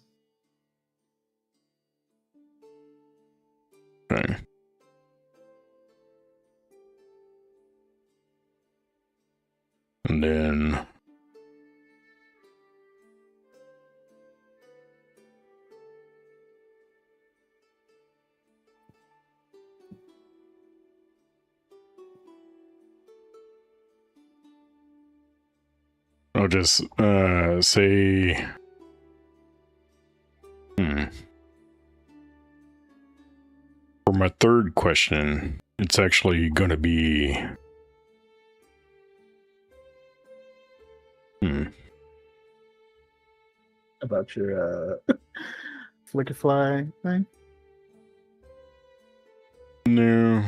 Okay. And then I'll just say for my third question, it's actually going to be About your flicker fly thing. no.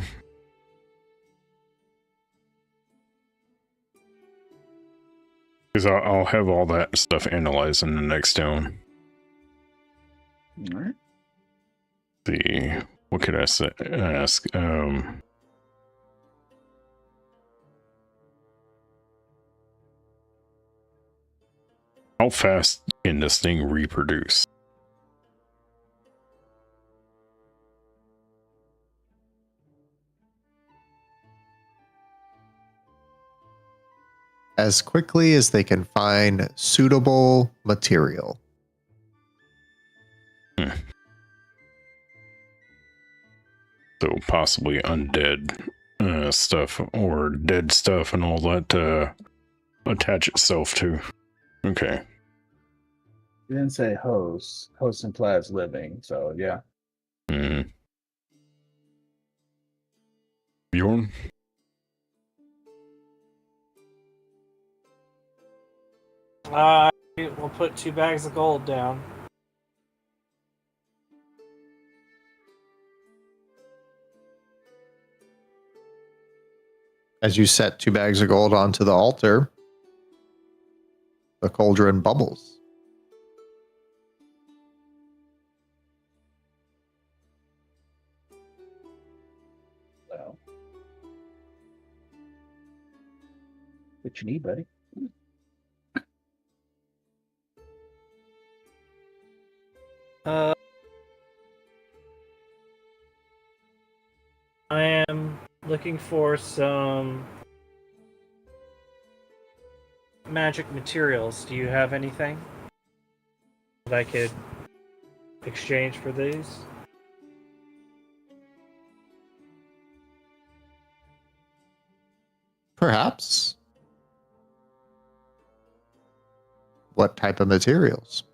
Because I'll have all that stuff analyzed in the next town. All right. See, what could I ask? How fast can this thing reproduce? As quickly as they can find suitable material. So possibly undead stuff or dead stuff and all that to attach itself to. Okay. You didn't say host. Host implies living, so yeah. Bjorn? We'll put 2 bags of gold down. As you set 2 bags of gold onto the altar, the cauldron bubbles. Well, what you need, buddy? I am looking for some magic materials. Do you have anything that I could exchange for these? Perhaps. What type of materials?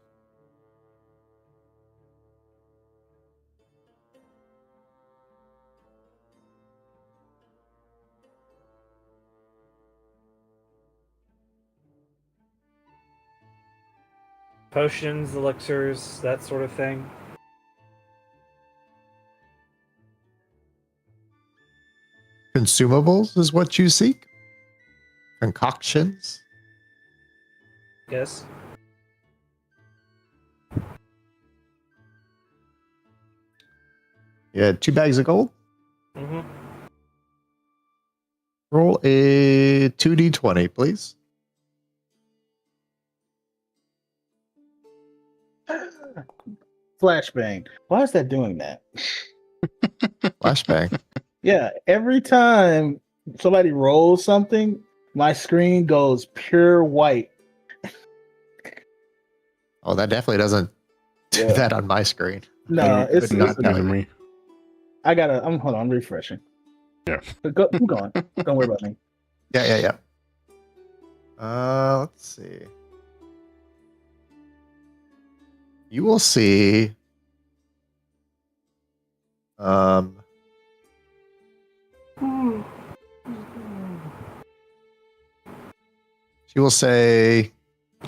Potions, elixirs, that sort of thing. Consumables is what you seek? Concoctions? Yes. Yeah, 2 bags of gold. Mm-hmm. Roll a 2d20, please. Flashbang. Why is that doing that? Flashbang. Yeah, every time somebody rolls something, my screen goes pure white. Oh, that definitely doesn't do Yeah. that on my screen. No, it's Could not tell to you. me. hold on, I'm refreshing. Yeah. But keep going. Don't worry about me. Yeah. Let's see. You will see She will say,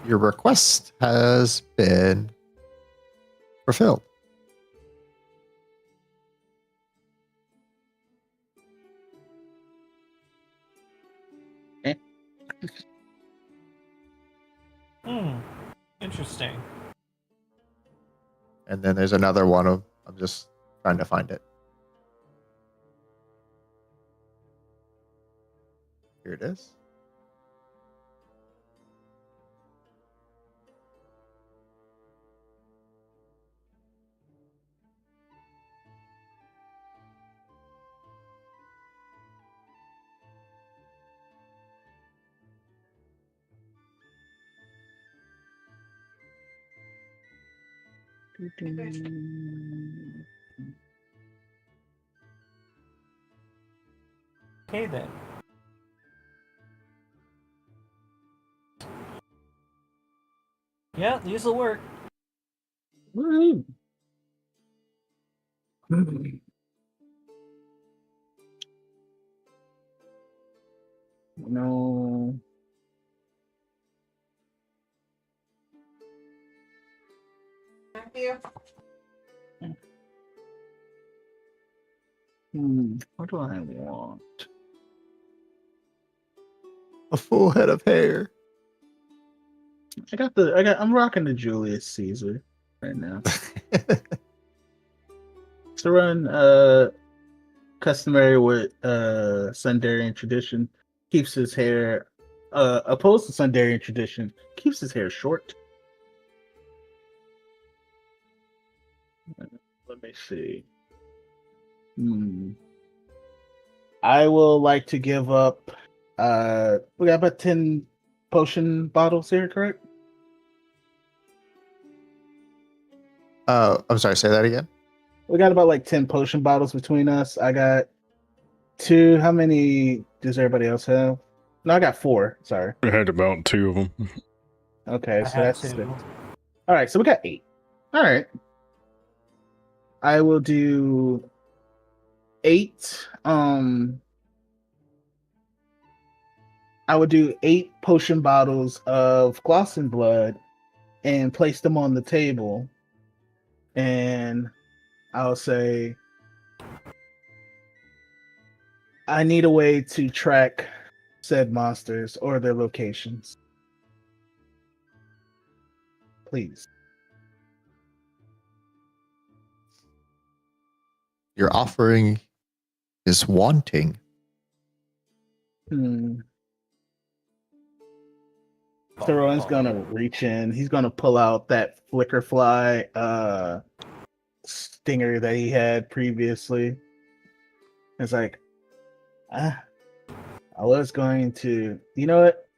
your request has been fulfilled. Interesting. And then there's another one. I'm just trying to find it. Here it is. Okay then. Yeah, these will work. Woo. No. Thank you. What do I want? A full head of hair. I'm rocking the Julius Caesar right now. To run customary with Sundarian tradition, keeps his hair opposed to Sundarian tradition, keeps his hair short. Let me see. I will like to give up we got about 10 potion bottles here, correct? I'm sorry, say that again. We got about like 10 potion bottles between us. I got 2. How many does everybody else have? No, I got 4. Sorry. I had about 2 of them. Okay, I so had that's 2. 6. All right, so we got 8. All right. I will do 8. I would do 8 potion bottles of Glossin blood and place them on the table. And I'll say, I need a way to track said monsters or their locations. Please. Your offering is wanting. Theron's gonna reach in. He's gonna pull out that flicker fly stinger that he had previously. It's like, I was going to, you know what?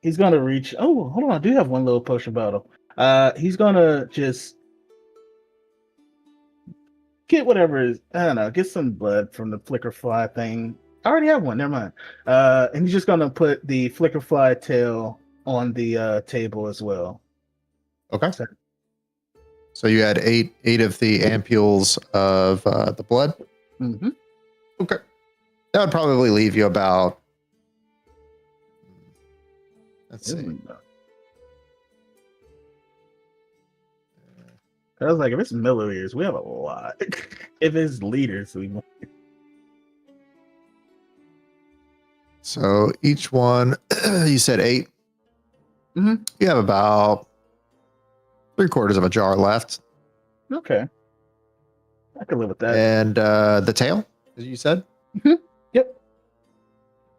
He's gonna reach. Oh, hold on, I do have one little potion bottle. He's gonna just get whatever is, I don't know, get some blood from the flicker fly thing. I already have one. Never mind. And he's just gonna put the flicker fly tail on the table as well. Okay. So you had eight of the ampules of the blood. Mm-hmm. Okay. That would probably leave you about. Let's see. I was like, if it's milliliters, we have a lot. If it's liters, we. So each one, you said 8. Mm-hmm. You have about 3/4 of a jar left. Okay. I can live with that. And the tail, as you said? Mm-hmm. Yep.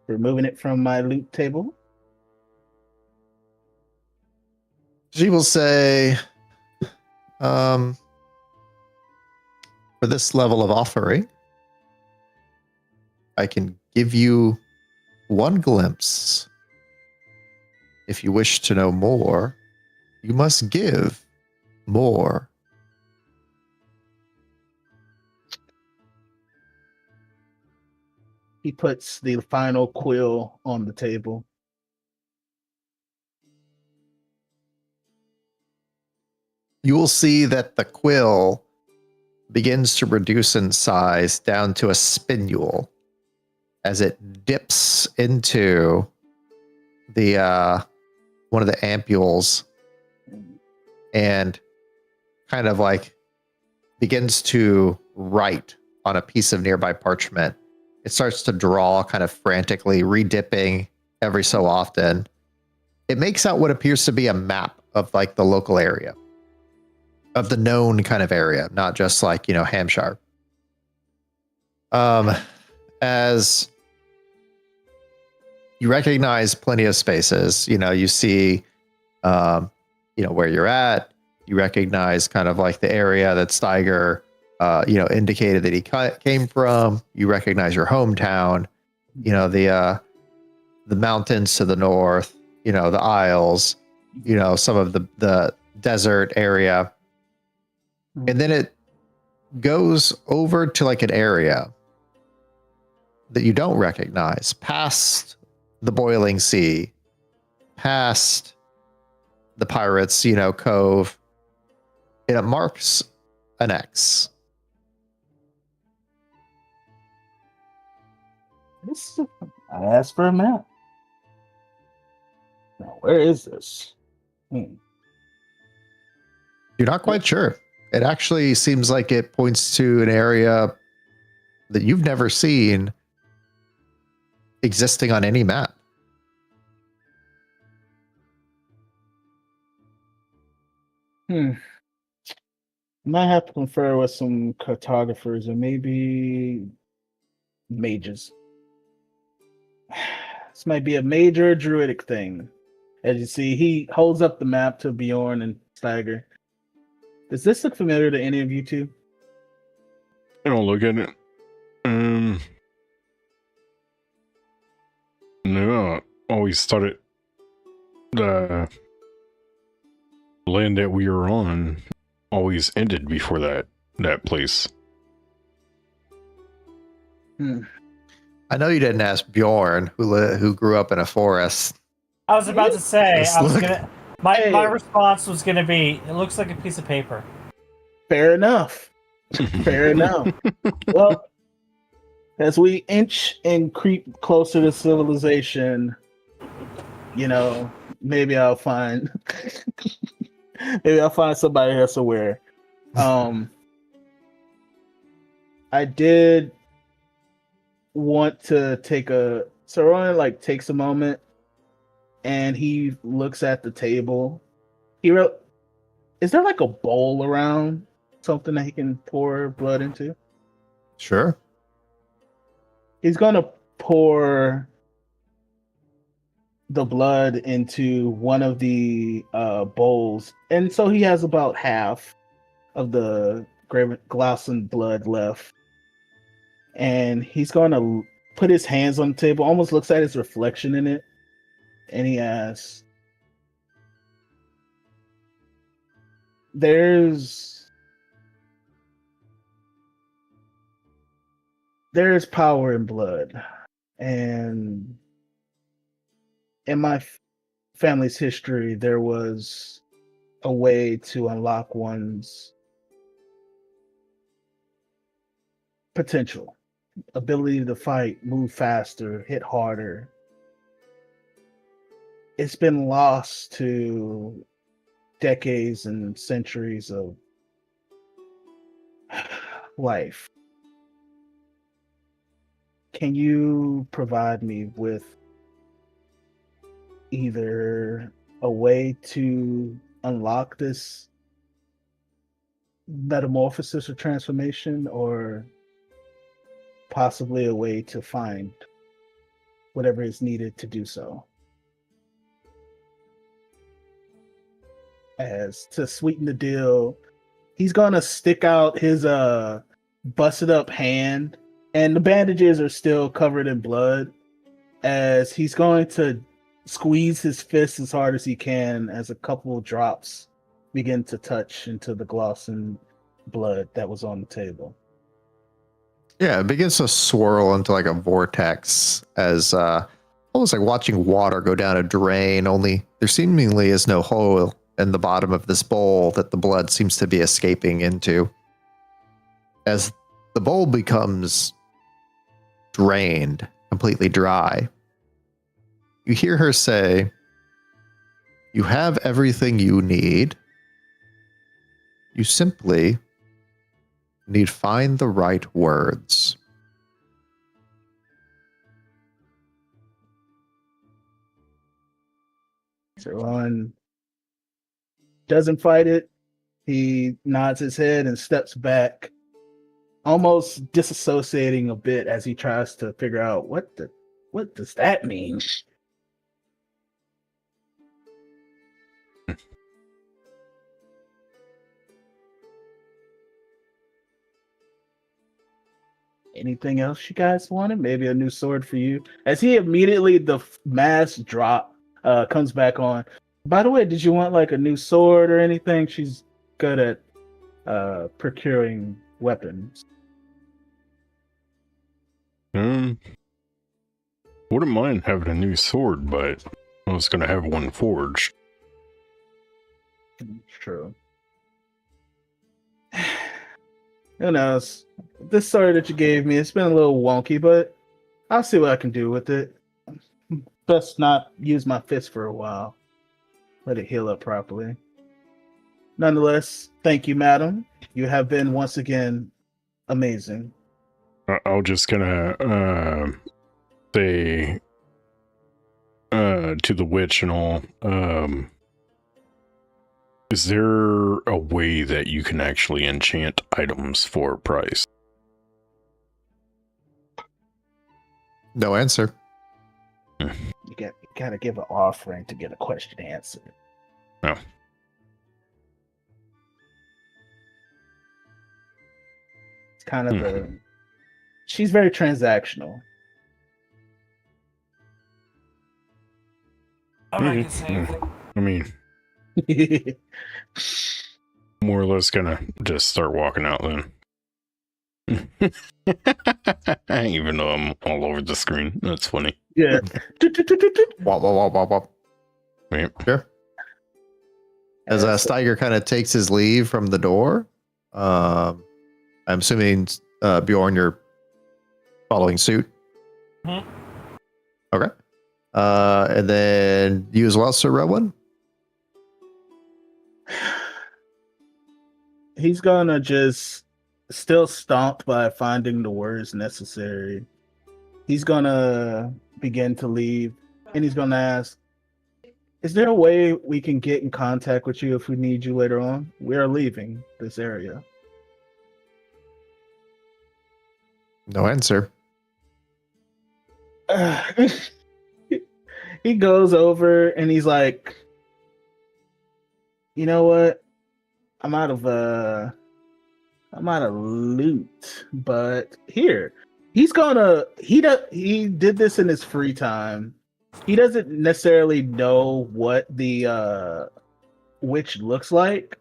Removing it from my loot table. She will say, for this level of offering, I can give you one glimpse. If you wish to know more, you must give more. He puts the final quill on the table. You will see that the quill begins to reduce in size down to a spinule as it dips into the one of the ampules and kind of like begins to write on a piece of nearby parchment. It starts to draw kind of frantically, redipping every so often. It makes out what appears to be a map of like the local area, of the known kind of area, not just like, Hampshire. As you recognize plenty of spaces, you see, where you're at. You recognize kind of like the area that Steiger, indicated that he came from. You recognize your hometown, the mountains to the north, the Isles, some of the desert area. And then it goes over to like an area that you don't recognize, past the boiling sea, past the pirates, cove, and it marks an X. I asked for a map. Now, where is this? You're not quite sure. It actually seems like it points to an area that you've never seen existing on any map. Might have to confer with some cartographers and maybe mages. This might be a major druidic thing. As you see, he holds up the map to Bjorn and Steiger. Does this look familiar to any of you two? I don't look at it. No, I always thought it, the land that we were on always ended before that place. I know you didn't ask Bjorn, who grew up in a forest. I was about to say, my Hey. response was gonna be, it looks like a piece of paper. Fair enough. Fair enough. Well, as we inch and creep closer to civilization, maybe I'll find somebody else aware. I did want to take Ronan takes a moment and he looks at the table. Is there like a bowl around, something that he can pour blood into? Sure. He's gonna pour the blood into one of the bowls, and so he has about half of the Glausen blood left. And he's gonna put his hands on the table, almost looks at his reflection in it, and he asks, There's power in blood, and in my family's history, there was a way to unlock one's potential, ability to fight, move faster, hit harder. It's been lost to decades and centuries of life. Can you provide me with either a way to unlock this metamorphosis or transformation, or possibly a way to find whatever is needed to do so? As to sweeten the deal, he's gonna stick out his busted up hand, and the bandages are still covered in blood, as he's going to squeeze his fist as hard as he can as a couple drops begin to touch into the Glausen blood that was on the table. Yeah, it begins to swirl into like a vortex, as almost like watching water go down a drain, only there seemingly is no hole in the bottom of this bowl that the blood seems to be escaping into. As the bowl becomes drained, completely dry, you hear her say, "You have everything you need. You simply need to find the right words." Sir Rowan doesn't fight it. He nods his head and steps back, almost disassociating a bit as he tries to figure out what does that mean? Anything else you guys wanted? Maybe a new sword for you? As he immediately, the mask drop comes back on. By the way, did you want like a new sword or anything? She's good at procuring weapons. Wouldn't mind having a new sword, but I was gonna have one forged. True. Who knows? This sword that you gave me, it's been a little wonky, but I'll see what I can do with it. Best not use my fist for a while. Let it heal up properly. Nonetheless, thank you, madam. You have been once again amazing. I'll just gonna say to the witch and all, is there a way that you can actually enchant items for a price? No answer. You gotta give an offering to get a question answered. No. It's kind of she's very transactional. I'm not gonna say anything. I mean, more or less gonna just start walking out then. Even though I'm all over the screen. That's funny. Yeah. Wop, wop, wop, wop, wop. Yeah. Sure. As Steiger kind of takes his leave from the door, I'm assuming Bjorn, you're following suit. Mhm. Okay. And then you as well, Sir Rowan? He's gonna just still stomped by finding the words necessary. He's gonna begin to leave, and he's gonna ask, is there a way we can get in contact with you if we need you later on? We are leaving this area. No answer. He goes over and he's like, you know what? I'm out of loot, but here. He did this in his free time. He doesn't necessarily know what the witch looks like,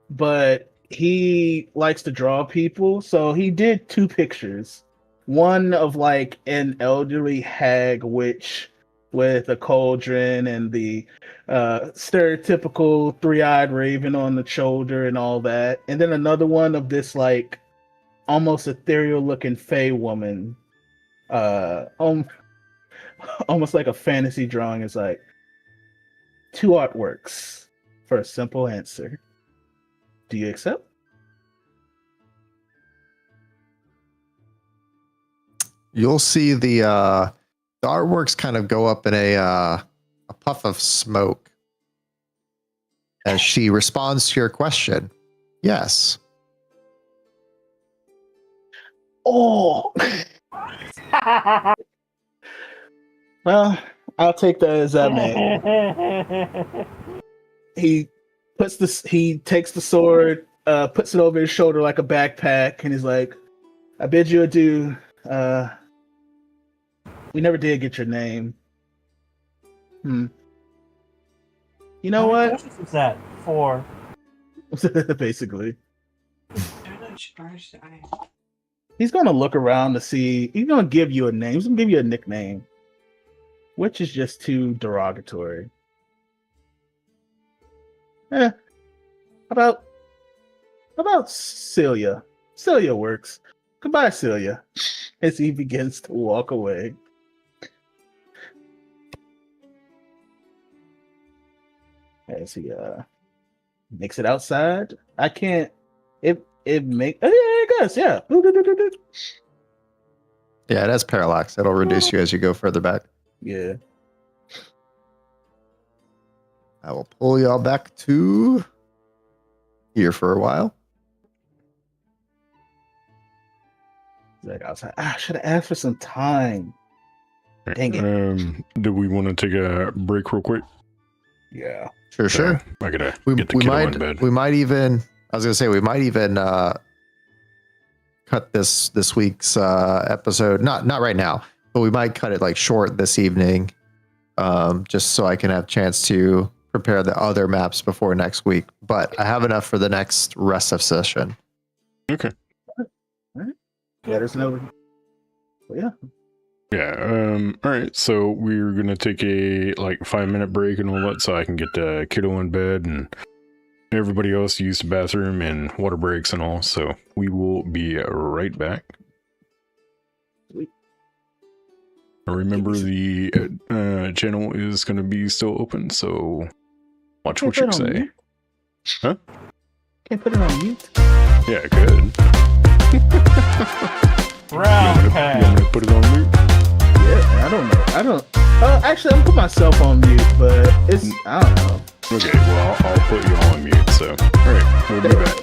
but he likes to draw people, so he did 2 pictures. One of like an elderly hag witch with a cauldron and the stereotypical 3-eyed raven on the shoulder and all that, and then another one of this like almost ethereal looking fey woman, almost like a fantasy drawing. Is like 2 artworks for a simple answer. Do you accept? You'll see the artworks kind of go up in a puff of smoke as she responds to your question. Yes. Oh, well, I'll take that as I may. He takes the sword, puts it over his shoulder like a backpack, and he's like, I bid you adieu. We never did get your name. You know what? What is that for? Basically. He's gonna look around to see. He's gonna give you a name. He's gonna give you a nickname, which is just too derogatory. How about Celia? Celia works. Goodbye, Celia. As he begins to walk away. as he makes it outside. I can't. It make. Oh, yeah, it does. Yeah. Yeah, it has parallax. It'll reduce you as you go further back. Yeah. I will pull y'all back to here for a while. Like outside. I should have asked for some time. Dang it. Do we want to take a break real quick? Yeah. Sure. I gotta We get the kiddo in might. bed. We might even. I was gonna say we might even cut this week's episode. Not right now, but we might cut it like short this evening, just so I can have a chance to prepare the other maps before next week. But I have enough for the next rest of session. Okay. Yeah, there's no. But yeah. Yeah. All right. So we're gonna take a 5-minute break and all that, so I can get the kiddo in bed and everybody else use the bathroom and water breaks and all. So we will be right back. Sweet. Remember, the channel is gonna be still open, so watch what Can't you put it on say. mute? Huh? Can't put it on mute. Yeah, good. Round You want pass. me to put it on mute? Yeah, I don't know. I don't. Actually, I'm put myself on mute, but it's. I don't know. Okay, well, I'll put you all on mute, so. Alright, we'll be back.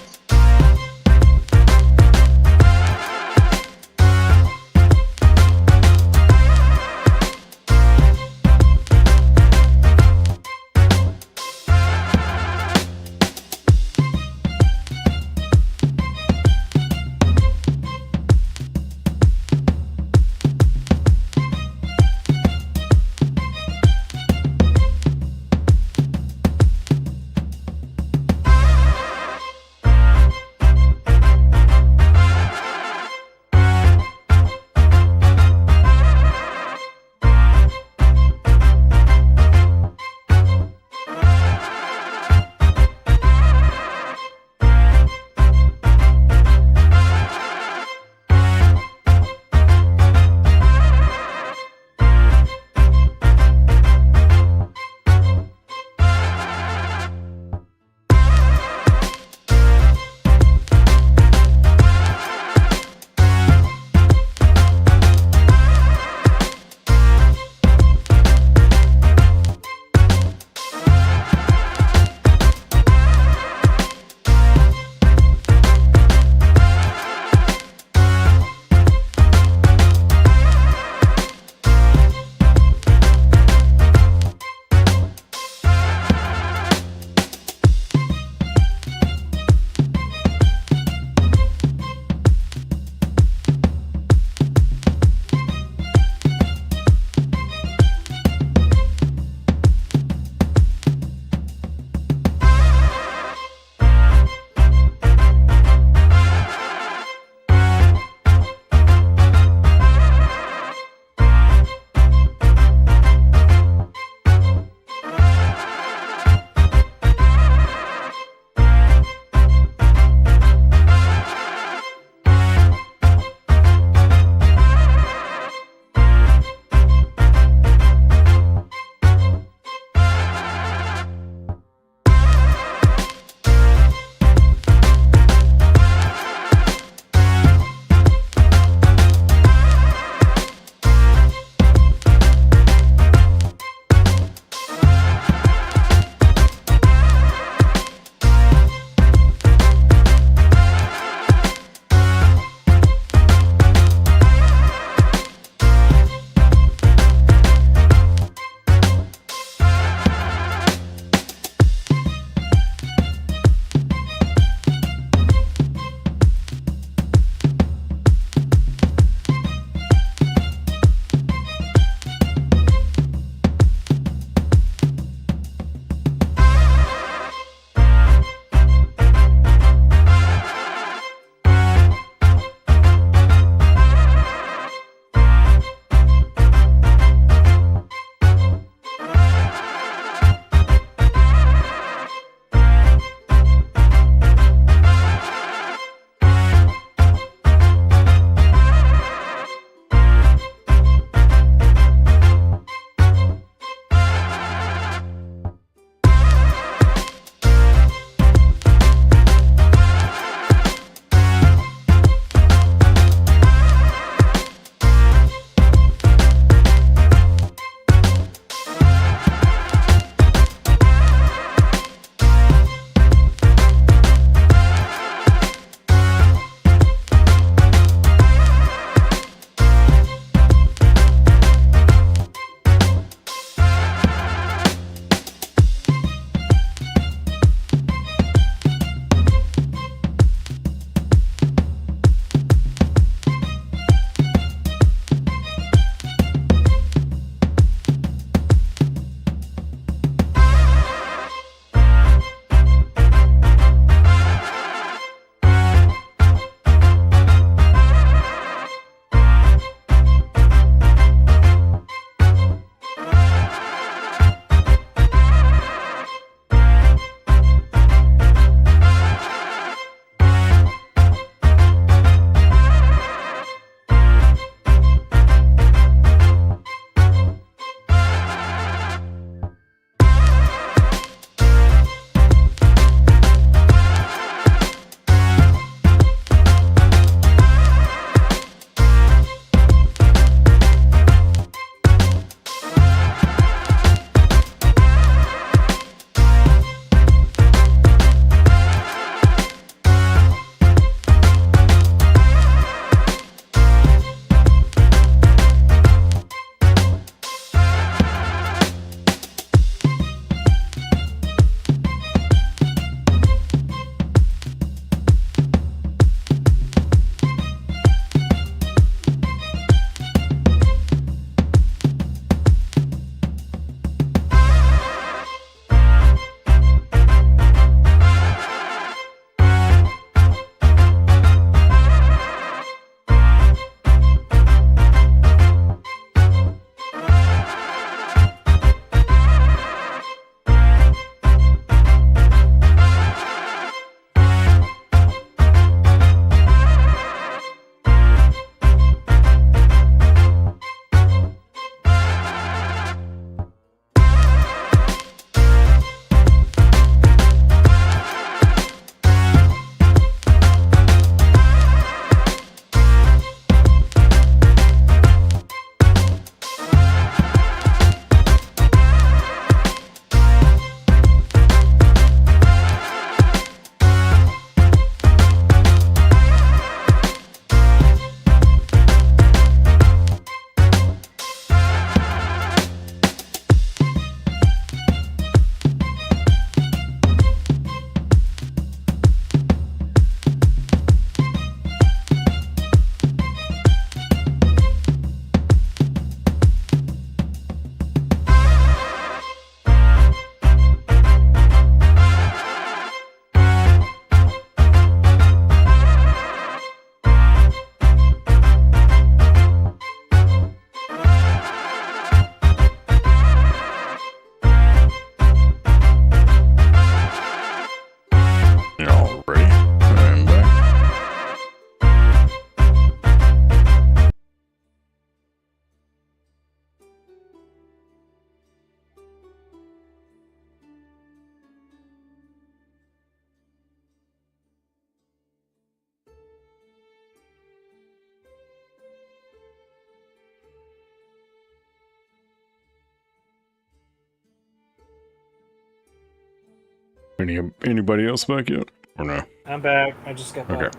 Anybody else back yet? Or no? I'm back. I just got back. Okay.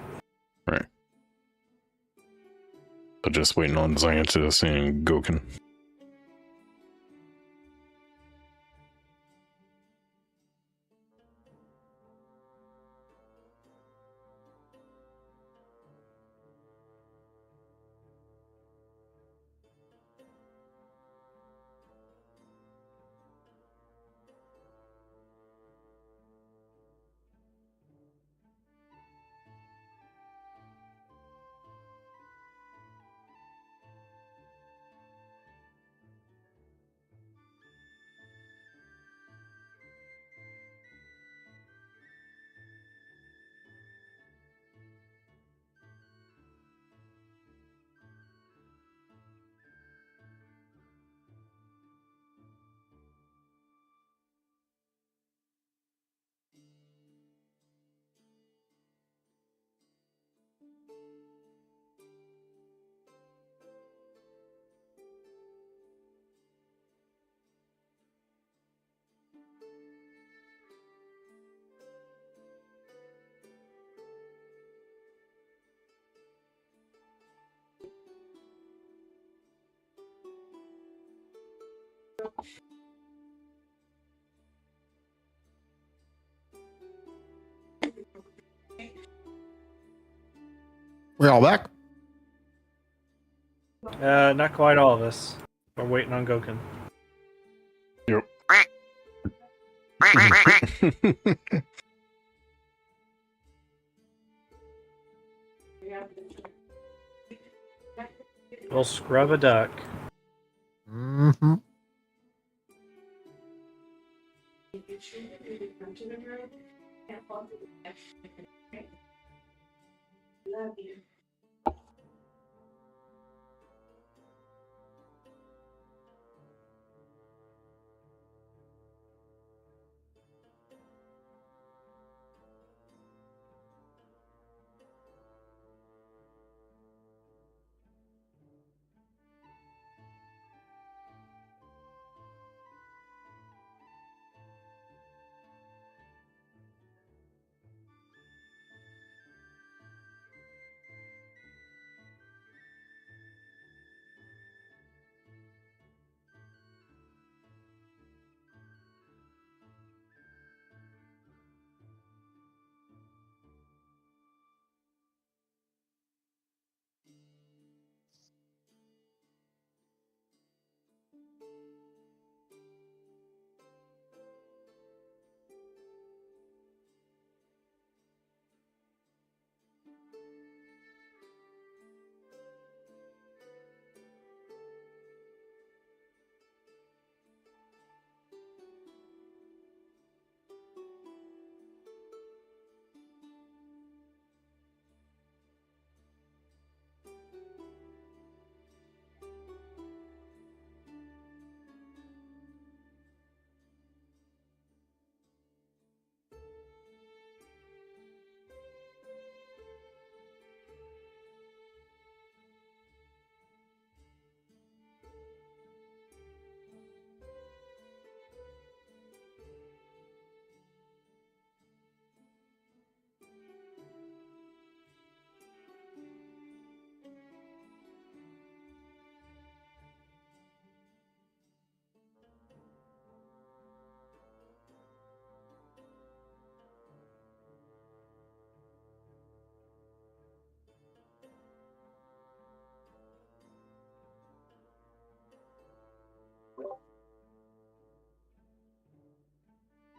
Right. So just waiting on Xantus and Goken. We're all back. Not quite all of us. We're waiting on Goken. Yep. We'll scrub a duck. Mm-hmm.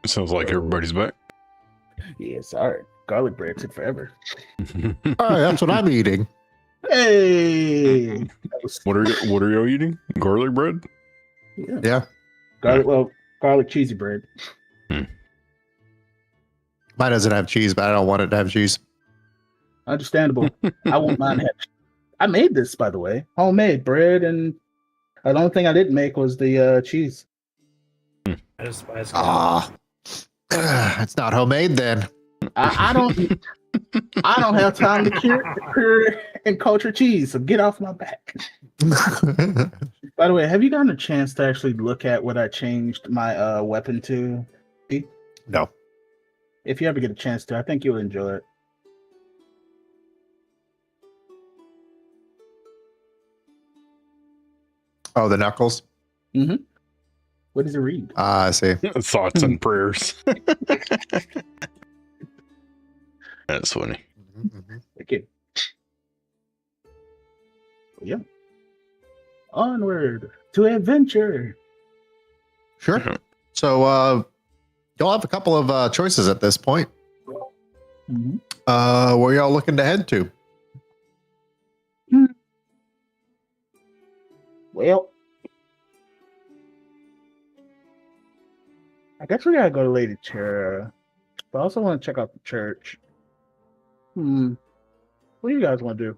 Sounds like everybody's back. Yeah, sorry. Garlic bread took forever. Oh, that's what I'm eating. Hey, that was, What are you eating? Garlic bread? yeah. Yeah. Garlic cheesy bread. Mine doesn't have cheese, but I don't want it to have cheese. Understandable. I won't mind having. I made this, by the way, homemade bread, and the only thing I didn't make was the cheese. I despise Ah, it's not homemade then. I don't have time to cure and culture cheese, so get off my back. By the way, have you gotten a chance to actually look at what I changed my weapon to? No. if you ever get a chance to, I think you'll enjoy it. Oh, the Knuckles. What does it read? Ah, I see. Thoughts and prayers. That's funny. Okay. Yeah. Onward to adventure. Sure. So you'll have a couple of choices at this point. Where y'all looking to head to? Well, I guess we gotta go to Lady Terra, but I also want to check out the church. What do you guys want to do?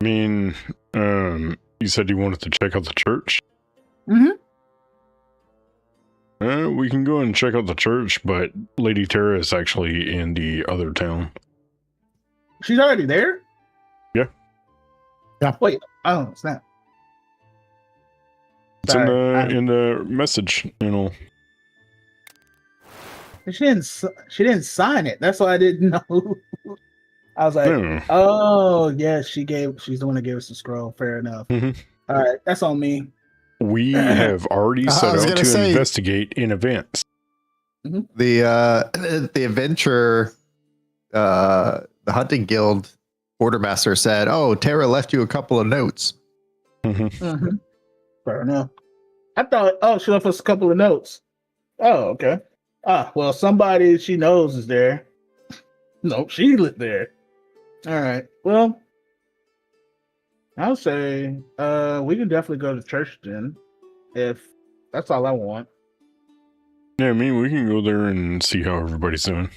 I mean, you said you wanted to check out the church? We can go and check out the church, but Lady Terra is actually in the other town. She's already there? Yeah. Yeah. Wait, oh, snap. It's in the message, She didn't sign it. That's why I didn't know. I was like, Yeah. oh yeah, she's the one that gave us the scroll. Fair enough. Mhm. All right, that's on me. We have already set out to investigate in advance. The adventure, the hunting guild quartermaster said, "Oh, Tara left you a couple of notes." Fair enough. I thought, she left us a couple of notes. Oh, okay. Well, somebody she knows is there. Nope, she lived there. All right. Well, I'll say we can definitely go to church then, if that's all I want. Yeah, I mean, we can go there and see how everybody's doing.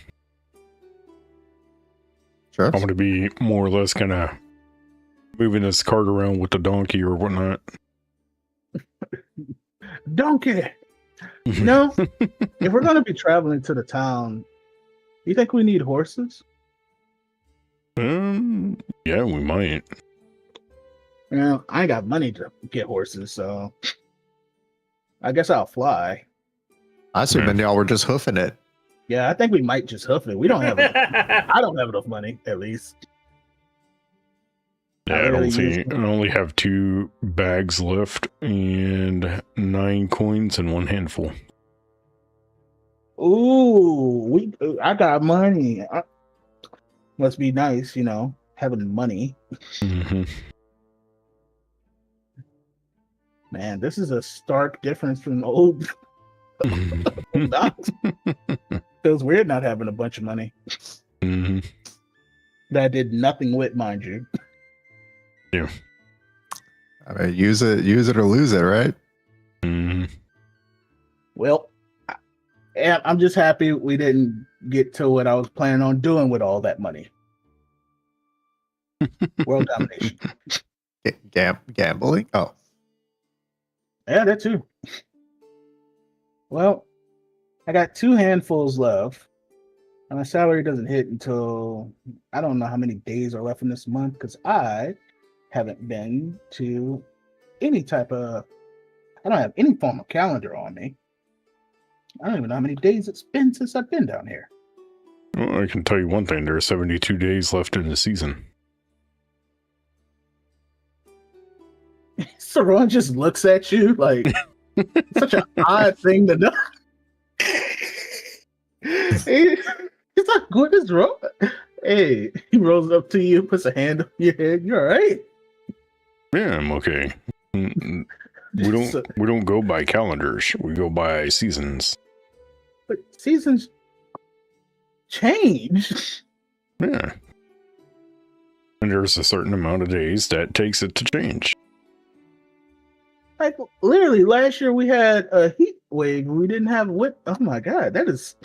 Sure. I'm going to be more or less kind of moving this cart around with the donkey or whatnot. Donkey! If we're going to be traveling to the town, you think we need horses? Yeah, we might. Well, I ain't got money to get horses, so I guess I'll fly. I assume y'all were just hoofing it. Yeah, I think we might just hoof it. We don't have I don't have enough money, at least. Yeah, I only have 2 bags left and 9 coins and 1 handful. Ooh, I got money. Must be nice, having money. Man, this is a stark difference from old docs. Feels weird not having a bunch of money. That I did nothing with, mind you. Yeah. I mean, use it or lose it, right? Well, I'm just happy we didn't get to what I was planning on doing with all that money. World domination. Gambling? Oh. Yeah, that too. Well, I got 2 handfuls left. And my salary doesn't hit until I don't know how many days are left in this month because I haven't been to any type of. I don't have any form of calendar on me. I don't even know how many days it's been since I've been down here. Well, I can tell you one thing: there are 72 days left in the season. Saron just looks at you like such an odd thing to know. He's like, what is wrong? Hey, he rolls up to you, puts a hand on your head. You all right? Yeah, I'm okay. We don't go by calendars. We go by seasons. But seasons change. Yeah. And there's a certain amount of days that takes it to change. Like literally, last year we had a heat wave. We didn't have what? Oh my god, that is.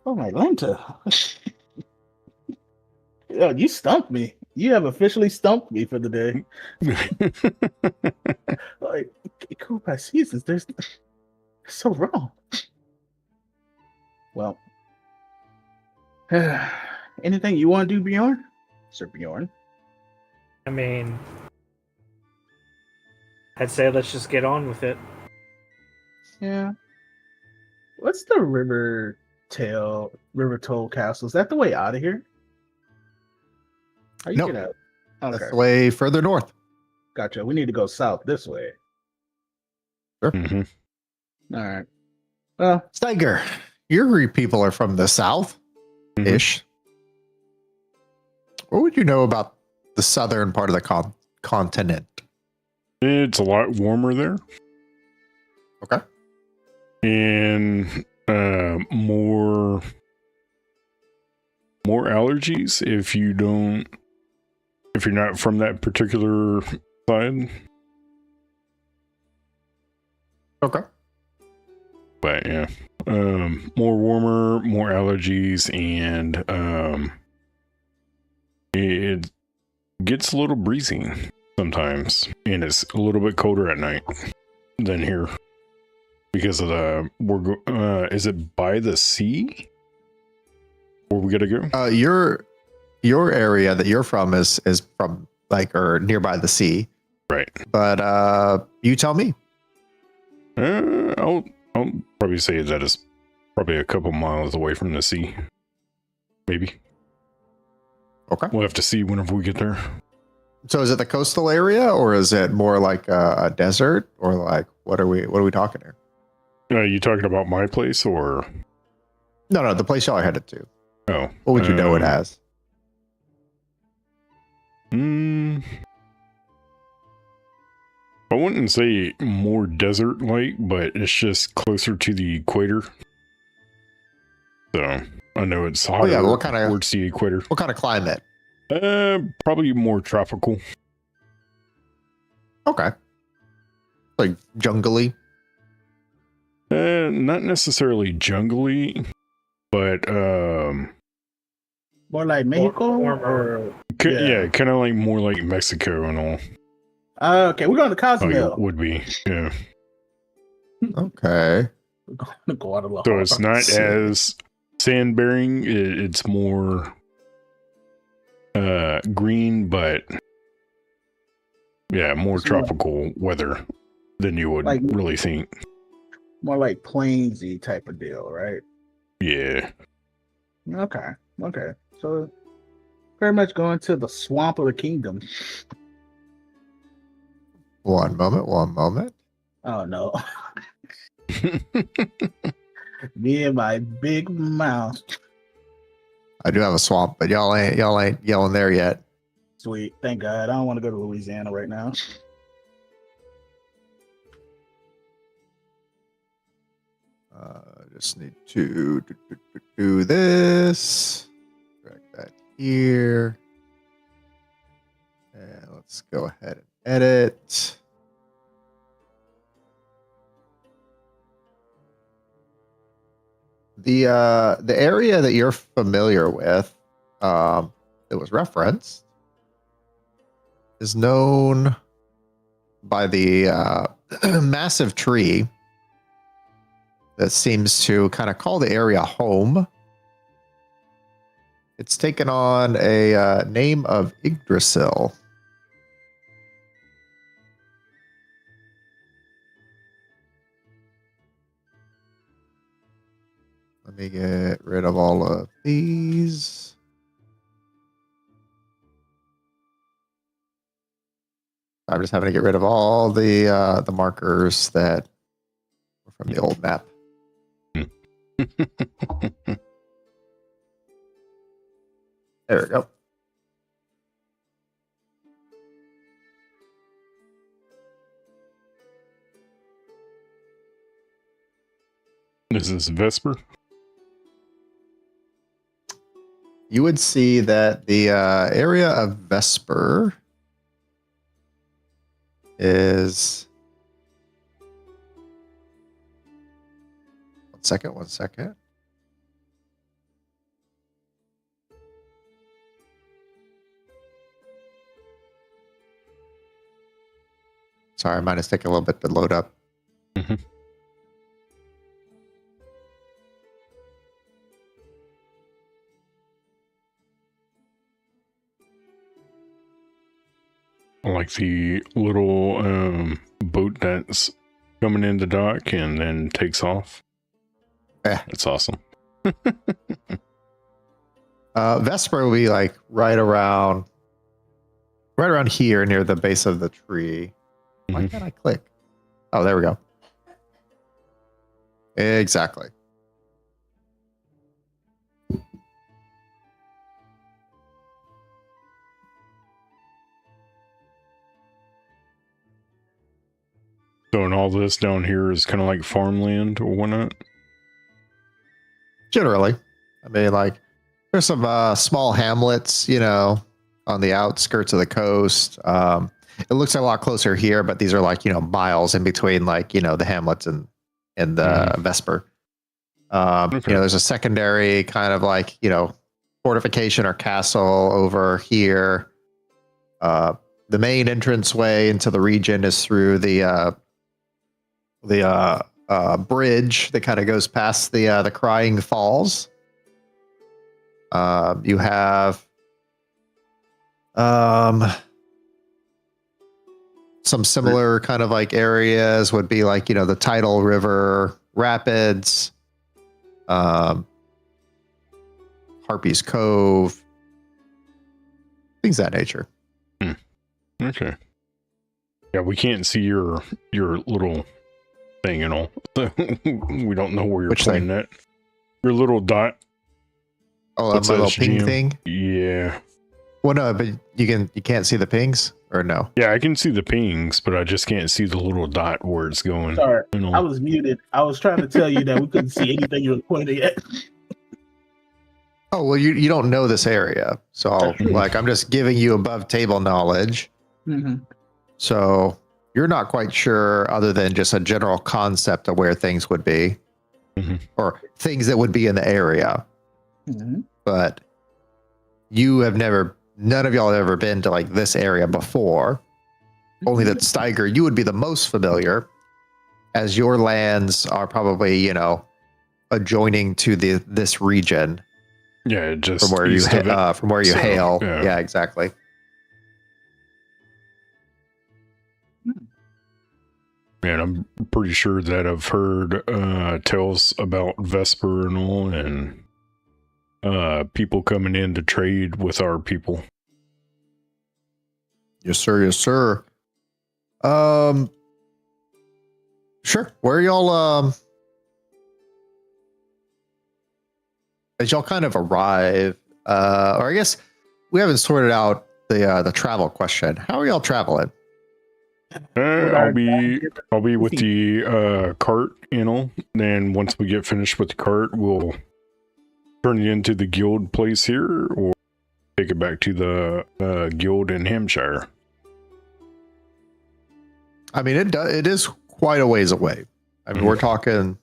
Oh my Lanta. Yo, you stumped me. You have officially stumped me for the day. Like, go by seasons. There's so wrong. Well, anything you want to do, Bjorn? Sir Bjorn. I mean, I'd say let's just get on with it. Yeah. What's the River Toll Castle? Is that the way out of here? How you Nope. get out? Okay, That's the way further north. gotcha. We need to go south this way. Hmm. All right. Well, Steiger, your people are from the south ish. What would you know about the southern part of the continent? It's a lot warmer there. Okay. And more allergies if you're not from that particular side. Okay. But yeah, more warmer, more allergies, and it gets a little breezy sometimes, and it's a little bit colder at night than here because of is it by the sea where we gotta go? Your area that you're from is from or nearby the sea, Right. but you tell me. I'll probably say that it's probably a couple miles away from the sea. Maybe. Okay. We'll have to see whenever we get there. So is it the coastal area, or is it more like a desert, or like what are we talking here? You talking about my place or? No, the place y'all are headed to. Oh. What would you know it as? I wouldn't say more desert-like, but it's just closer to the equator. So I know it's hotter towards the equator. What kind of climate? Probably more tropical. Okay. Like jungly? Not necessarily jungly, but more like Mexico Warmer. yeah, kind of like more like Mexico and all. Okay, we're going to Like Cozumel. it would be, yeah. Okay. We're going to Guadalajara. So it's not as sand-bearing. It's more green, but yeah, more tropical weather than you would really think. More like plainsy type of deal, right? Yeah. Okay. So very much going to the swamp of the kingdom. One moment. Oh no. Me and my big mouth. I do have a swamp, but y'all ain't yelling there yet. Sweet. Thank God. I don't want to go to Louisiana right now. Just need to do this. Drag that here. And let's go ahead and edit. The area that you're familiar with, that was referenced, is known by the massive tree that seems to kind of call the area home. It's taken on a name of Yggdrasil. Let me get rid of all of these. I'm just having to get rid of all the markers that were from the old map. There we go. Is this Vesper? You would see that the area of Vesper is... One second. Sorry, mine is taking a little bit to load up. Mm-hmm. Like the little boat that's coming in the dock and then takes off. That's awesome. Vesper will be like right around here near the base of the tree. Why Mhm. can't I click? Oh, there we go. Exactly. So, and all this down here is kind of like farmland or whatnot. Generally, I mean, like there's some small hamlets, on the outskirts of the coast. It looks a lot closer here, but these are like miles in between, like the hamlets and the Vesper. Okay. There's a secondary kind of like fortification or castle over here. The main entranceway into the region is through the bridge that kind of goes past the Crying Falls. You have some similar kind of like areas would be like the Tidal River Rapids, Harpy's Cove, things of that nature. Okay. Yeah, we can't see your little thing and all. We don't know where you're Which pointing thing? at. Your little dot. Oh, What's my that, little ping GM? thing. Yeah. Well, no, but you can't see the pings, or no? Yeah, I can see the pings, but I just can't see the little dot where it's going. Sorry, You know? I was muted. I was trying to tell you that we couldn't see anything you were pointing at. Oh, well, you don't know this area, so That's true. like I'm just giving you above table knowledge. Mm-hmm. So you're not quite sure, other than just a general concept of where things would be, or things that would be in the area. Mm-hmm. But none of y'all have ever been to like this area before. Only that Steiger, you would be the most familiar, as your lands are probably adjoining to this region Yeah, just from where you east of it. from where you So, hail. yeah. Yeah, exactly. Man, I'm pretty sure that I've heard tales about Vesper and all, and people coming in to trade with our people. Yes, sir. Yes, sir. Sure. Where y'all as y'all kind of arrive, or I guess we haven't sorted out the travel question. How are y'all traveling? I'll be with the cart, Then once we get finished with the cart, we'll turn it into the guild place here, or take it back to the guild in Hampshire. I mean, it is quite a ways away. I mean, we're talking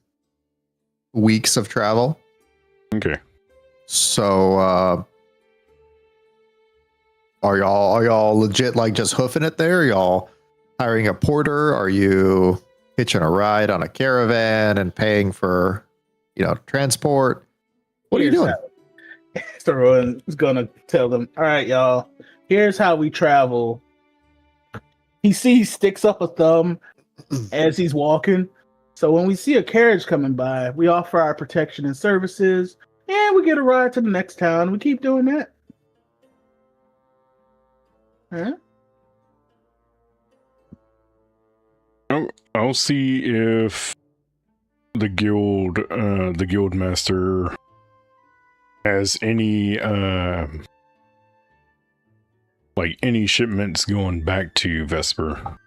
weeks of travel. Okay. So, are y'all legit like just hoofing it there? Are y'all hiring a porter? Are you hitching a ride on a caravan and paying for, transport? What are you doing? So Rowan's gonna tell them, all right, y'all, here's how we travel. He sticks up a thumb as he's walking. So when we see a carriage coming by, we offer our protection and services, and we get a ride to the next town. We keep doing that. Huh? I'll see if the guild master has any any shipments going back to Vesper,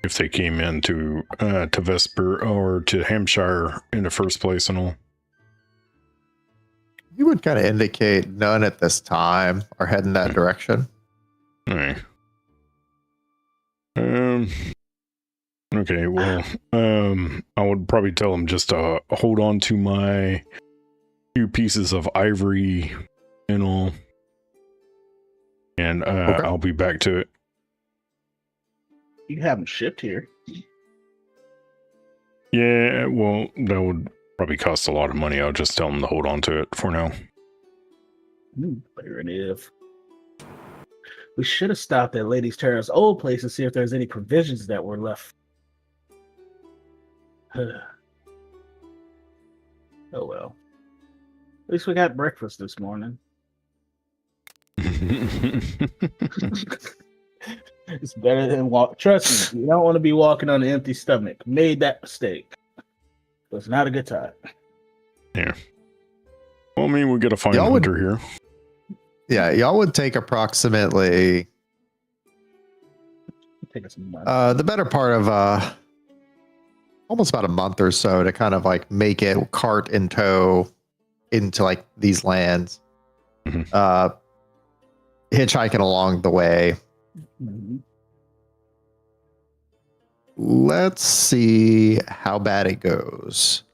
if they came into to Vesper or to Hampshire in the first place and all. You would kind of indicate none at this time are heading that direction. All right. Okay, well, I would probably tell them just to hold on to my few pieces of ivory and all, and Okay. I'll be back to it. You have them shipped here. Yeah, well, that would probably cost a lot of money. I'll just tell them to hold on to it for now. Fair enough. We should have stopped at Ladies Terrace old place to see if there's any provisions that were left. Oh well. At least we got breakfast this morning. It's better than walk. Trust me, you don't want to be walking on an empty stomach. Made that mistake. It's not a good time. Yeah. Well, I mean, we got to find Y'all would- Hunter here. Yeah, y'all would take approximately Take us a month. the better part of almost about a month or so to kind of like make it cart in tow into like these lands. Mhm. Hitchhiking along the way. Mhm. Let's see how bad it goes.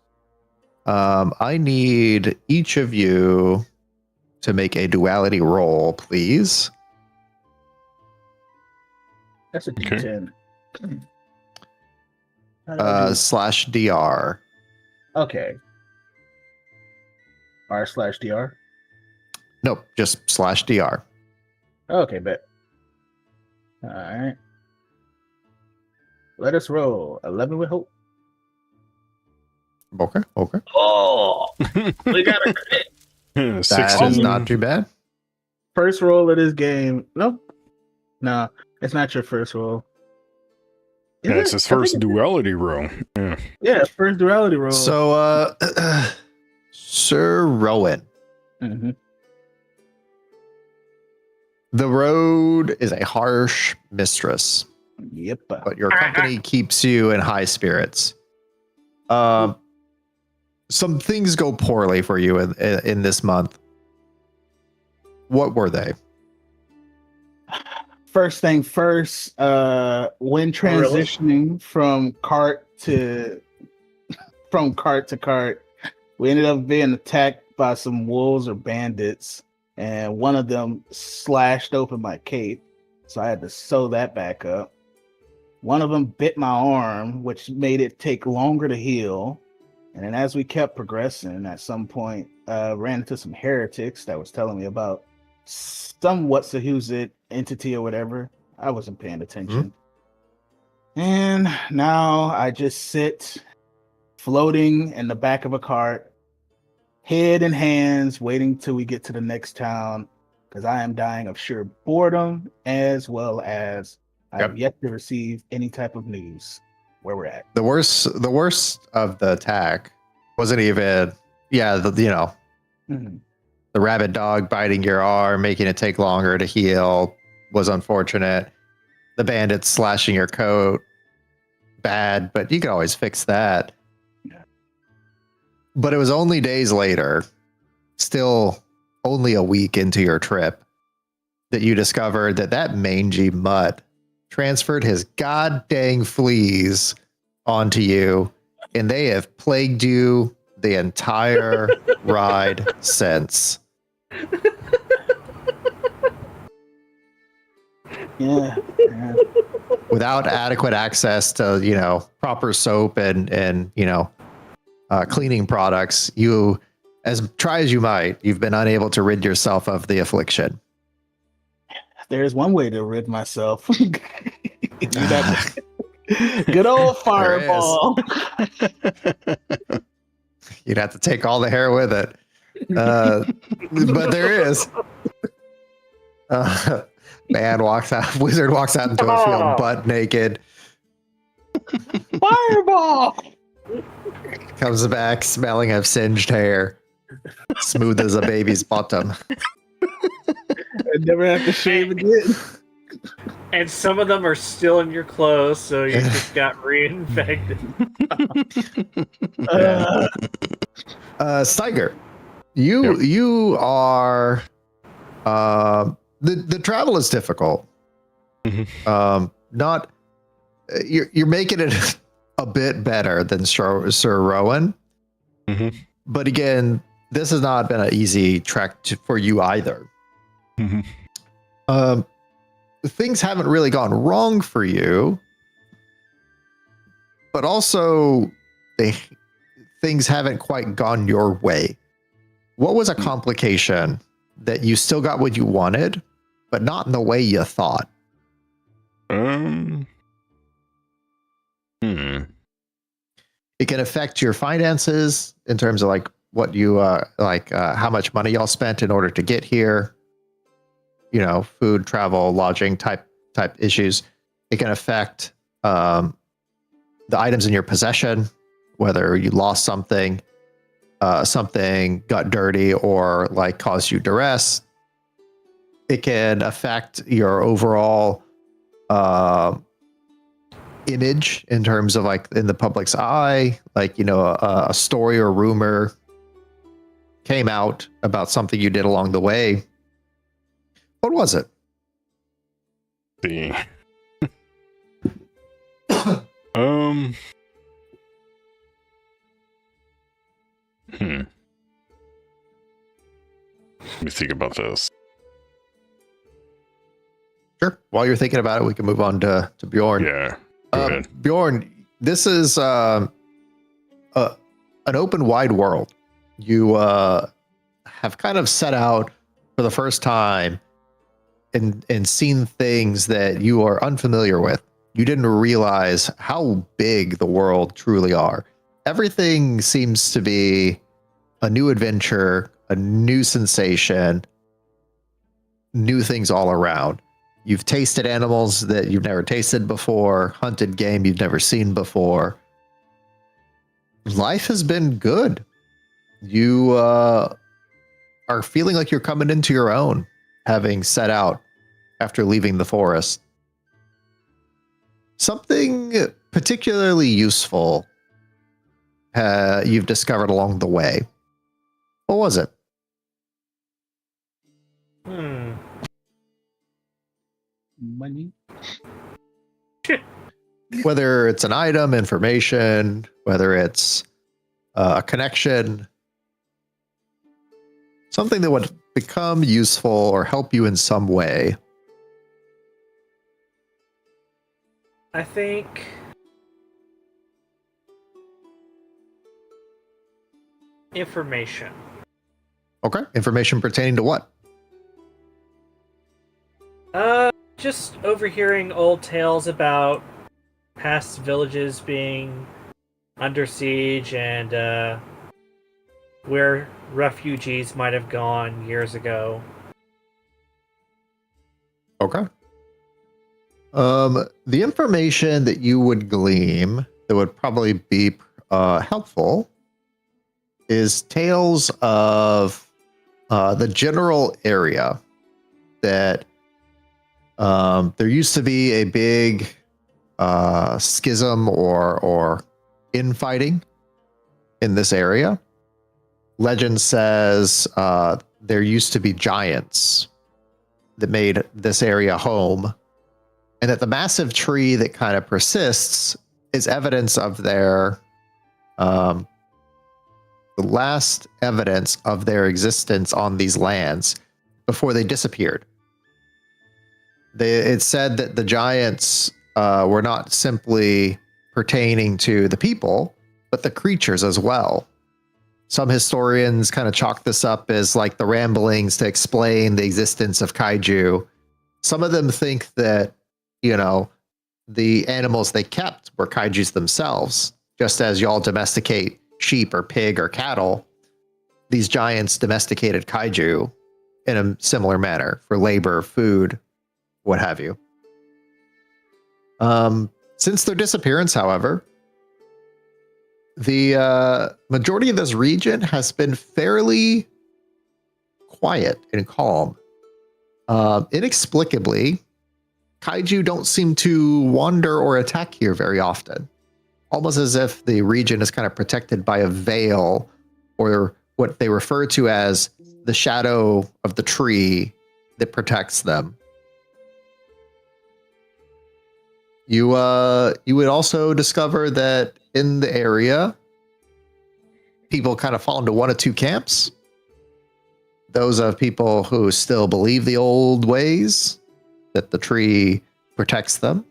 I need each of you to make a duality roll, please. That's a Okay. D10. How do I do- /DR. Okay. R/DR. Nope, just /DR. Okay, bet. All right. Let us roll. 11 with hope. Okay. Oh, we got a crit. That 16. is not too bad. First roll of this game. Nope. No, it's not your first roll. Is Yeah, it's it? his I think first it is. duality roll. Yeah. Yeah, first duality roll. So, Sir Rowan, Mhm. the road is a harsh mistress, Yep. but your company keeps you in high spirits. Some things go poorly for you in this month. What were they? First thing first, when transitioning from cart to cart, we ended up being attacked by some wolves or bandits, and one of them slashed open my cape, so I had to sew that back up. One of them bit my arm, which made it take longer to heal. And then as we kept progressing, at some point, ran into some heretics that was telling me about some What's-a-Who's-It entity or whatever. I wasn't paying attention. And now I just sit floating in the back of a cart, head in hands, waiting till we get to the next town, because I am dying of sheer boredom, as well as I have yet to receive any type of news where we're at. The worst of the attack wasn't even, Mhm. the rabid dog biting your arm, making it take longer to heal was unfortunate. The bandits slashing your coat, bad, but you can always fix that. Yeah. But it was only days later, still only a week into your trip, that you discovered that mangy mutt transferred his goddamn fleas onto you, and they have plagued you the entire ride since. Yeah. Without adequate access to, proper soap and cleaning products, you, as try as you might, you've been unable to rid yourself of the affliction. There's one way to rid myself. Good old fireball. You'd have to take all the hair with it. But there is. Wizard walks out into a field butt naked. Fireball. Comes back smelling of singed hair. Smooth as a baby's bottom. I never have to shave again. And some of them are still in your clothes, so you just got reinfected. Steiger, you are the travel is difficult. Not you're making it a bit better than Sir Rowan. But again, this has not been an easy trek for you either. Things haven't really gone wrong for you, but also things haven't quite gone your way. What was a complication that you still got what you wanted, but not in the way you thought? It can affect your finances in terms of like what you how much money y'all spent in order to get here. Food, travel, lodging type issues. It can affect the items in your possession, whether you lost something, something got dirty, or caused you duress. It can affect your overall image in terms of in the public's eye, a story or rumor came out about something you did along the way. What was it? See. Let me think about this. Sure. While you're thinking about it, we can move on to Bjorn. Yeah. Go ahead. Bjorn, this is an open wide world. You have kind of set out for the first time and seen things that you are unfamiliar with. You didn't realize how big the world truly are. Everything seems to be a new adventure, a new sensation, new things all around. You've tasted animals that you've never tasted before, hunted game you've never seen before. Life has been good. You are feeling like you're coming into your own, having set out after leaving the forest. Something particularly useful you've discovered along the way. What was it? Money. Whether it's an item, information, whether it's a connection, something that would become useful or help you in some way. I think information. Okay. Information pertaining to what? Just overhearing old tales about past villages being under siege and where refugees might have gone years ago. Okay. The information that you would glean that would probably be helpful is tales of the general area that there used to be a big schism or infighting in this area. Legend says there used to be giants that made this area home, and that the massive tree that kind of persists is evidence of their the last evidence of their existence on these lands before they disappeared. It said that the giants were not simply pertaining to the people, but the creatures as well. Some historians kind of chalk this up as like the ramblings to explain the existence of kaiju. Some of them think that, the animals they kept were kaijus themselves, just as y'all domesticate sheep or pig or cattle. These giants domesticated kaiju in a similar manner for labor, food, what have you. Since their disappearance, however, the majority of this region has been fairly quiet and calm. Inexplicably, kaiju don't seem to wander or attack here very often. Almost as if the region is kind of protected by a veil, or what they refer to as the shadow of the tree that protects them. You would also discover that in the area, people kind of fall into one of two camps. Those of people who still believe the old ways, that the tree protects them,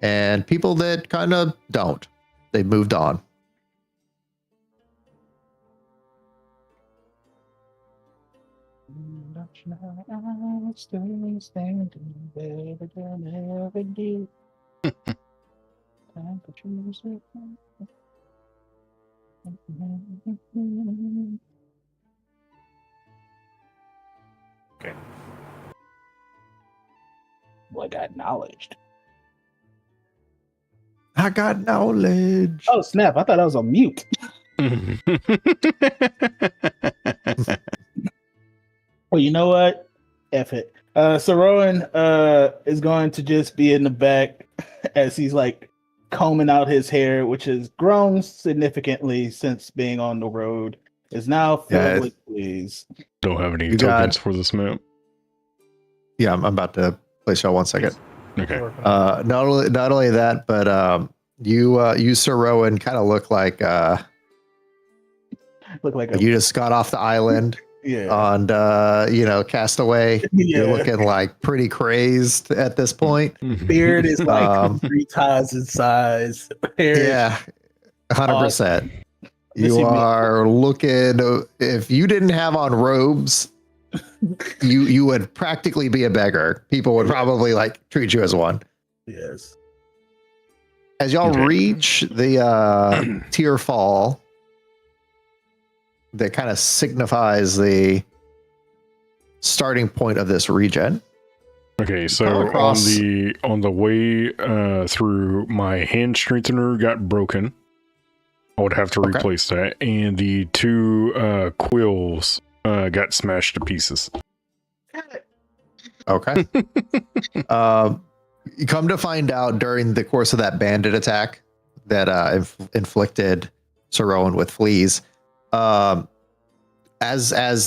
and people that kind of don't. They've moved on. Okay. Well, I got knowledge. I got knowledge. Oh snap! I thought I was on mute. Well, you know what? F it. So Rowan is going to just be in the back as he's like combing out his hair, which has grown significantly since being on the road. Is now filled with fleas. Don't have any You tokens got- for this map. Yeah, I'm about to place y'all 1 second. Okay. Not only that, but you Sir Rowan kind of look like Look like you just got off the island on Castaway. You're looking like pretty crazed at this point. Beard is like 3 times in size. Yeah, 100%. You are looking. If you didn't have on robes, you would practically be a beggar. People would probably like treat you as one. Yes. As y'all reach the tier fall that kind of signifies the starting point of this region. Okay, so on the way through, my hand strengthener got broken. I would have to replace that, and the 2 quills got smashed to pieces. Okay. You come to find out during the course of that bandit attack that inflicted Sir Rowan with fleas, as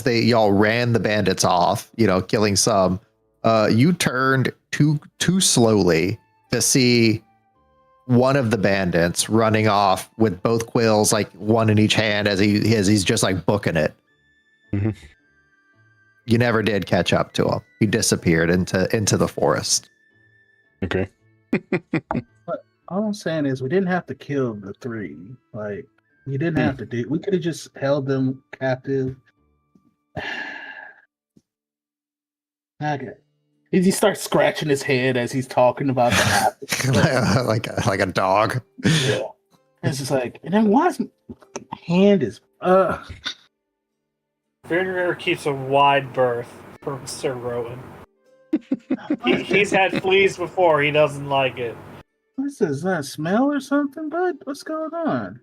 y'all ran the bandits off, killing some, you turned too slowly to see one of the bandits running off with both quills, like one in each hand, as he's just like booking it. Mm-hmm. You never did catch up to him. He disappeared into the forest. Okay. But all I'm saying is we didn't have to kill the 3. Like, you didn't have to do. We could have just held them captive. Okay. He starts scratching his head as he's talking about the like a dog. Yeah. It's just like, and then why is my hand is Fenrir keeps a wide berth for Sir Rowan. He's had fleas before. He doesn't like it. What's this? Is that a smell or something, bud? What's going on?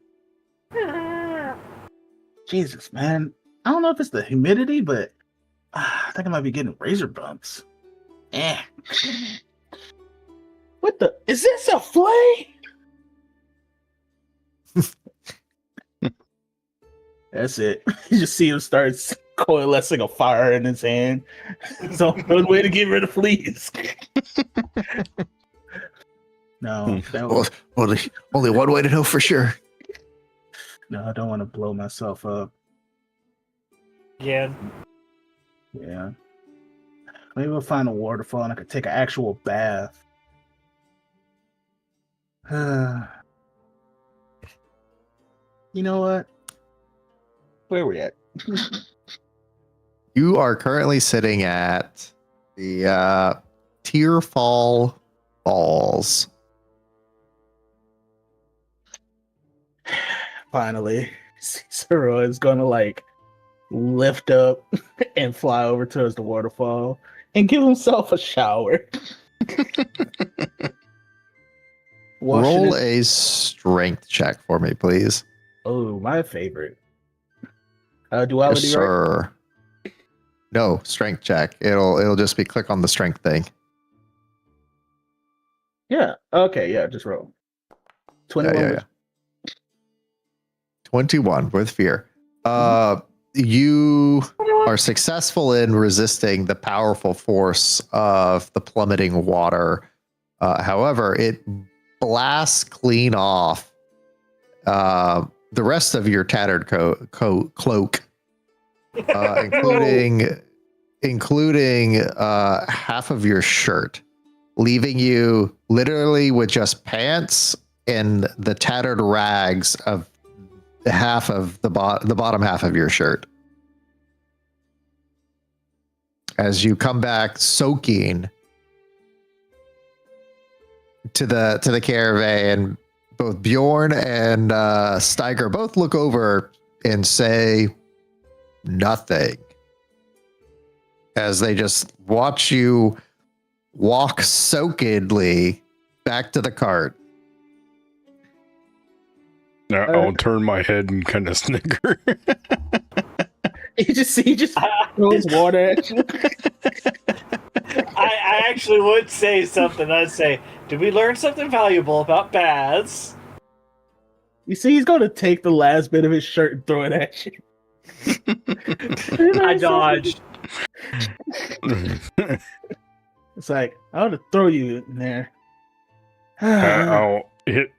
Jesus, man. I don't know if it's the humidity, but I think I might be getting razor bumps. What the? Is this a flame? That's it. You just see him start coalescing a fire in his hand. It's the only way to get rid of fleas. No, that was... only one way to know for sure. No, I don't want to blow myself up. Yeah. Yeah. Maybe we'll find a waterfall and I could take an actual bath. You know what? Where are we at? You are currently sitting at the Tearfall Falls. Finally, Cicero is gonna like lift up and fly over towards the waterfall and give himself a shower. Roll a strength check for me, please. Oh, my favorite. Duality, yes, sir. Right? No, strength check. It'll just be click on the strength thing. Yeah. Okay. Yeah. Just roll. 21. Yeah. 21 with fear. You are successful in resisting the powerful force of the plummeting water. However, it blasts clean off the rest of your tattered cloak, including half of your shirt, leaving you literally with just pants and the tattered rags of half of the bottom half of your shirt. As you come back soaking to the caravan, both Bjorn and Steiger both look over and say nothing as they just watch you walk soakedly back to the cart. I'll turn my head and kind of snicker. He just throws water at you. I actually would say something. I'd say, did we learn something valuable about baths? You see, he's going to take the last bit of his shirt and throw it at you. I dodged. It's like, I ought to throw you in there. I'll hit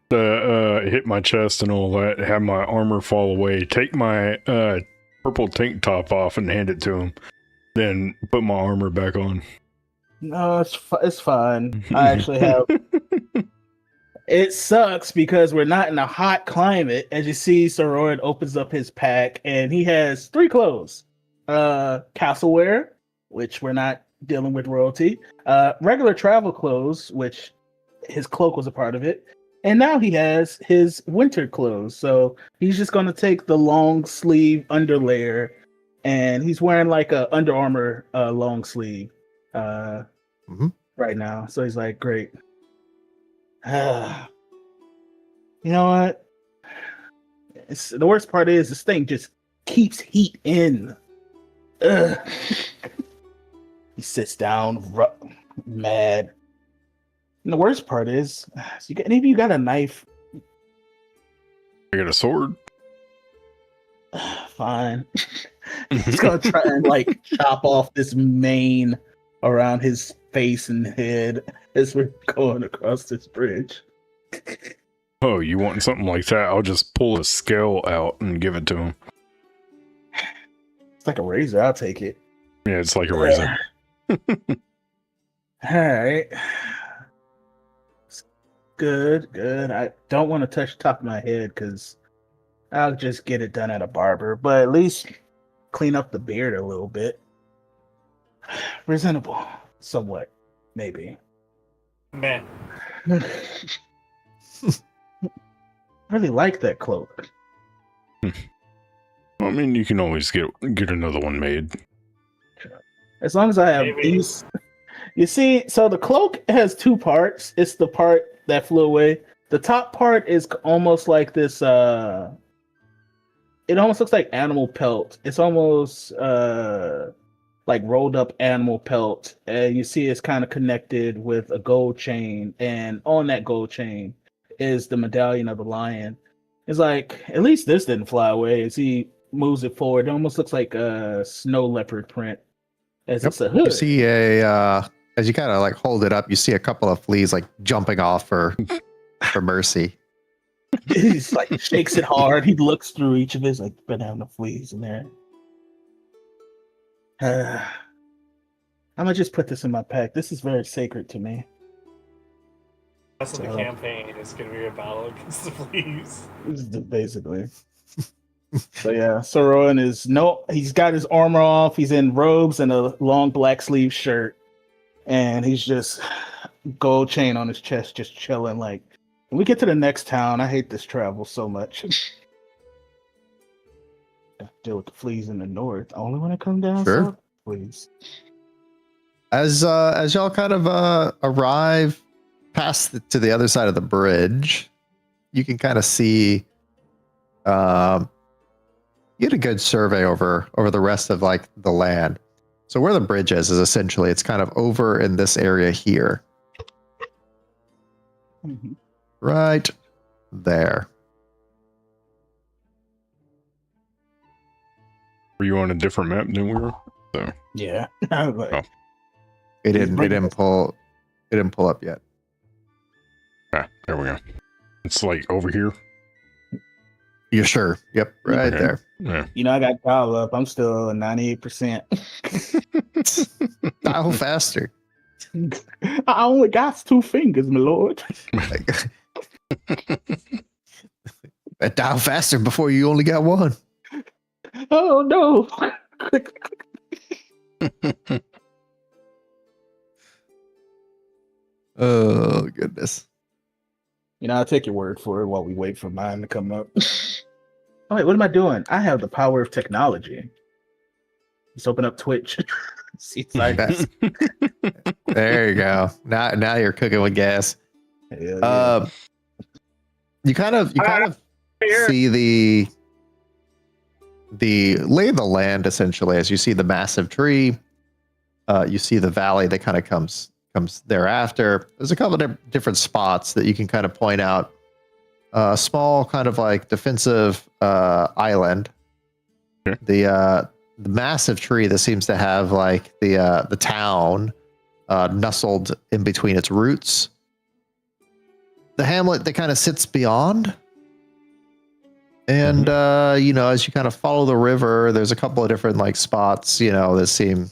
my chest and all that, have my armor fall away, take my purple tank top off and hand it to him, then put my armor back on. No, it's fine. I actually have. It sucks because we're not in a hot climate. As you see, Soroid opens up his pack and he has 3 clothes: castle wear, which we're not dealing with royalty; regular travel clothes, which his cloak was a part of it, and now he has his winter clothes. So he's just going to take the long sleeve underlayer, and he's wearing like a Under Armour long sleeve right now. So he's like, great. You know what? The worst part is this thing just keeps heat in. He sits down, mad. And the worst part is, any of you got a knife? I got a sword. Fine. He's gonna try and like chop off this mane around his face and head as we're going across this bridge. Oh, you want something like that? I'll just pull a scale out and give it to him. It's like a razor. I'll take it. Yeah, it's like a razor. All right. Good. I don't want to touch the top of my head because I'll just get it done at a barber, but at least clean up the beard a little bit. Presentable, somewhat, maybe. Man. I really like that cloak. I mean, you can always get another one made. As long as I have these. You see, so the cloak has 2 parts. It's the part that flew away. The top part is almost like this. It almost looks like animal pelt. It's almost like rolled up animal pelt. And you see it's kind of connected with a gold chain. And on that gold chain is the medallion of the lion. It's like, at least this didn't fly away. As he moves it forward, it almost looks like a snow leopard print. As it's a hood. You see as you kind of like hold it up, you see a couple of fleas like jumping off for mercy. He's like shakes it hard. He looks through each of his, like, been having the fleas in there. I'm gonna just put this in my pack. This is very sacred to me. That's what the campaign is going to be about against the fleas. Basically. So yeah, Soroin he's got his armor off. He's in robes and a long black sleeve shirt, and he's just gold chain on his chest, just chilling. Like, when we get to the next town, I hate this travel so much. Deal with the fleas in the north. Only when it comes down south, please. As y'all kind of arrive past to the other side of the bridge, you can kind of see you get a good survey over the rest of like the land. So where the bridge is essentially, it's kind of over in this area here. Mm-hmm. Right there. Were you on a different map than we were? So. Yeah. Like, It didn't pull up yet. Ah, there we go. It's like over here. You sure? Yep, right Okay. there. Yeah. you know, I got dial up. I'm still 98%. Dial faster. I only got 2 fingers, my lord. Dial faster before you only got 1. Oh no. Oh goodness. I'll take your word for it while we wait for mine to come up. Oh, wait, what am I doing? I have the power of technology. Let's open up Twitch. See That's- there you go. Now you're cooking with gas. You kind of see the lay of the land essentially as you see the massive tree. You see the valley that kind of comes thereafter. There's a couple of different spots that you can kind of point out. A small kind of like defensive island. Okay. The massive tree that seems to have like the town nestled in between its roots. The hamlet that kind of sits beyond. And as you kind of follow the river, there's a couple of different like spots, that seem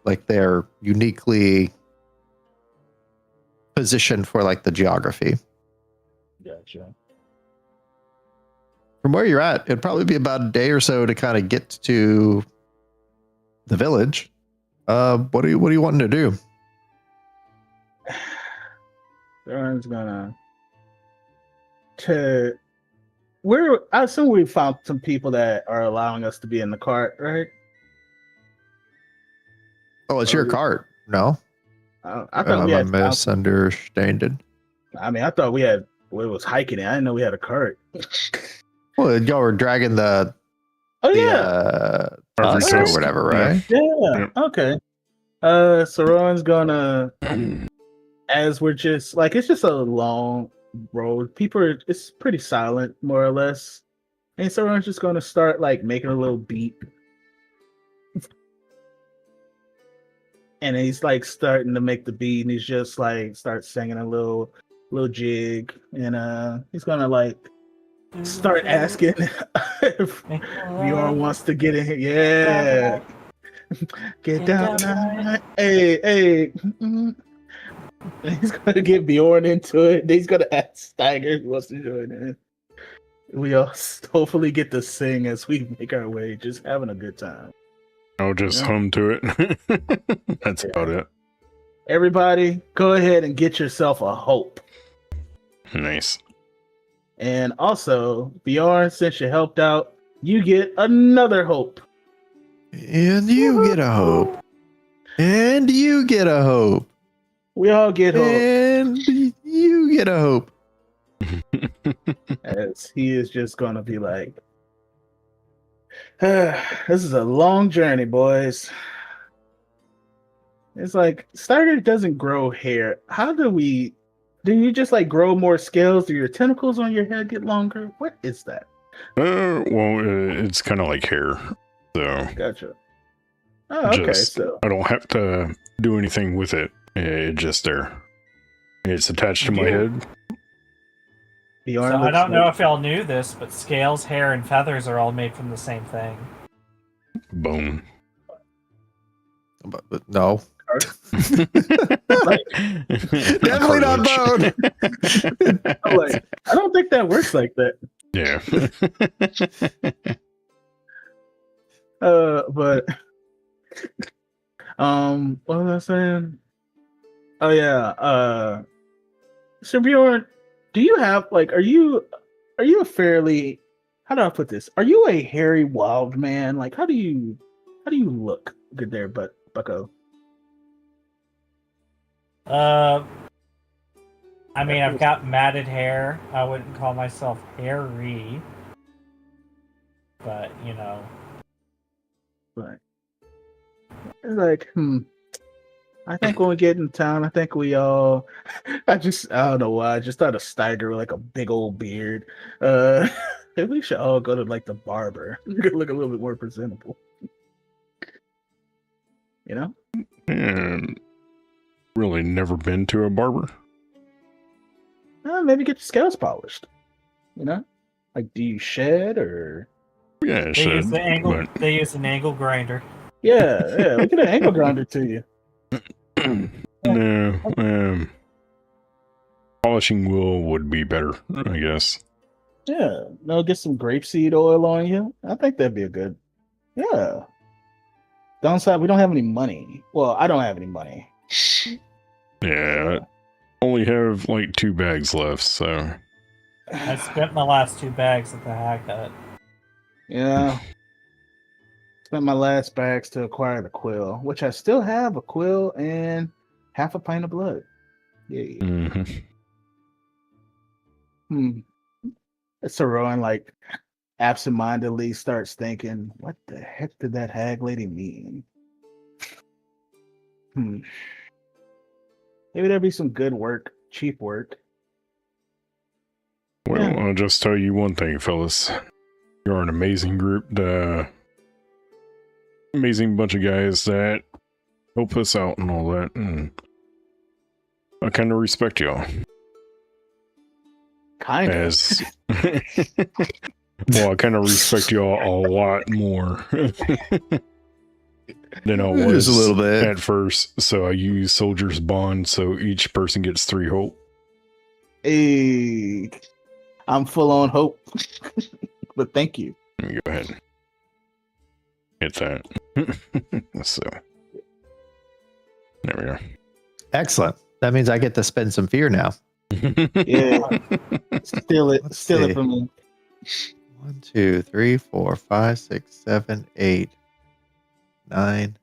like they're uniquely positioned for like the geography. Gotcha. From where you're at, it'd probably be about a day or so to kind of get to the village. What are you wanting to do? Darren's gonna I assume we found some people that are allowing us to be in the cart, right? Oh, it's your cart. No, I thought we had. Misunderstanding. I mean, I thought we had. We was hiking it. I didn't know we had a cart. Well, y'all were dragging the bus or whatever, right? Yeah. Okay. So Rowan's gonna, as we're just like, it's just a long road. It's pretty silent, more or less. And so Rowan's just gonna start like making a little beat. And he's like starting to make the beat, and he's just like starts singing a little jig, and he's gonna like start asking if Bjorn wants to get in here. Yeah, get down tonight. Hey. And he's gonna get Bjorn into it. Then he's gonna ask Steiger if he wants to join in. We all hopefully get to sing as we make our way, just having a good time. I'll just hum to it. That's about it. Everybody, go ahead and get yourself a hope. Nice. And also, Bjorn, since you helped out, you get another hope. And you get a hope. And you get a hope. We all get hope. And you get a hope. As he is just going to be like, this is a long journey, boys. It's like, Starter doesn't grow hair. How do you just like grow more scales? Do your tentacles on your head get longer? What is that? Well, it's kind of like hair. So. Gotcha. Oh, okay. So I don't have to do anything with it. It's just there. It's attached to my head. So I don't know if y'all knew this, but scales, hair, and feathers are all made from the same thing. Bone. But no. Definitely not bone. I don't think that works like that. Yeah. But what was I saying? Oh yeah. So Bjorn, do you have like are you a fairly, how do I put this? Are you a hairy wild man? Like how do you look? Good there, Bucko. I mean, I've got matted hair. I wouldn't call myself hairy, but But it's like, I think when we get in town, I think we all. I don't know why. I just thought of Steiger with like a big old beard. Maybe we should all go to like the barber. We could look a little bit more presentable. Really never been to a barber. Maybe get your scales polished. Like do you shed or? Yeah, they use the angle. But... They use an angle grinder. Yeah. We get an angle grinder to you. No, polishing wool would be better, I guess. Yeah, get some grapeseed oil on you. I think that'd be a good. Yeah. Downside, we don't have any money. Well, I don't have any money. Yeah, only have like 2 bags left, so I spent my last 2 bags at the haircut. Yeah. Spent my last bags to acquire the quill, which I still have a quill and half a pint of blood. Yeah. mhm. Saroan like absentmindedly starts thinking, what the heck did that hag lady mean? Maybe there'll be some good work, cheap work. Well, Yeah. I'll just tell you one thing, fellas. You're an amazing group, amazing bunch of guys that help us out and all that, and I kind of respect y'all. Kind of. As well, I kind of respect y'all a lot more than I was Just a little bit. at first. So I use Soldier's Bond, so each person gets 3 hope. Hey, I'm full on hope. But thank you. Let me go ahead and hit that. So there we go. Excellent. That means I get to spend some fear now. Yeah. Steal it. Let's Steal see. it from me. 1, 2, 3, 4, 5, 6, 7, 8, 9,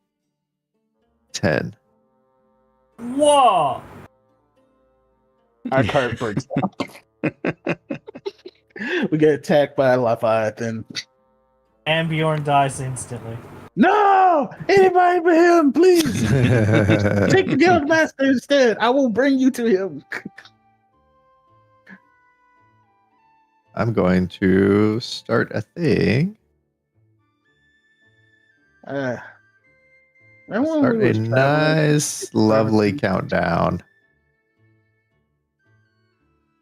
10. Whoa! Our cart breaks down. We get attacked by a Leviathan. And Bjorn dies instantly. No! Anybody but him, please! Take the guild master instead. I will bring you to him. I'm going to start a thing. Remember when Start we a was traveling? nice, lovely countdown.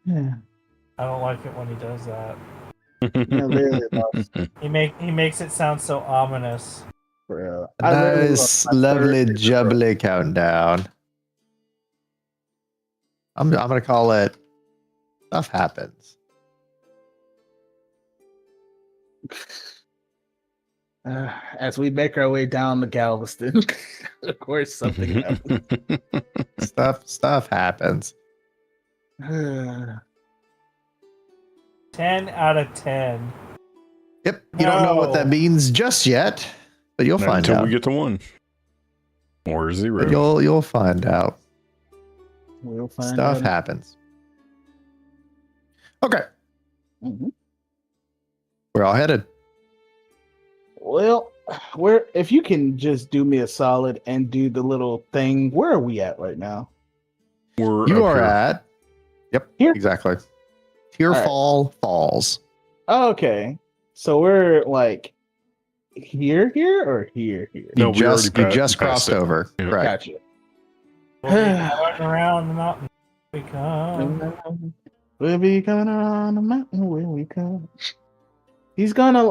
Yeah. I don't like it when he does that. Yeah, literally, boss, He makes it sound so ominous. for real. A I literally nice, lost my lovely, third- jubbly countdown. I'm gonna call it Stuff Happens. As we make our way down the Galveston, of course, something happens. Stuff happens. 10 out of 10. Yep. You don't know what that No. means just yet, but you'll Not find until out. we get to 1 or 0. But you'll find out. We'll find Stuff out. happens. Okay. Mhm. We're all headed. Well, if you can just do me a solid and do the little thing, where are we at right now? We're You up are here. at. Yep. Here? Exactly. Tearfall Falls. Okay, so we're like here, or here. No, You we already just passed crossed it. over. Yeah. Right. Gotcha. We'll be going around the mountain. We come. We'll be coming around the mountain when we come. He's gonna.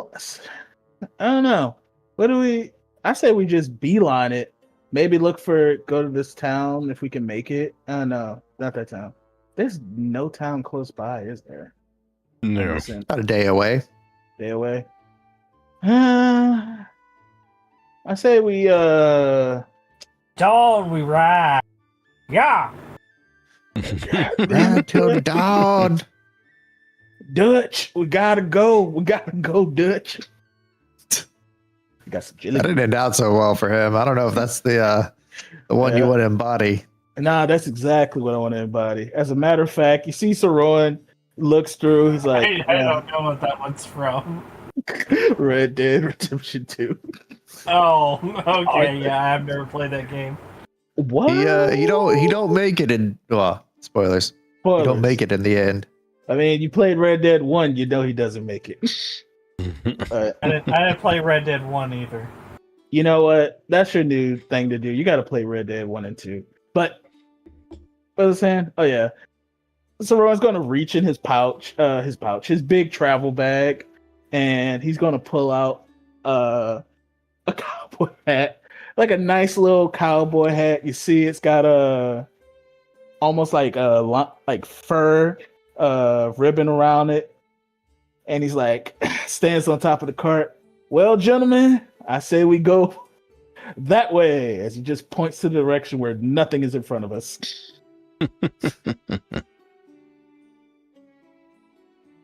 I don't know. What do we? I say we just beeline it. Maybe go to this town if we can make it. No, not that town. There's no town close by, is there? No. About a day away. Stay away. I say we Dawn, we ride. Yeah. Ride till the dawn. Dutch, we gotta go. We gotta go, Dutch. We got some jelly. That didn't end out so well for him. I don't know if that's the one you Yeah. want to embody. Nah, that's exactly what I want to embody. As a matter of fact, you see Saroan looks through, he's like, I don't know what that one's from. Red Dead Redemption 2. Oh, okay. Yeah, I've never played that game. What? He don't make it in spoilers. He don't Spoilers. make it in the end. I mean, you played Red Dead 1, you know he doesn't make it. I didn't play Red Dead 1 either. You know what? That's your new thing to do. You got to play Red Dead 1 and 2. But, what was I saying? Oh, yeah. So Rowan's going to reach in his big travel bag, and he's going to pull out a cowboy hat, like a nice little cowboy hat. You see, it's got almost like fur ribbon around it, and he's like stands on top of the cart. Well, gentlemen, I say we go that way, as he just points to the direction where nothing is in front of us.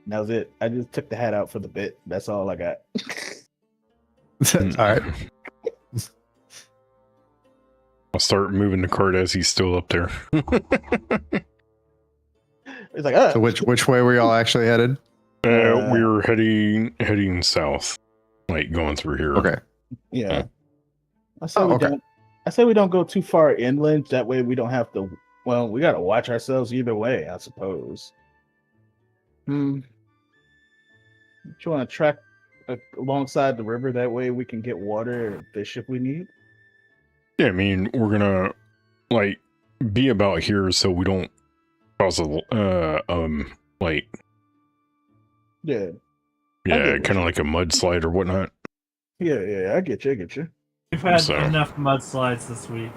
That was it. I just took the hat out for the bit. That's all I got. All right. I'll start moving the cart as he's still up there. It's like, ah. So which way were y'all actually headed? We were heading south, like going through here. Okay. Yeah. I said Oh, we okay. don't. I said we don't go too far inland. That way we don't have to. Well, we got to watch ourselves either way, I suppose. You want to track alongside the river? That way we can get water and fish if we need. Yeah, I mean, we're gonna like be about here so we don't cause like Yeah. yeah, kind of like a mudslide or whatnot. Yeah. I get you. We've had So- enough mudslides this week.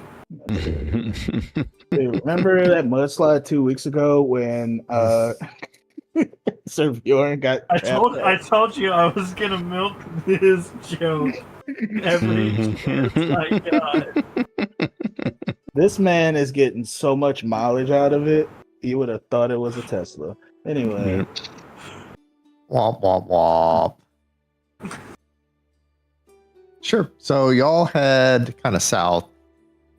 Hey, remember that mudslide 2 weeks ago when Sir Bjorn got I trapped? told you I was gonna milk this joke every chance I got. This man is getting so much mileage out of it. You would have thought it was a Tesla. Anyway, Yeah. Womp womp womp. Sure. So y'all head kind of south.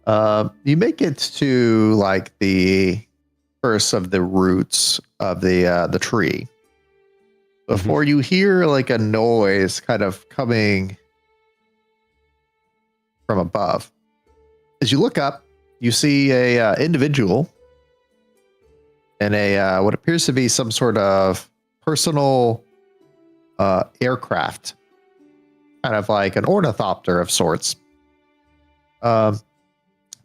You make it to like the first of the roots of the tree before you hear like a noise kind of coming from above. As you look up, you see a individual in a what appears to be some sort of personal aircraft, kind of like an ornithopter of sorts,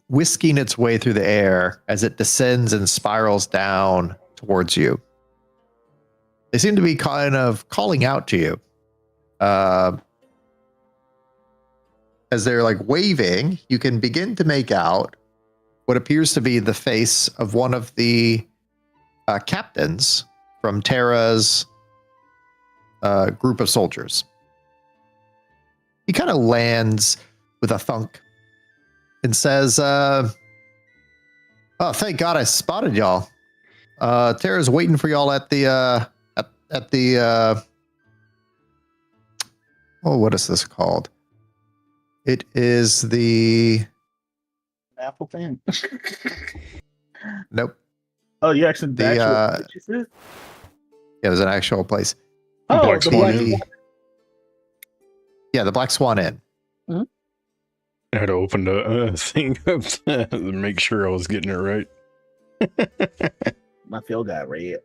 whisking its way through the air as it descends and spirals down towards you. They seem to be kind of calling out to you. As they're like waving, you can begin to make out what appears to be the face of one of the captains from Terra's group of soldiers. He kind of lands with a thunk and says, oh, thank God I spotted y'all. Terra's waiting for y'all at the what is this called? It is the Apple fan. nope. Oh, you actually The, actual what you said? Yeah, there's an actual place. Oh, Black the Swan Black Inn. Swan. Yeah, the Black Swan Inn. I had to open the thing up to make sure I was getting it right. My field got red.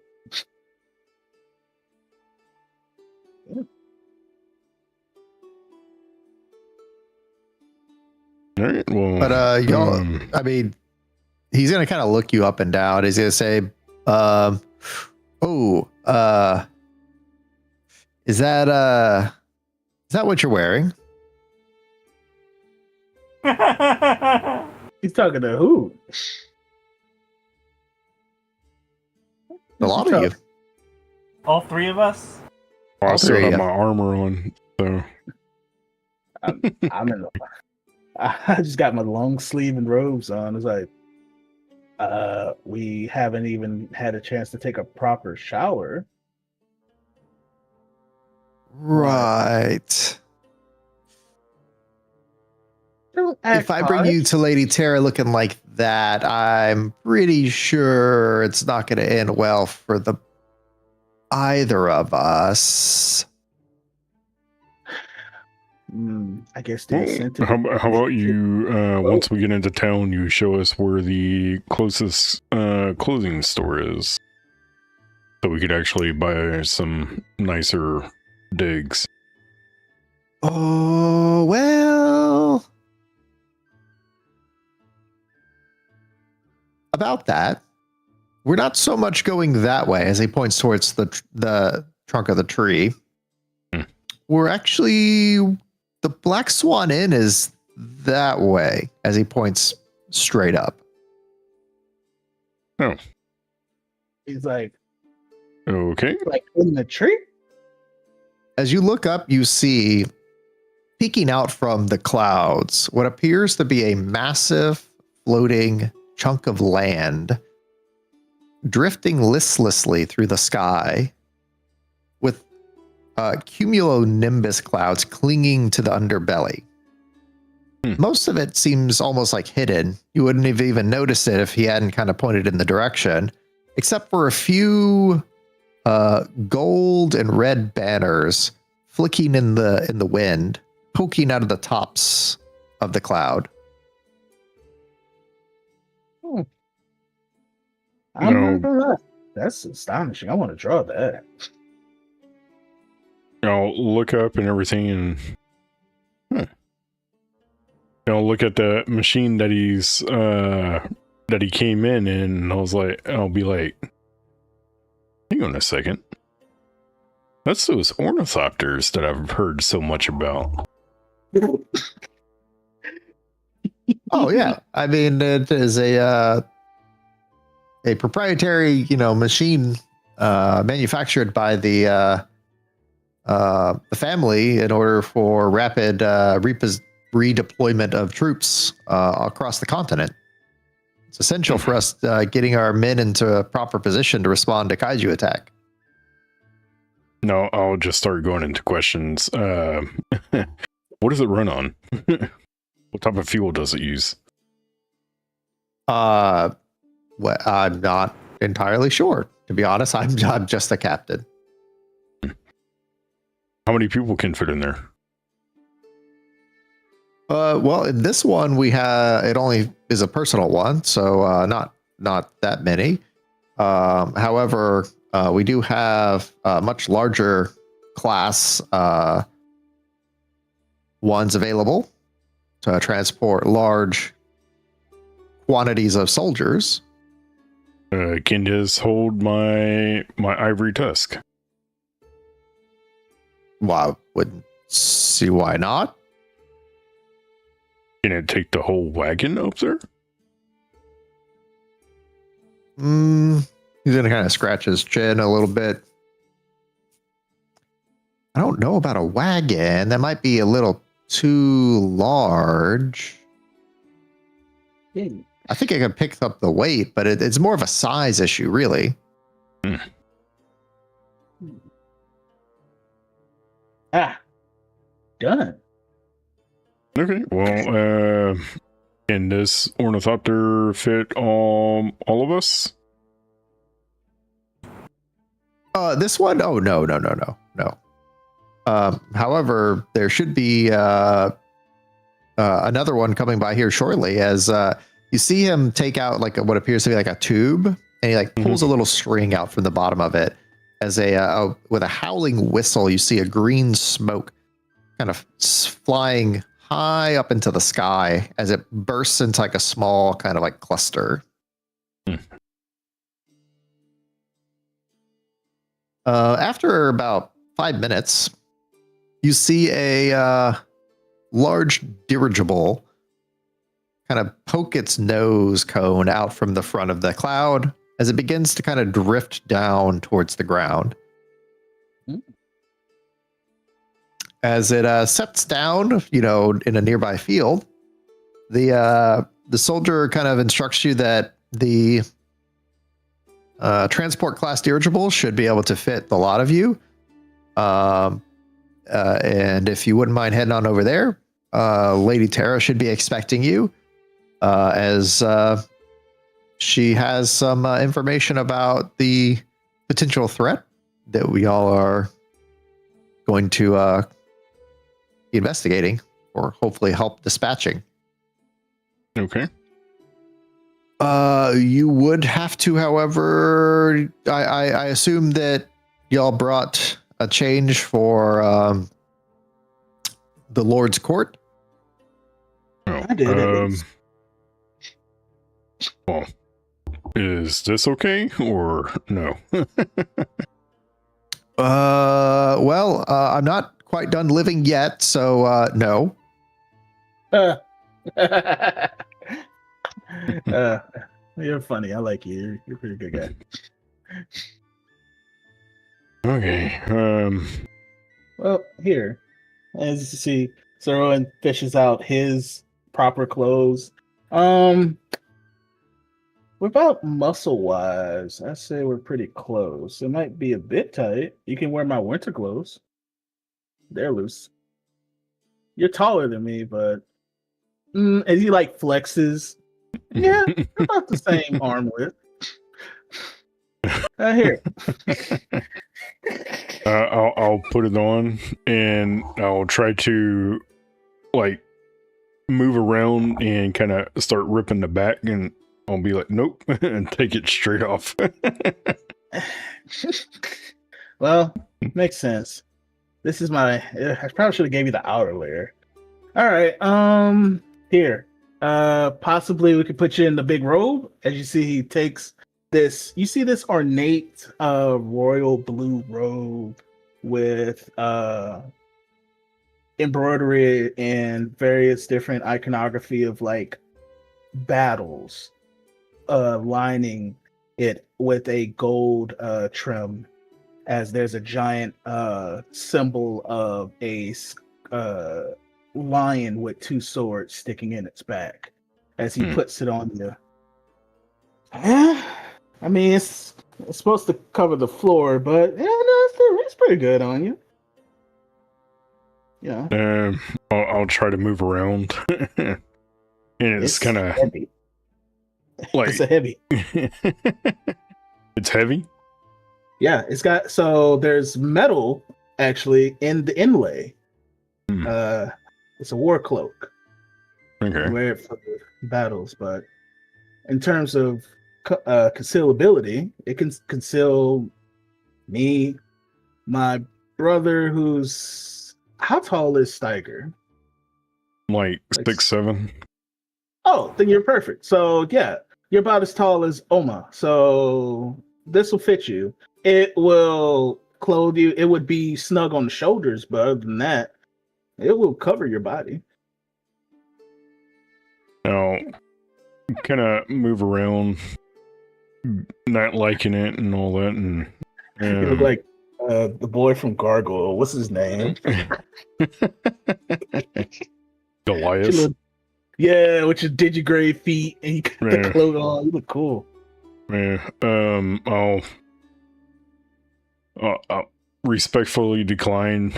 All right. Well, But y'all, I mean, he's gonna kind of look you up and down. He's gonna say, is that what you're wearing? He's talking to who? A lot of you. All three of us? I all still three, have yeah. my armor on, so I'm in. I just got my long sleeve and robes on. It's like, we haven't even had a chance to take a proper shower. Right. Don't act If I bring harsh. you to Lady Terra looking like that, I'm pretty sure it's not going to end well for the either of us. I guess the incentive. how about you? Once we get into town, you show us where the closest clothing store is, so we could actually buy some nicer digs. Oh, well. About that, we're not so much going that way as he points towards the trunk of the tree. We're actually, the Black Swan Inn is that way as he points straight up. Oh, He's like okay. in the tree. As you look up, you see peeking out from the clouds what appears to be a massive floating chunk of land drifting listlessly through the sky with cumulonimbus clouds clinging to the underbelly. Most of it seems almost like hidden. You wouldn't have even noticed it if he hadn't kind of pointed in the direction, except for a few gold and red banners flicking in the wind, poking out of the tops of the cloud. I'm not gonna lie. That's astonishing. I want to draw that. I'll look up and everything, and I'll look at the machine that he came in, and I'll be like, hang on a second. That's those ornithopters that I've heard so much about. Oh yeah, I mean it is a proprietary, machine manufactured by the family in order for rapid redeployment of troops across the continent. It's essential for us getting our men into a proper position to respond to kaiju attack. No, I'll just start going into questions. What does it run on? What type of fuel does it use? Well, I'm not entirely sure. To be honest, I'm just the captain. How many people can fit in there? Well, in this one it only is a personal one, so not that many. However, we do have much larger class ones available to transport large quantities of soldiers. Can this hold my ivory tusk? Well, I wouldn't see why not. Can it take the whole wagon up there? He's gonna kind of scratch his chin a little bit. I don't know about a wagon. That might be a little too large. I think I could pick up the weight, but it's more of a size issue, really. Done. Okay, well, can this ornithopter fit all of us? This one? Oh, no. However, there should be another one coming by here shortly, as you see him take out like what appears to be like a tube, and he like pulls a little string out from the bottom of it. As with a howling whistle, you see a green smoke kind of flying high up into the sky as it bursts into like a small kind of like cluster. After about 5 minutes, you see a large dirigible kind of poke its nose cone out from the front of the cloud as it begins to kind of drift down towards the ground. As it sets down, in a nearby field, the soldier kind of instructs you that the transport class dirigible should be able to fit the lot of you. And if you wouldn't mind heading on over there, Lady Tara should be expecting you, as she has some information about the potential threat that we all are going to be investigating, or hopefully help dispatching. Okay. You would have to, however, I assume that y'all brought a change for the Lord's Court. Oh, I did at least. Well, is this okay or no? Well, I'm not quite done living yet, so no. You're funny. I like you. You're a pretty good guy. Okay. Well, here, as you see, Sir Owen fishes out his proper clothes. We're about muscle wise. I say we're pretty close. It might be a bit tight. You can wear my winter clothes. They're loose. You're taller than me, but as he like flexes, yeah, about the same arm width. Here. I'll put it on and I'll try to like move around and kind of start ripping the back, and I'll be like, nope, and take it straight off. Well, makes sense. This is my. I probably should have gave you the outer layer. All right. Here. Possibly we could put you in the big robe. As you see, he takes this. You see this ornate, royal blue robe with embroidery and various different iconography of like battles, lining it with a gold trim. As there's a giant symbol of a lion with two swords sticking in its back as he puts it on you. Yeah, I mean it's supposed to cover the floor, but yeah, no, it's pretty good on you. Yeah, I'll try to move around, and it's kind of heavy. like It's a heavy. It's heavy. Yeah, it's got there's metal actually in the inlay. It's a war cloak. Okay. You wear it for battles, but in terms of concealability, it can conceal me, my brother, who's how tall is Steiger? Like 6'7". Oh, then you're perfect. So yeah, you're about as tall as Oma. So this will fit you. It will clothe you. It would be snug on the shoulders, but other than that, it will cover your body. Now, kind of move around, not liking it and all that, and You look like the boy from Gargoyle. What's his name? Goliath. Yeah, with your digigrade feet and you got the cloak on. You look cool. Yeah. I'll respectfully decline,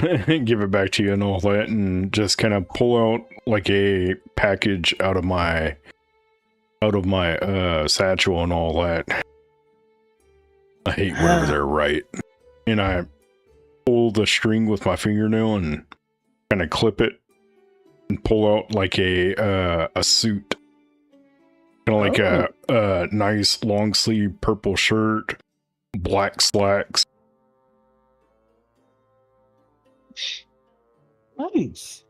give it back to you and all that, and just kind of pull out like a package out of my satchel and all that. I hate whenever they're right. And I pull the string with my fingernail and kind of clip it and pull out like a suit. Kind of like a nice long sleeve purple shirt, black slacks. Nice.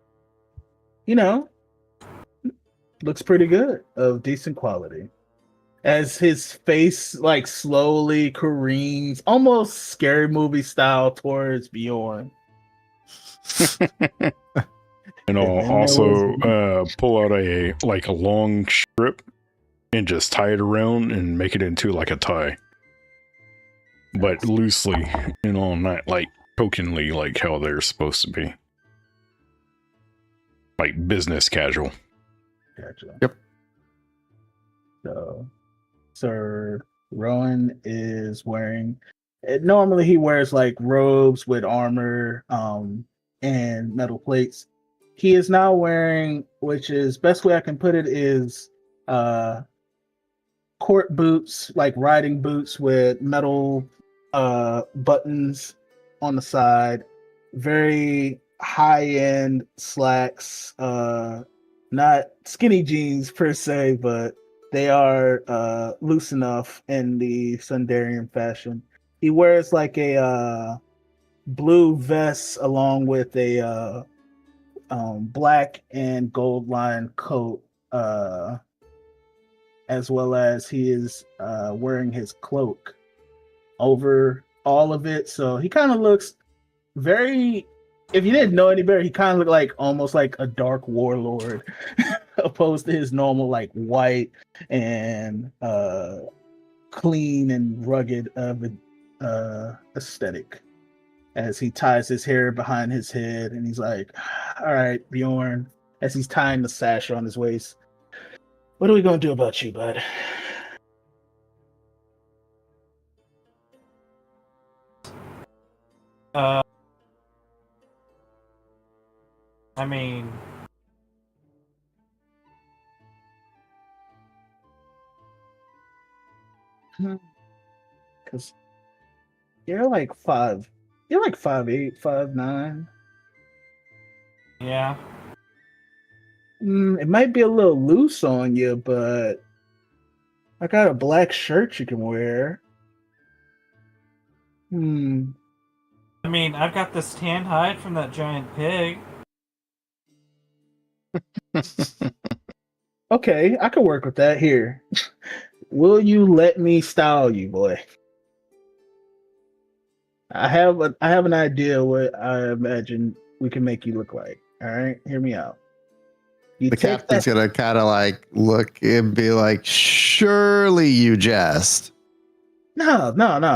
Looks pretty good, of decent quality. As his face like slowly careens, almost scary movie style, towards Bjorn. And I'll also pull out a long strip and just tie it around and make it into like a tie. But loosely, not like tokенly like how they're supposed to be. Like business casual. Gotcha. Yep. So, Sir Rowan is wearing. Normally, he wears like robes with armor, and metal plates. He is now wearing, which is best way I can put it, is court boots, like riding boots with metal buttons on the side. Very high-end slacks, not skinny jeans per se, but they are loose enough in the Sundarian fashion. He wears like a blue vest along with a black and gold lined coat, as well as he is wearing his cloak over all of it. So he kind of looks very, if you didn't know any better, he kind of looked like almost like a dark warlord opposed to his normal like white and clean and rugged aesthetic. As he ties his hair behind his head and he's like, all right, Bjorn, as he's tying the sash on his waist, what are we going to do about you, bud? I mean, Because you're like 5. You're like 5'8", 5'9". yeah. It might be a little loose on you, but I got a black shirt you can wear. I mean, I've got this tan hide from that giant pig. Okay, I can work with that. Here, will you let me style you, boy? I have an idea what I imagine we can make you look like. All right, hear me out. You The take captain's that- gonna kind of like look and be like, "Surely you jest. No.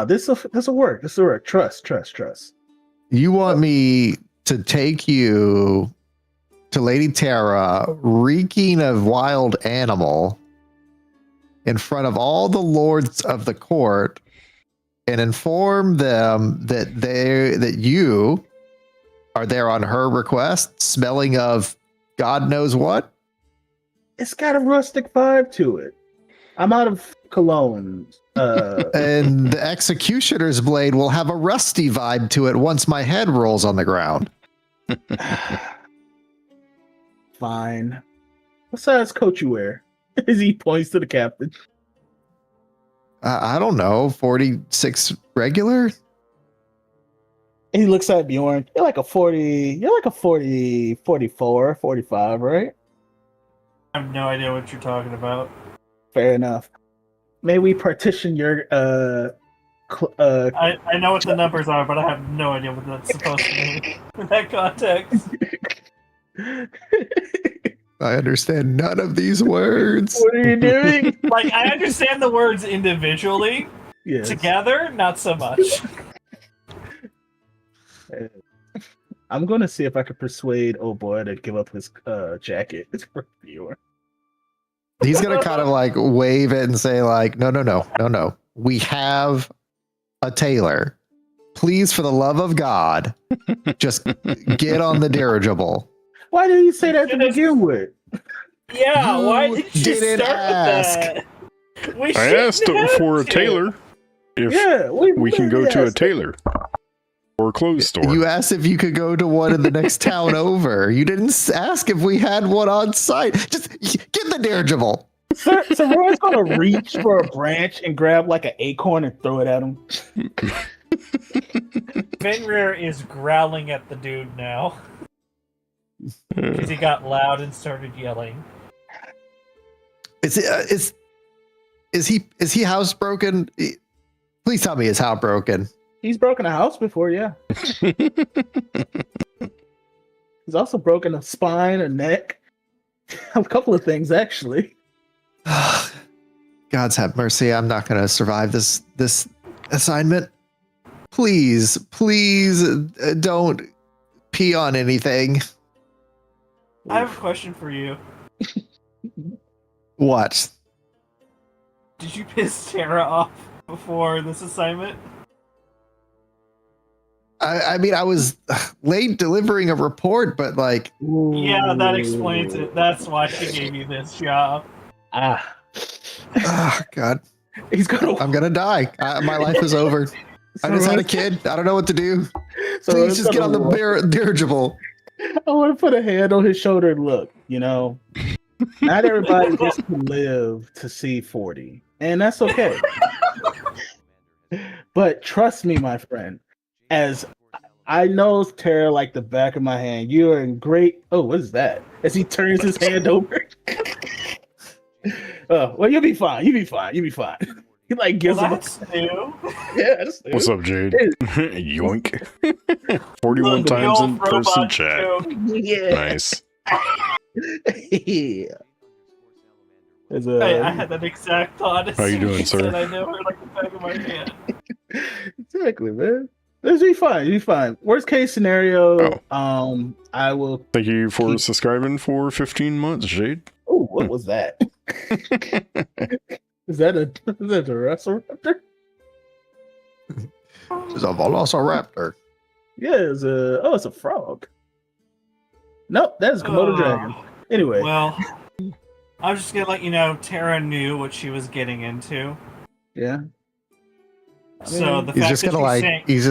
This will work. This will work. Trust. You want me to take you to Lady Terra, reeking of wild animal, in front of all the lords of the court, and inform them that you are there on her request, smelling of God knows what?" It's got a rustic vibe to it. I'm out of cologne. And the executioner's blade will have a rusty vibe to it once my head rolls on the ground. Fine. What size coat you wear? As he points to the captain. I don't know, 46 regular? And he looks at Bjorn. You're like a 40, 44, 45, right? I have no idea what you're talking about. Fair enough. May we partition your I know what the numbers are, but I have no idea what that's supposed to mean in that context. I understand none of these words. What are you doing? Like, I understand the words individually. Yes. Together, not so much. I'm going to see if I can persuade old boy to give up his jacket for Bjorn. He's gonna kind of like wave it and say like, no. We have a tailor. Please, for the love of God, just get on the dirigible. Why did you say that to begin with? Yeah, You why did you didn't start ask. with that? We I asked shouldn't have for a to. tailor. If Yeah, we can go to a tailor or a clothes store. You asked if you could go to one in the next town over. You didn't ask if we had one on site. Just get the dirigible. So Roy's going to reach for a branch and grab like an acorn and throw it at him. Fenrir is growling at the dude now because he got loud and started yelling. Is he housebroken? Please tell me his house broken. He's broken a house before, yeah. He's also broken a spine, a neck, a couple of things actually. God's have mercy. I'm not going to survive this assignment. Please don't pee on anything. I have a question for you. What? Did you piss Tara off before this assignment? I mean, I was late delivering a report, but like, Yeah, that explains it. That's why she gave you this job. oh God, He's gonna. I'm gonna die. My life is over. I just had a kid. I don't know what to do. Please just get on the dirigible. I want to put a hand on his shoulder and look. You know, not everybody gets to live to see 40, and that's okay. But trust me, my friend, as I know Tara like the back of my hand, you are in great. Oh, what is that? As he turns his hand over. Well, you'll be fine. You'll be fine. He like gives him. That's new. Yeah, that's new. What's up, Jade? Yoink. 41 Look, the times old in person robot chat. joke. Yeah. Nice. Yeah. There's Hey, I had that exact thought. As How you soon as doing, you sir? said I know her like the back of my hand. Exactly, man. This be fine. You'll be fine. Worst case scenario, I will. Thank you for subscribing for 15 months, Jade. Oh, what was that? Is that a Velociraptor? It's a Velociraptor. Yeah, it's a frog. Nope, that is Komodo dragon. Anyway, Well, I was just gonna let you know Tara knew what she was getting into. yeah. So the He's fact just that gonna she's like saying, he's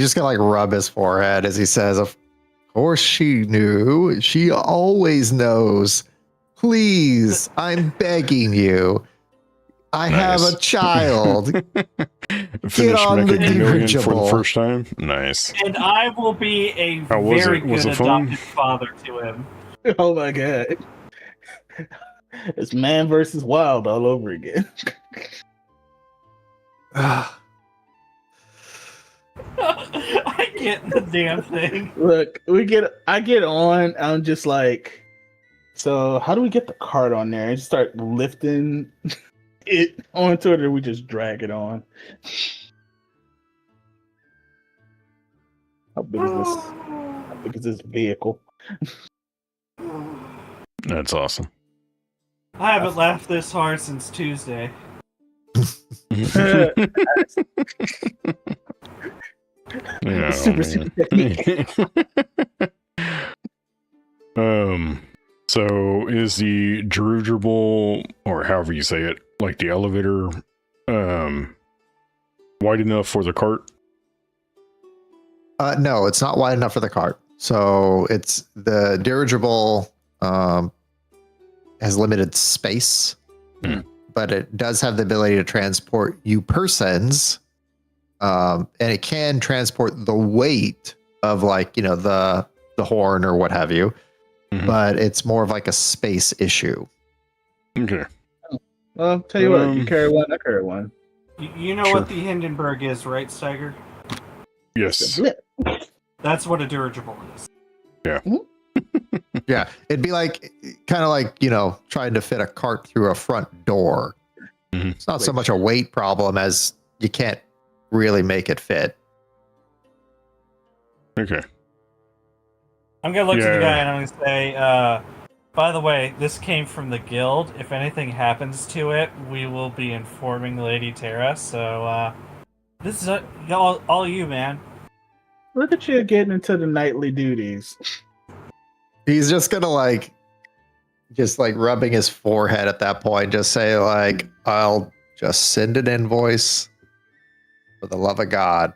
just gonna like rub his forehead as he says, "Of course she knew. She always knows. Please, I'm begging you. I have a Nice. child. Finish on the making a million for the dirigible." first time. Nice. and I will be a How was very it? Was good it fun? adopted father to him. Oh my god. It's man versus wild all over again. I get the damn thing. Look, I get on, I'm just like, so how do we get the cart on there? And just start lifting it onto it, or we just drag it on? How big is this? How big is this vehicle? That's awesome. I haven't laughed this hard since Tuesday. Yeah, Super technique. So is the dirigible, or however you say it, like the elevator, wide enough for the cart? No, it's not wide enough for the cart. So it's the dirigible has limited space, but it does have the ability to transport you persons, and it can transport the weight of like the horn or what have you. But it's more of like a space issue. Okay. Well, tell you what, you carry one, I carry one. You know what the Hindenburg is, right, Steiger? Yes. That's what a dirigible is. Yeah. Yeah, it'd be like kind of like trying to fit a cart through a front door. It's not so much a weight problem as you can't really make it fit. Okay. I'm gonna look to the guy and I'm gonna say, by the way, this came from the guild. If anything happens to it, we will be informing Lady Tara. So this is all you, man. Look at you getting into the nightly duties. He's just gonna just rubbing his forehead at that point. Just say I'll just send an invoice for the love of God.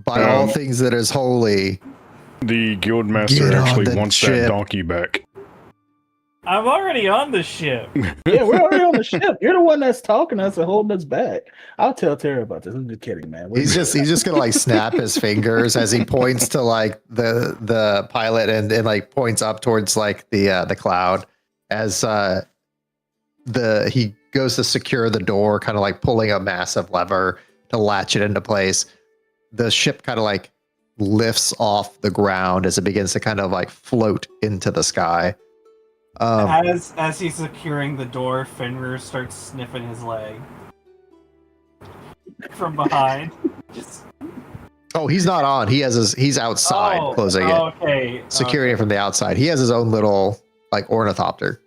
By all things that is holy, the guildmaster actually wants that donkey back. I'm already on the ship. Yeah, we're already on the ship. You're the one that's talking us and holding us back. I'll tell Tara about this. I'm just kidding, man. he's just gonna snap his fingers as he points to the pilot and points up towards the cloud as he goes to secure the door, kind of pulling a massive lever to latch it into place. The ship kind of lifts off the ground as it begins to kind of float into the sky. As he's securing the door, Fenrir starts sniffing his leg from behind. Oh, he's not on. He's outside closing it. Okay. Securing it from the outside. He has his own little ornithopter.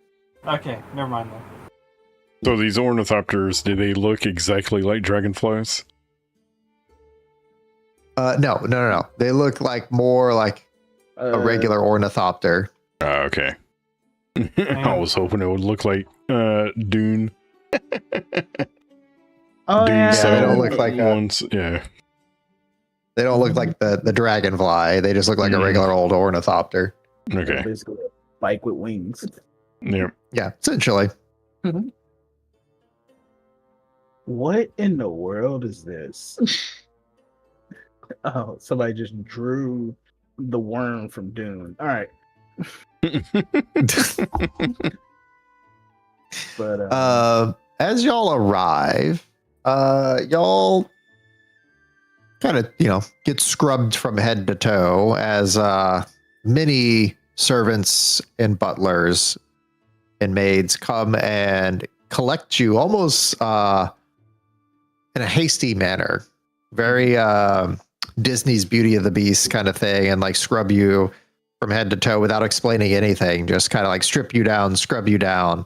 Okay, never mind then. So these ornithopters, do they look exactly like dragonflies? No. They look more like a regular ornithopter. Okay. I was hoping it would look like Dune. Oh, Dune they don't look like ones. Yeah. They don't look like the dragonfly. They just look like a regular old ornithopter. Okay. Basically a bike with wings. Yeah. Yeah, essentially. What in the world is this? Oh, somebody just drew the worm from Dune. All right. But as y'all arrive, y'all kind of get scrubbed from head to toe as many servants and butlers and maids come and collect you almost in a hasty manner, very Disney's Beauty of the Beast kind of thing, and scrub you from head to toe without explaining anything, just kind of strip you down, scrub you down.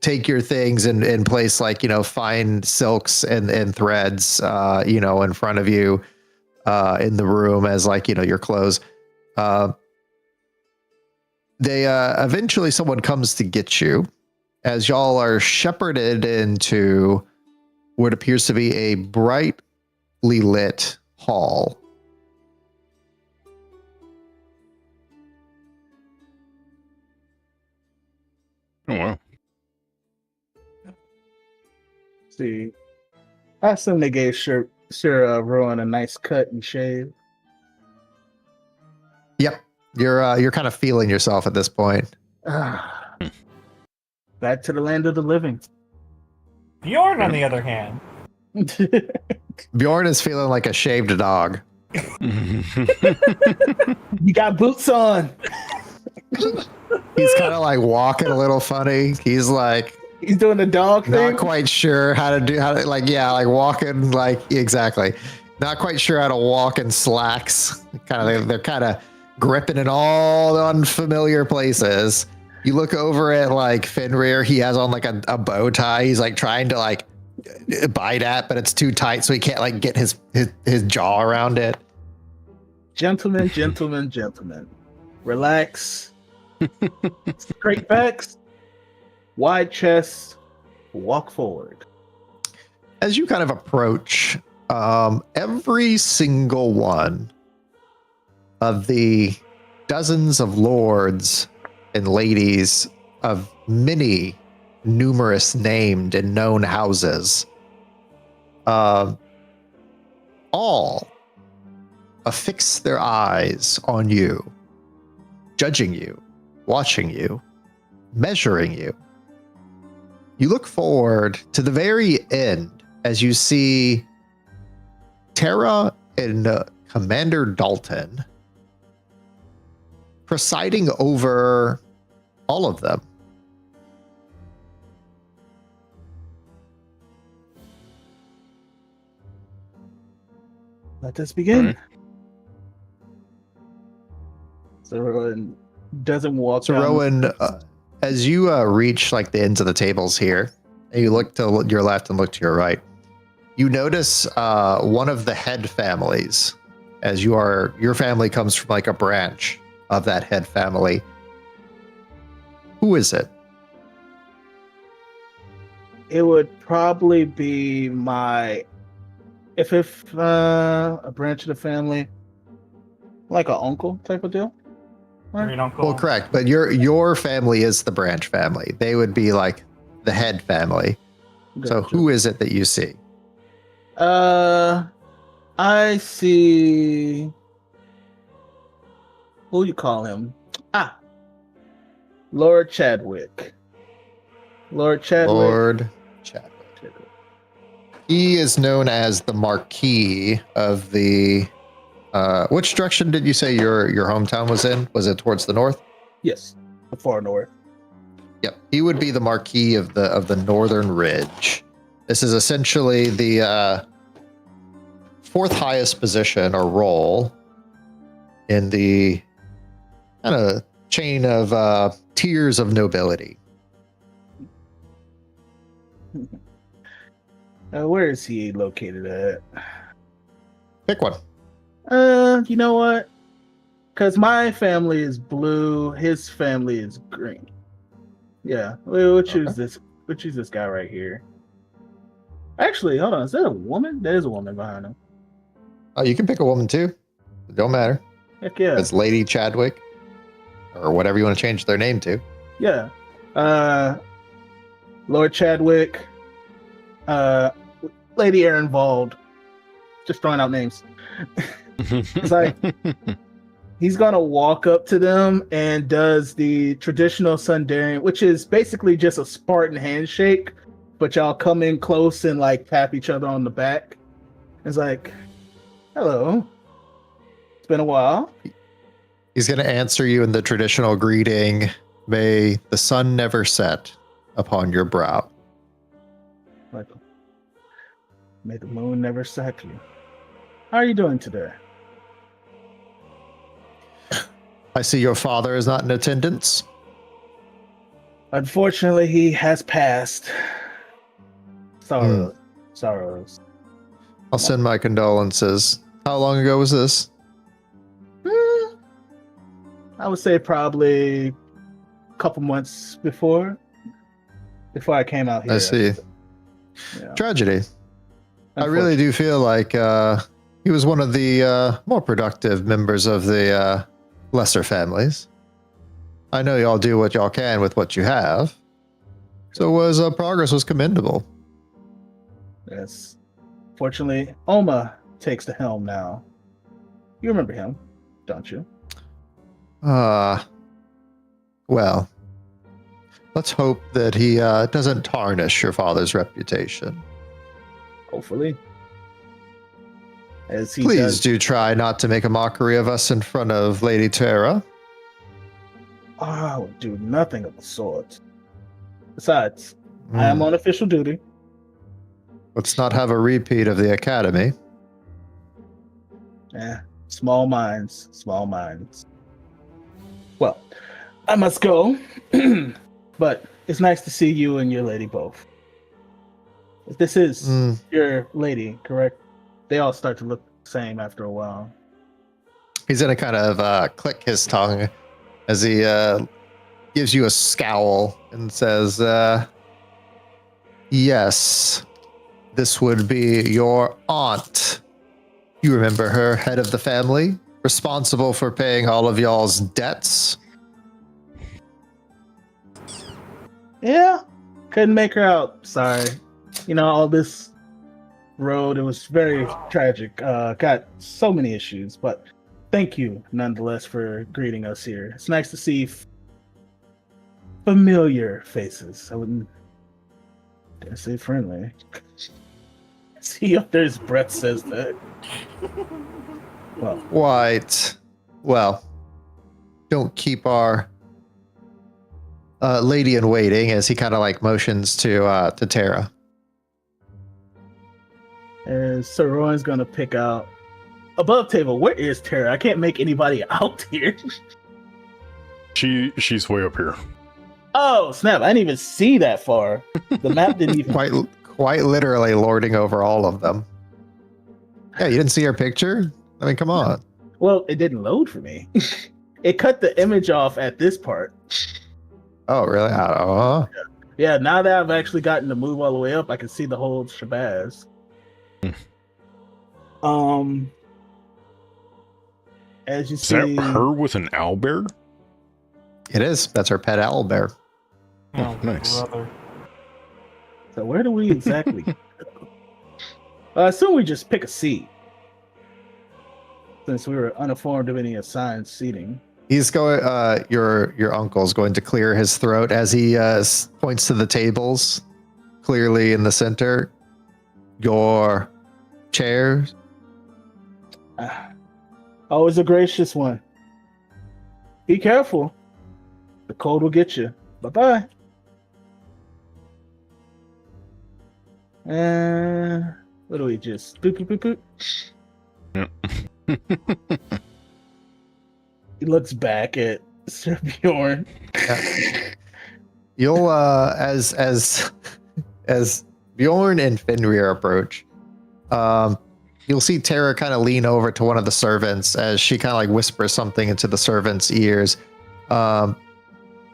take your things and place like, fine silks and threads, in front of you in the room as like, your clothes. They eventually someone comes to get you as y'all are shepherded into what appears to be a brightly lit hall. Oh, wow. See, I assume they gave Sir Rowan a nice cut and shave. Yep, you're kind of feeling yourself at this point. Back to the land of the living. Bjorn, on the other hand, Bjorn is feeling like a shaved dog. You got boots on. He's kind of like walking a little funny. He's like He's doing the dog thing. not quite sure like walking like exactly. Not quite sure how to walk in slacks. They're kind of gripping in all the unfamiliar places. You look over at like Fenrir. He has on like a bow tie. He's like trying to like bite at, but it's too tight, so he can't like get his jaw around it. Gentlemen. Relax. Straight backs. Wide chest. Walk forward. As you kind of approach, every single one of the dozens of lords and ladies of many numerous named and known houses, all affix their eyes on you, judging you, watching you, measuring you. You look forward to the very end as you see Tara and Commander Dalton presiding over all of them. Let us begin. Right. So Rowan doesn't walk. So down. Rowan, as you reach like the ends of the tables here, and you look to your left and look to your right, you notice one of the head families. As your family comes from like a branch of that head family. Who is it? It would probably be my if a branch of the family, like an uncle type of deal. Right? Great uncle. Well, correct, but your family is the branch family. They would be like the head family. So Gotcha. who is it that you see? I see. Who you call him? Lord Chadwick. Lord Chadwick. Lord Chadwick. He is known as the Marquis of the. Which direction did you say your hometown was in? Was it towards the north? Yes, the far north. Yep, he would be the Marquis of the Northern Ridge. This is essentially the fourth highest position or role in the kind of chain of tiers of nobility. Where is he located at? Pick one. You know what? Because my family is blue, his family is green. Yeah, we'll choose this. We'll choose this guy right here. Actually, hold on. Is that a woman? There is a woman behind him. Oh, you can pick a woman too. It don't matter. Heck yeah. It's Lady Chadwick, or whatever you want to change their name to. Yeah. Lord Chadwick. Lady Ehrenwald. Just throwing out names. It's like he's gonna walk up to them and does the traditional Sundarian, which is basically just a Spartan handshake, but y'all come in close and like tap each other on the back. It's like, hello. It's been a while. He's going to answer you in the traditional greeting, "May the sun never set upon your brow." Like, may the moon never sack you. How are you doing today? I see your father is not in attendance. Unfortunately, he has passed. Sorrows. I'll send my condolences. How long ago was this? I would say probably a couple months before I came out here. I see. Yeah. Tragedy. I really do feel like he was one of the more productive members of the lesser families. I know y'all do what y'all can with what you have. So progress was commendable. Yes. Fortunately, Oma takes the helm now. You remember him, don't you? Well, let's hope that he doesn't tarnish your father's reputation. Hopefully. As he Please do try not to make a mockery of us in front of Lady Terra. I would do nothing of the sort. Besides, I am on official duty. Let's not have a repeat of the academy. Small minds. Well, I must go. But it's nice to see you and your lady both. This is your lady, correct? They all start to look the same after a while. He's going to kind of click his tongue as he gives you a scowl and says, yes, this would be your aunt. You remember her, head of the family, responsible for paying all of y'all's debts? Yeah, couldn't make her out. Sorry. All this road, it was very tragic. Got so many issues, but thank you nonetheless for greeting us here. It's nice to see familiar faces. I wouldn't dare say friendly. See if there's breath says that. Well, White. Well, don't keep our lady in waiting, as he kind of like motions to Terra. And Sir Rowan's gonna pick out above table. Where is Terra? I can't make anybody out here. She's way up here. Oh snap! I didn't even see that far. The map didn't even. Quite literally lording over all of them. Yeah, you didn't see her picture? I mean, come on. Well, it didn't load for me. It cut the image off at this part. Oh, really? Yeah, now that I've actually gotten to move all the way up, I can see the whole shabazz. As you Is see, that her with an owlbear? It is. That's her pet owlbear. Oh, nice. Brother. So where do we exactly go? I assume we just pick a seat, since we were uninformed of any assigned seating. He's going. Your uncle's going to clear his throat as he points to the tables, clearly in the center. Your chairs. Always a gracious one. Be careful. The cold will get you. Bye-bye. What do we just... Boop, boop, boop, boop. He looks back at Sir Bjorn. You'll as Bjorn and Fenrir approach, you'll see Terra kind of lean over to one of the servants as she kind of like whispers something into the servant's ears. The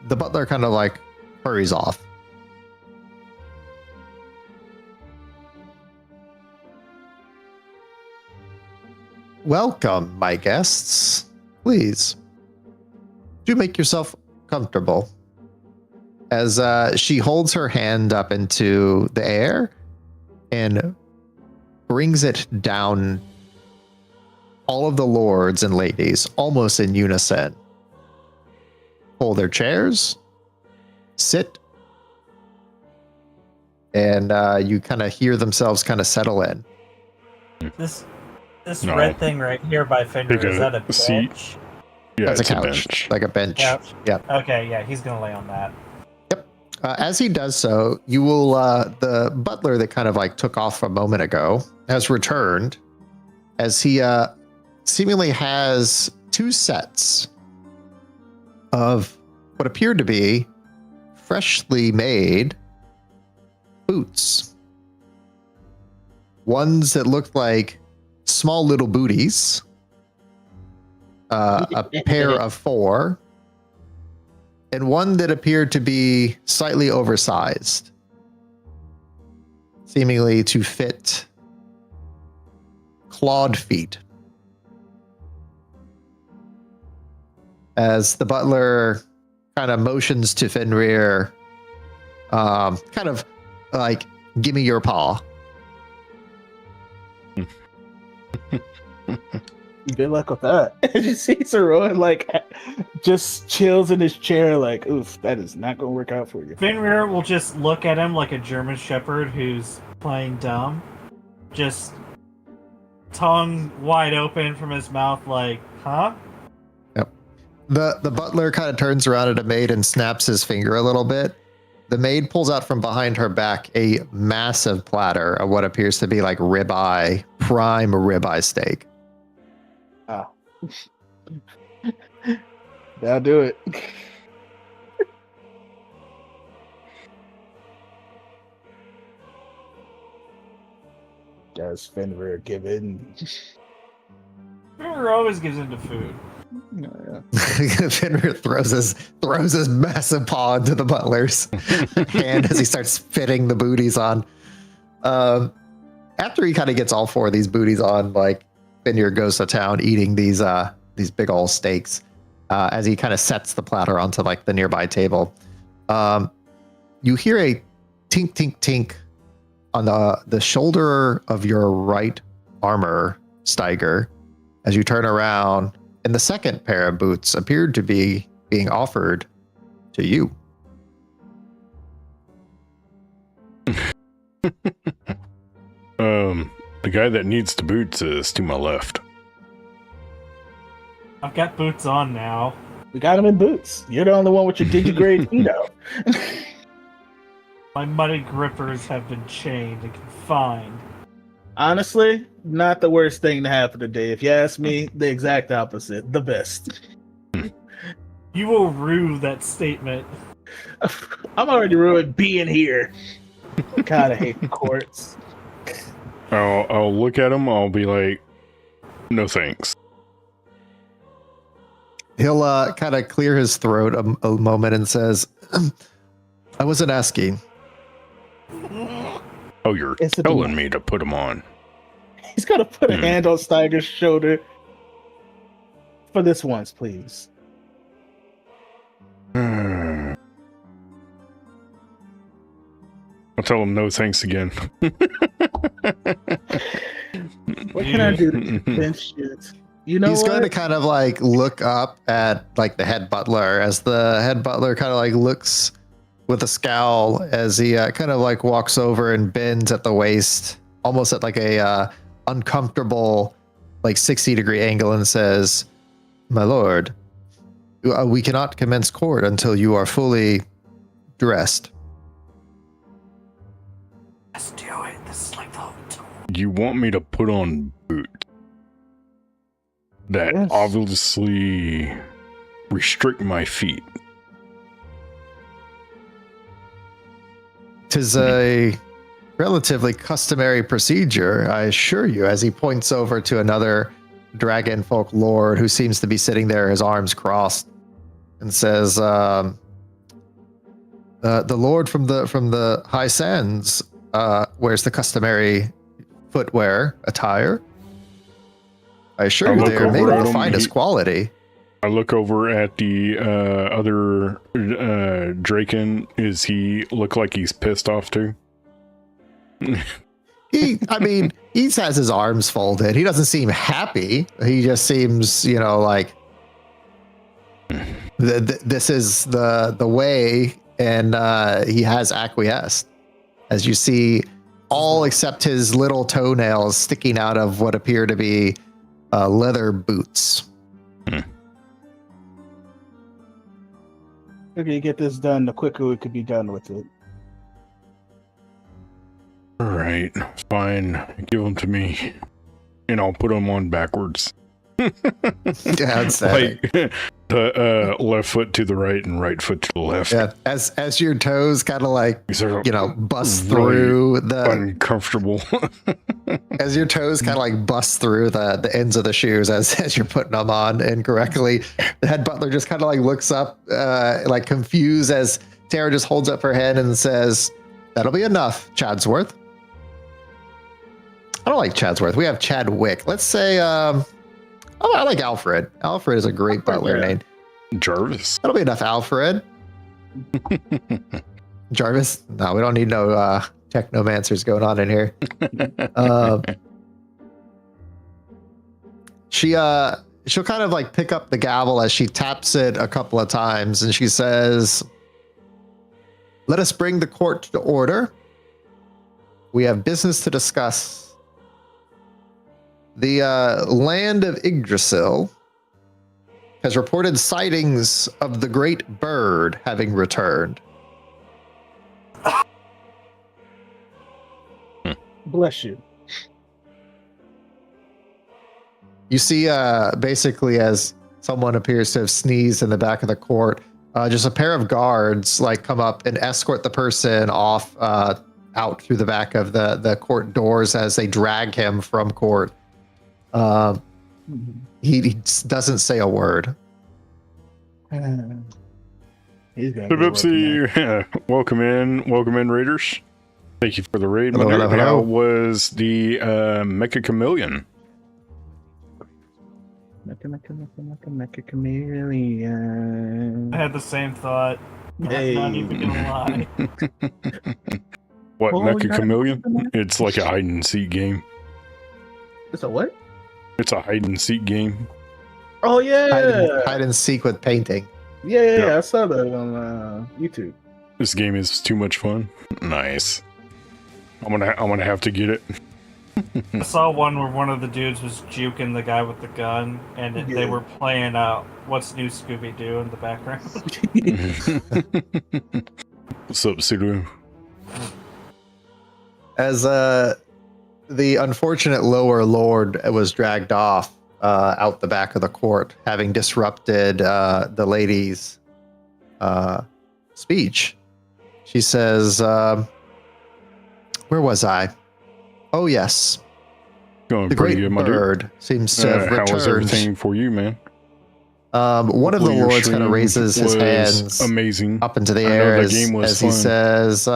butler kind of like hurries off. Welcome, my guests. Please, do make yourself comfortable. As she holds her hand up into the air and brings it down, all of the lords and ladies, almost in unison, pull their chairs, sit, and you kind of hear themselves kind of settle in. This red thing right here by Fender, is that a bench? Yeah, that's it's a couch, like a bench. Couch? Yep. Okay, yeah, he's gonna lay on that. Yep. As he does so, you will the butler that kind of like took off a moment ago has returned, as he seemingly has two sets of what appeared to be freshly made boots. Ones that looked like small little booties. A pair of 4. And one that appeared to be slightly oversized. Seemingly to fit clawed feet. As the butler kind of motions to Fenrir, kind of like, give me your paw. Good luck with that. You see Saroan like just chills in his chair, like, oof, that is not gonna work out for you. Fenrir will just look at him like a German shepherd who's playing dumb. Just tongue wide open from his mouth, like, huh? The butler kind of turns around at a maid and snaps his finger a little bit. The maid pulls out from behind her back a massive platter of what appears to be like ribeye, prime ribeye steak. Ah. That'll do it. Does Fenrir give in? Fenrir always gives into food. Yeah. Fenrir throws his massive paw into the butler's hand as he starts fitting the booties on. After he kind of gets all 4 of these booties on, like, Fenrir goes to town eating these big old steaks as he kind of sets the platter onto like the nearby table. You hear a tink tink tink on the shoulder of your right armor, Steiger, as you turn around, and the second pair of boots appeared to be being offered to you. The guy that needs the boots is to my left. I've got boots on now. We got him in boots. You're the only one with your digigrade feet out. My muddy grippers have been chained and confined. Honestly, not the worst thing to happen today. If you ask me, the exact opposite. The best. You will rue that statement. I'm already ruined being here. God, I hate the courts. I'll look at him. I'll be like, no thanks. He'll kind of clear his throat a moment and says, I wasn't asking. Oh, you're It's a telling delight. me to put him on. He's gonna put a hand on Steiger's shoulder. For this once, please. I'll tell him no thanks again. What can I do to convince you? You know He's what? going to kind of like look up at like the head butler as the head butler kind of like looks with a scowl as he kind of like walks over and bends at the waist, almost at like a uncomfortable like 60-degree angle, and says, my lord, we cannot commence court until you are fully dressed. Let's do it. This is like the hotel. You want me to put on boots that Yes. obviously restrict my feet? 'Tis a relatively customary procedure, I assure you, as he points over to another dragon folk lord who seems to be sitting there, his arms crossed, and says, the lord from the high sands wears the customary footwear attire. I assure I you, look they are made over of at the him, finest quality. I look over at the other Draken. Is he look like he's pissed off too? He has his arms folded. He doesn't seem happy. He just seems, like this is the way, and he has acquiesced. As you see, all except his little toenails sticking out of what appear to be leather boots. The quicker you get this done, the quicker we could be done with it. All right, fine. Give them to me, and I'll put them on backwards. Yeah, I'd say. Left foot to the right and right foot to the left. Yeah, as your toes kind of like These are bust really through the uncomfortable. as your toes kind of like bust through the ends of the shoes as you're putting them on incorrectly. The head butler just kind of like looks up, like confused as Tara just holds up her hand and says, "That'll be enough, Chadsworth." I don't like Chadsworth. We have Chadwick. Let's say, I like Alfred. Alfred is a great butler name. Jarvis. That'll be enough, Alfred. Jarvis? No, we don't need no technomancers going on in here. She'll kind of like pick up the gavel as she taps it a couple of times, and she says, "Let us bring the court to order. We have business to discuss. The land of Yggdrasil has reported sightings of the great bird having returned." Bless you. You see, basically, as someone appears to have sneezed in the back of the court, just a pair of guards like come up and escort the person off out through the back of the court doors as they drag him from court. He doesn't say a word. He's gonna Bibsy, welcome in, Raiders. Thank you for the raid. Hello, hello, hello. How was the Mecha Chameleon? Mecha chameleon. I had the same thought. Hey. Not even gonna lie. What, Oh, Mecha yeah. Chameleon? It's like a hide and seek game. It's a what? It's a hide and seek game. Oh yeah, Hide and seek with painting. yeah. I saw that on YouTube. This game is too much fun. Nice. I'm gonna have to get it. I saw one where one of the dudes was juking the guy with the gun, and they were playing What's New Scooby Doo in the background. What's up, Sudo? As the unfortunate lower lord was dragged off out the back of the court, having disrupted the lady's speech, she says, "Where was I? Oh yes, Going the pretty great good, my dude. bird seems to have How was returned." everything for you, man? One of the Hopefully your lords kind of stream raises his was hands amazing. up into the I know air the as, game was as he fun. says,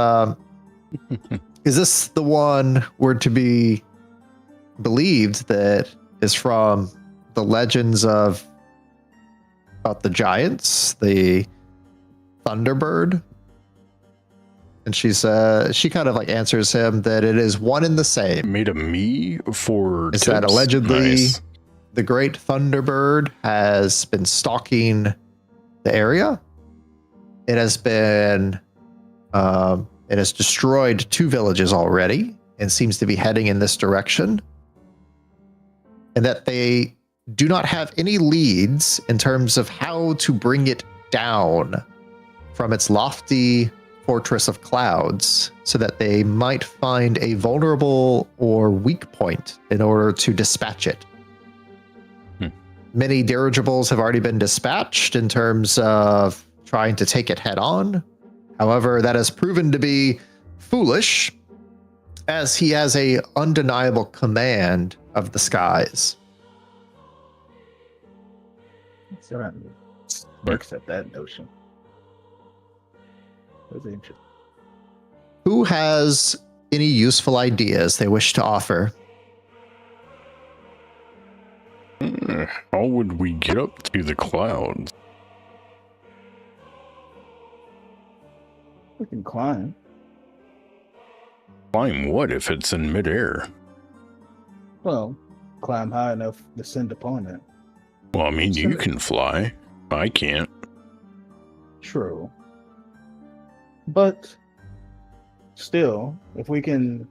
"Is this the one we're to be believed that is from the legends about the giants, the Thunderbird?" And she kind of like answers him that it is one and the same. Made a me for Is that tips? allegedly Nice. the great Thunderbird has been stalking the area. It has been, it has destroyed 2 villages already and seems to be heading in this direction. And that they do not have any leads in terms of how to bring it down from its lofty fortress of clouds so that they might find a vulnerable or weak point in order to dispatch it. Many dirigibles have already been dispatched in terms of trying to take it head on. However, that has proven to be foolish as he has a undeniable command of the skies. So I accept that notion. That was interesting. Who has any useful ideas they wish to offer? How would we get up to the clouds? We can climb. Climb what if it's in midair? Well, climb high enough to descend upon it. Well, I mean, you can fly. I can't. True. But still, if we can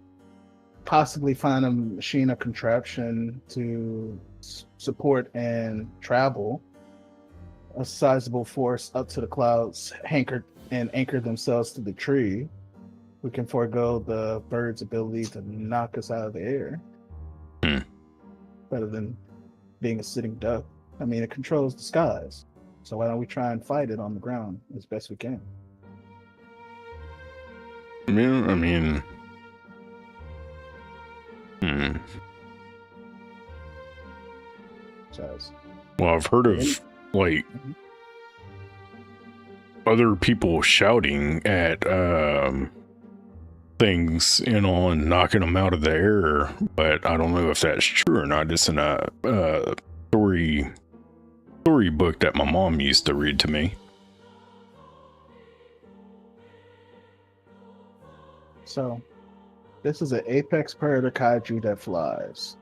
possibly find a machine or contraption to support and travel a sizable force up to the clouds, anchor themselves to the tree, we can forego the bird's ability to knock us out of the air. Better than being a sitting duck. I mean, it controls the skies. So why don't we try and fight it on the ground as best we can? I mean, Says. well, I've heard of like other people shouting at things, and knocking them out of the air, but I don't know if that's true or not. It's in a story book that my mom used to read to me. So, this is an apex predator kaiju that flies.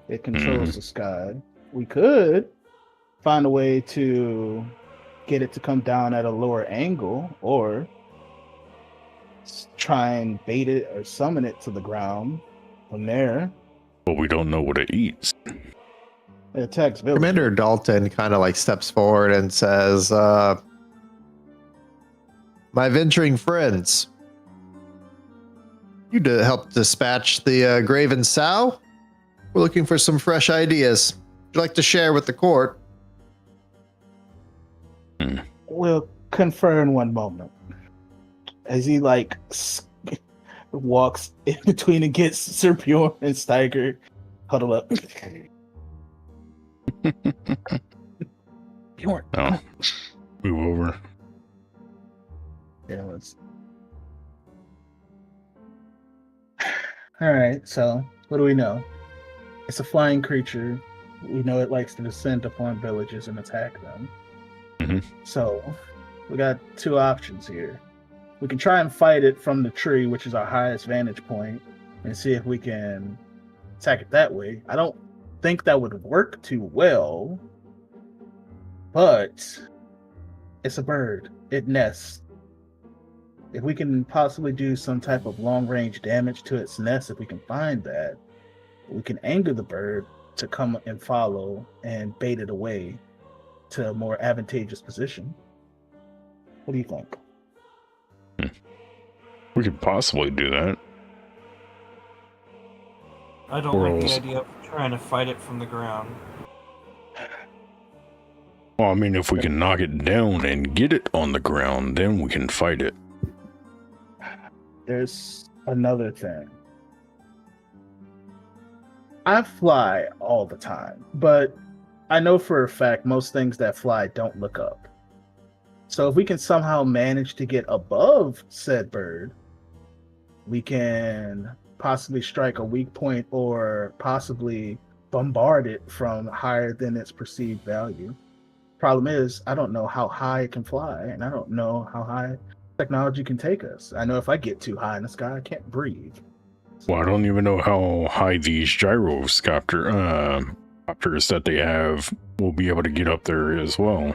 It controls the sky. We could find a way to get it to come down at a lower angle, or try and bait it or summon it to the ground from there. But we don't know what it eats. It attacks villagers. Commander Dalton kind of like steps forward and says, "My venturing friends, you help dispatch the Graven Sow. We're looking for some fresh ideas. Would you like to share with the court?" We'll confer in one moment. As he like walks in between and gets Sir Bjorn and Steiger huddle up. Bjorn. Oh, move over. Yeah, let's. All right. So, what do we know? It's a flying creature. We know it likes to descend upon villages and attack them. So, we got two options here. We can try and fight it from the tree, which is our highest vantage point, and see if we can attack it that way. I don't think that would work too well, but it's a bird. It nests. If we can possibly do some type of long-range damage to its nest, if we can find that, we can anger the bird to come and follow and bait it away to a more advantageous position. What do you think? We could possibly do that. I don't like the idea of trying to fight it from the ground. Well, I mean, if we can knock it down and get it on the ground, then we can fight it. There's another thing. I fly all the time, but I know for a fact most things that fly don't look up. So if we can somehow manage to get above said bird, we can possibly strike a weak point or possibly bombard it from higher than its perceived value. Problem is, I don't know how high it can fly, and I don't know how high technology can take us. I know if I get too high in the sky, I can't breathe. Well, I don't even know how high these gyroscopters that they have will be able to get up there as well.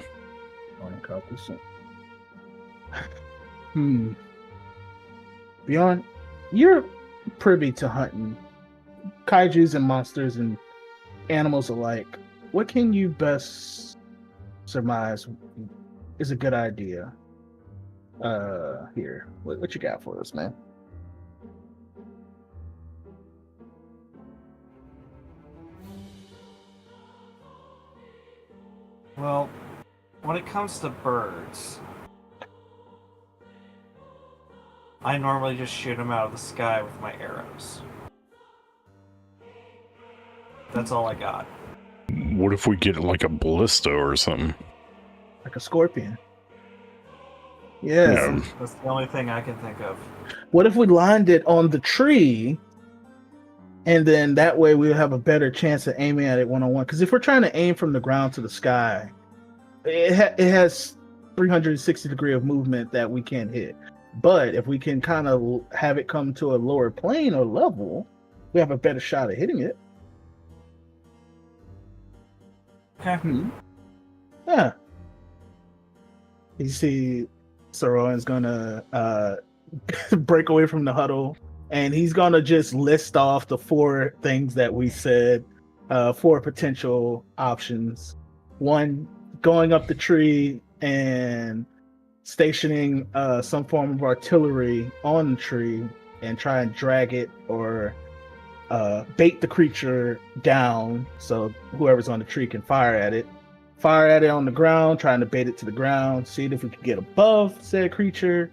Bjorn, you're privy to hunting kaijus and monsters and animals alike. What can you best surmise is a good idea? Here, what you got for us, man? Well, when it comes to birds, I normally just shoot them out of the sky with my arrows. That's all I got. What if we get like a ballista or something? Like a scorpion. Yes. Yeah. That's the only thing I can think of. What if we lined it on the tree, and then that way we'll have a better chance of aiming at it one-on-one? Because if we're trying to aim from the ground to the sky, it has 360 degree of movement that we can't hit. But if we can kind of have it come to a lower plane or level, we have a better shot at hitting it. Okay. Yeah. You see, Saroan's gonna break away from the huddle, and he's gonna just list off the 4 things that we said, 4 potential options. 1, going up the tree and stationing some form of artillery on the tree and try and drag it or bait the creature down so whoever's on the tree can fire at it fire at it on the ground, trying to bait it to the ground, seeing if we could get above said creature.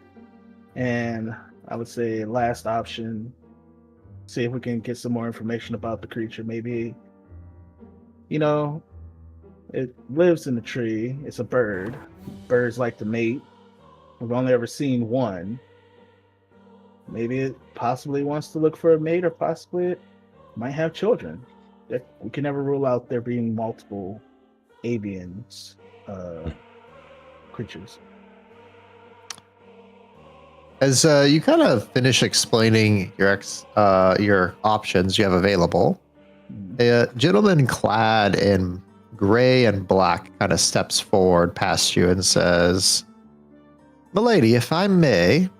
And I would say last option, see if we can get some more information about the creature. Maybe, you know, it lives in the tree. It's a bird. Birds like to mate. We've only ever seen one. Maybe it possibly wants to look for a mate, or possibly it might have children. We can never rule out there being multiple avians creatures. As you kind of finish explaining your options you have available, a gentleman clad in gray and black kind of steps forward past you and says, "Milady, if I may,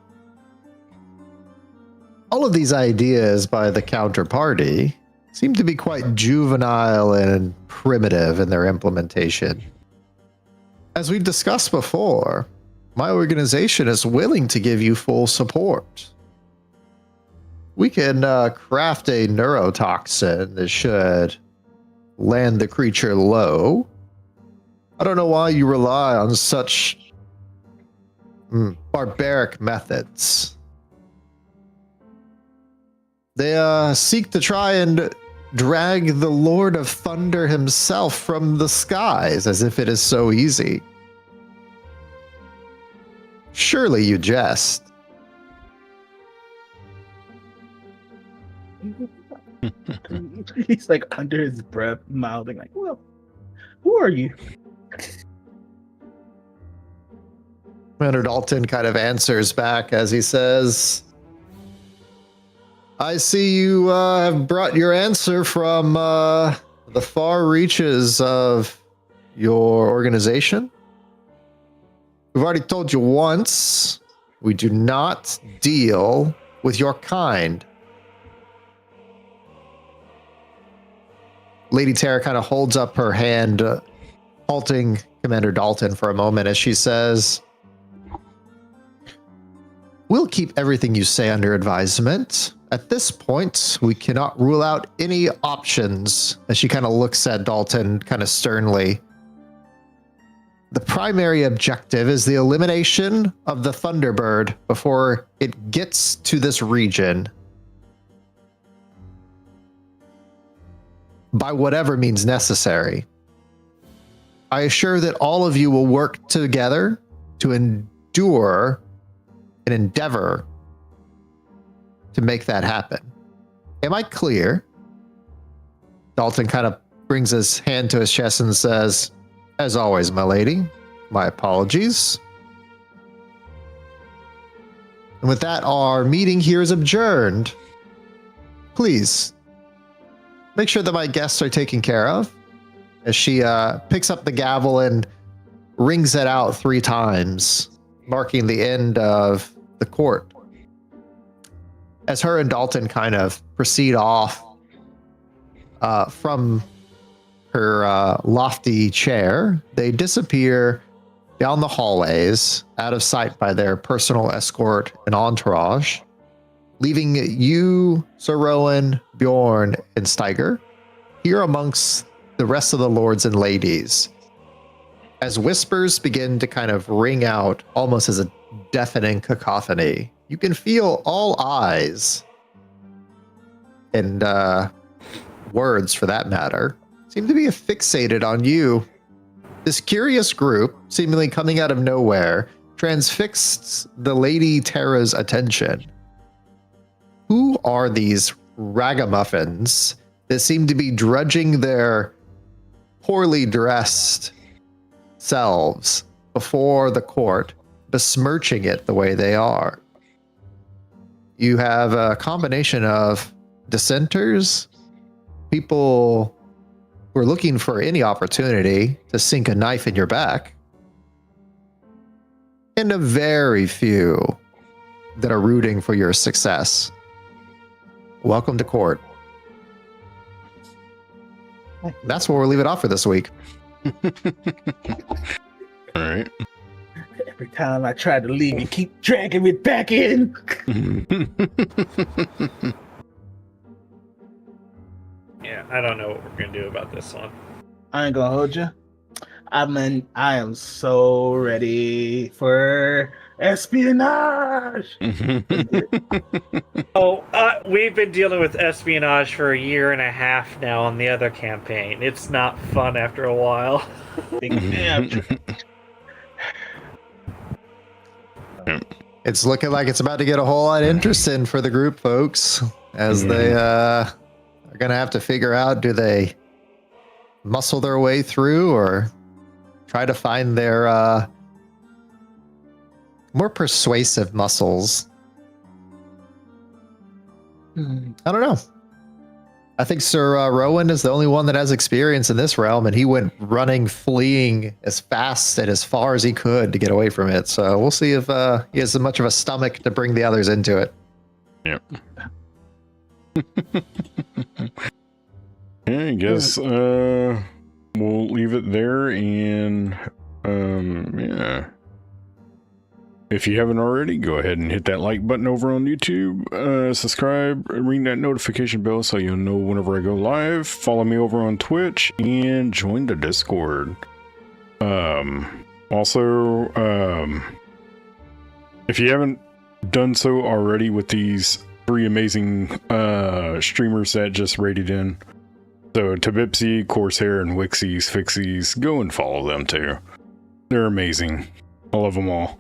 all of these ideas by the counterparty seem to be quite juvenile and primitive in their implementation. As we've discussed before, my organization is willing to give you full support. We can craft a neurotoxin that should land the creature low. I don't know why you rely on such barbaric methods. They seek to try and drag the Lord of Thunder himself from the skies as if it is so easy. Surely you jest." He's like under his breath, mouthing like, "Well, who are you?" Commander Dalton kind of answers back as he says, "I see you have brought your answer from the far reaches of your organization. We've already told you once, we do not deal with your kind." Lady Terra kind of holds up her hand, halting Commander Dalton for a moment as she says, "We'll keep everything you say under advisement. At this point, we cannot rule out any options," as she kind of looks at Dalton kind of sternly. "The primary objective is the elimination of the Thunderbird before it gets to this region, by whatever means necessary. I assure that all of you will work together to endure and endeavor to make that happen. Am I clear?" Dalton kind of brings his hand to his chest and says, "As always, my lady, my apologies." And with that, our meeting here is adjourned. Please, make sure that my guests are taken care of. As she picks up the gavel and rings it out 3 times, marking the end of the court. As her and Dalton kind of proceed off from her lofty chair, they disappear down the hallways, out of sight by their personal escort and entourage, leaving you, Sir Rowan, Bjorn, and Steiger here amongst the rest of the lords and ladies, as whispers begin to kind of ring out almost as a deafening cacophony. You can feel all eyes, and words for that matter, seem to be fixated on you. This curious group, seemingly coming out of nowhere, transfixed the Lady Terra's attention. Who are these ragamuffins that seem to be drudging their poorly dressed selves before the court, besmirching it the way they are? You have a combination of dissenters, people who are looking for any opportunity to sink a knife in your back, and a very few that are rooting for your success. Welcome to court. That's where we'll leave it off for this week. All right. Every time I try to leave, you keep dragging me back in. Yeah, I don't know what we're gonna do about this one. I ain't gonna hold you. I am so ready for espionage. Oh, we've been dealing with espionage for a year and a half now on the other campaign. It's not fun after a while. It's looking like it's about to get a whole lot interesting for the group, folks, as they are going to have to figure out, do they muscle their way through or try to find their more persuasive muscles? I don't know. I think Sir Rowan is the only one that has experience in this realm, and he went running, fleeing as fast and as far as he could to get away from it. So we'll see if he has as much of a stomach to bring the others into it. Yep. Yeah, I guess we'll leave it there, and yeah. If you haven't already, go ahead and hit that like button over on YouTube, subscribe, ring that notification bell so you'll know whenever I go live, follow me over on Twitch, and join the Discord. Also, if you haven't done so already with these 3 amazing streamers that just rated in, so Tabipsy, Corsair, and Wixies, Fixies, go and follow them too. They're amazing. I love them all.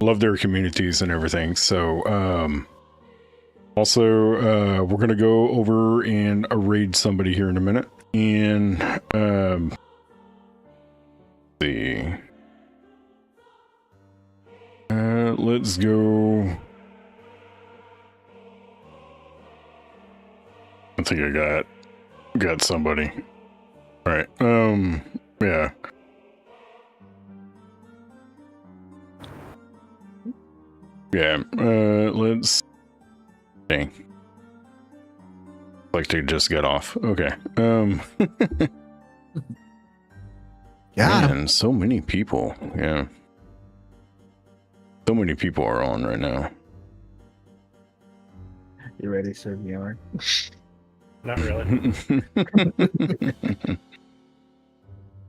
Love their communities and everything. So also we're gonna go over and raid somebody here in a minute, and see, let's go. I think I got somebody. All right. Yeah. Yeah, let's... Dang. Like they just got off. Okay. Yeah. Man, so many people. Yeah. So many people are on right now. You ready, Sir VR? Not really.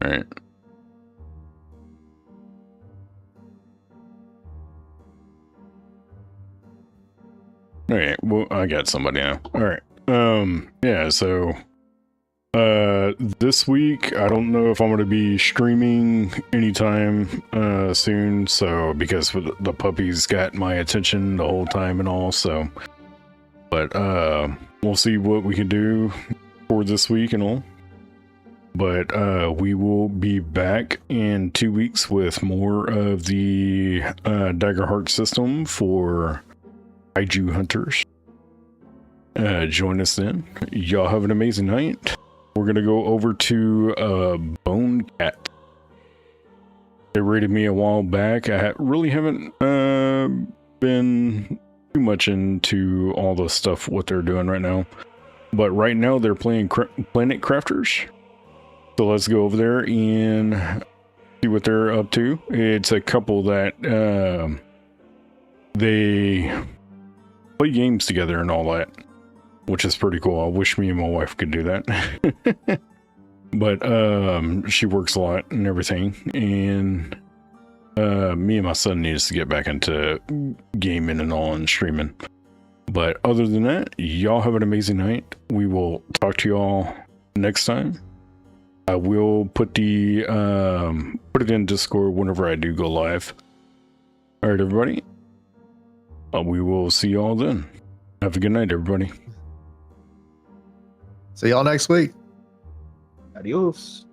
All right. Okay, well, I got somebody now. All right. Yeah, so this week I don't know if I'm going to be streaming anytime soon, so because the puppies got my attention the whole time and all, so but we'll see what we can do for this week and all. But we will be back in 2 weeks with more of the Daggerheart system for Kaiju hunters. Join us then. Y'all have an amazing night. We're gonna go over to Bone Cat. They rated me a while back. I really haven't been too much into all the stuff what they're doing right now, but right now they're playing Planet Crafters. So let's go over there and see what they're up to. It's a couple that they play games together and all that, which is pretty cool. I wish me and my wife could do that. But she works a lot and everything, and me and my son needs to get back into gaming and all and streaming. But other than that, y'all have an amazing night. We will talk to y'all next time. I will put the put it in Discord whenever I do go live. All right, everybody. We will see y'all then. Have a good night, everybody. See y'all next week. Adios.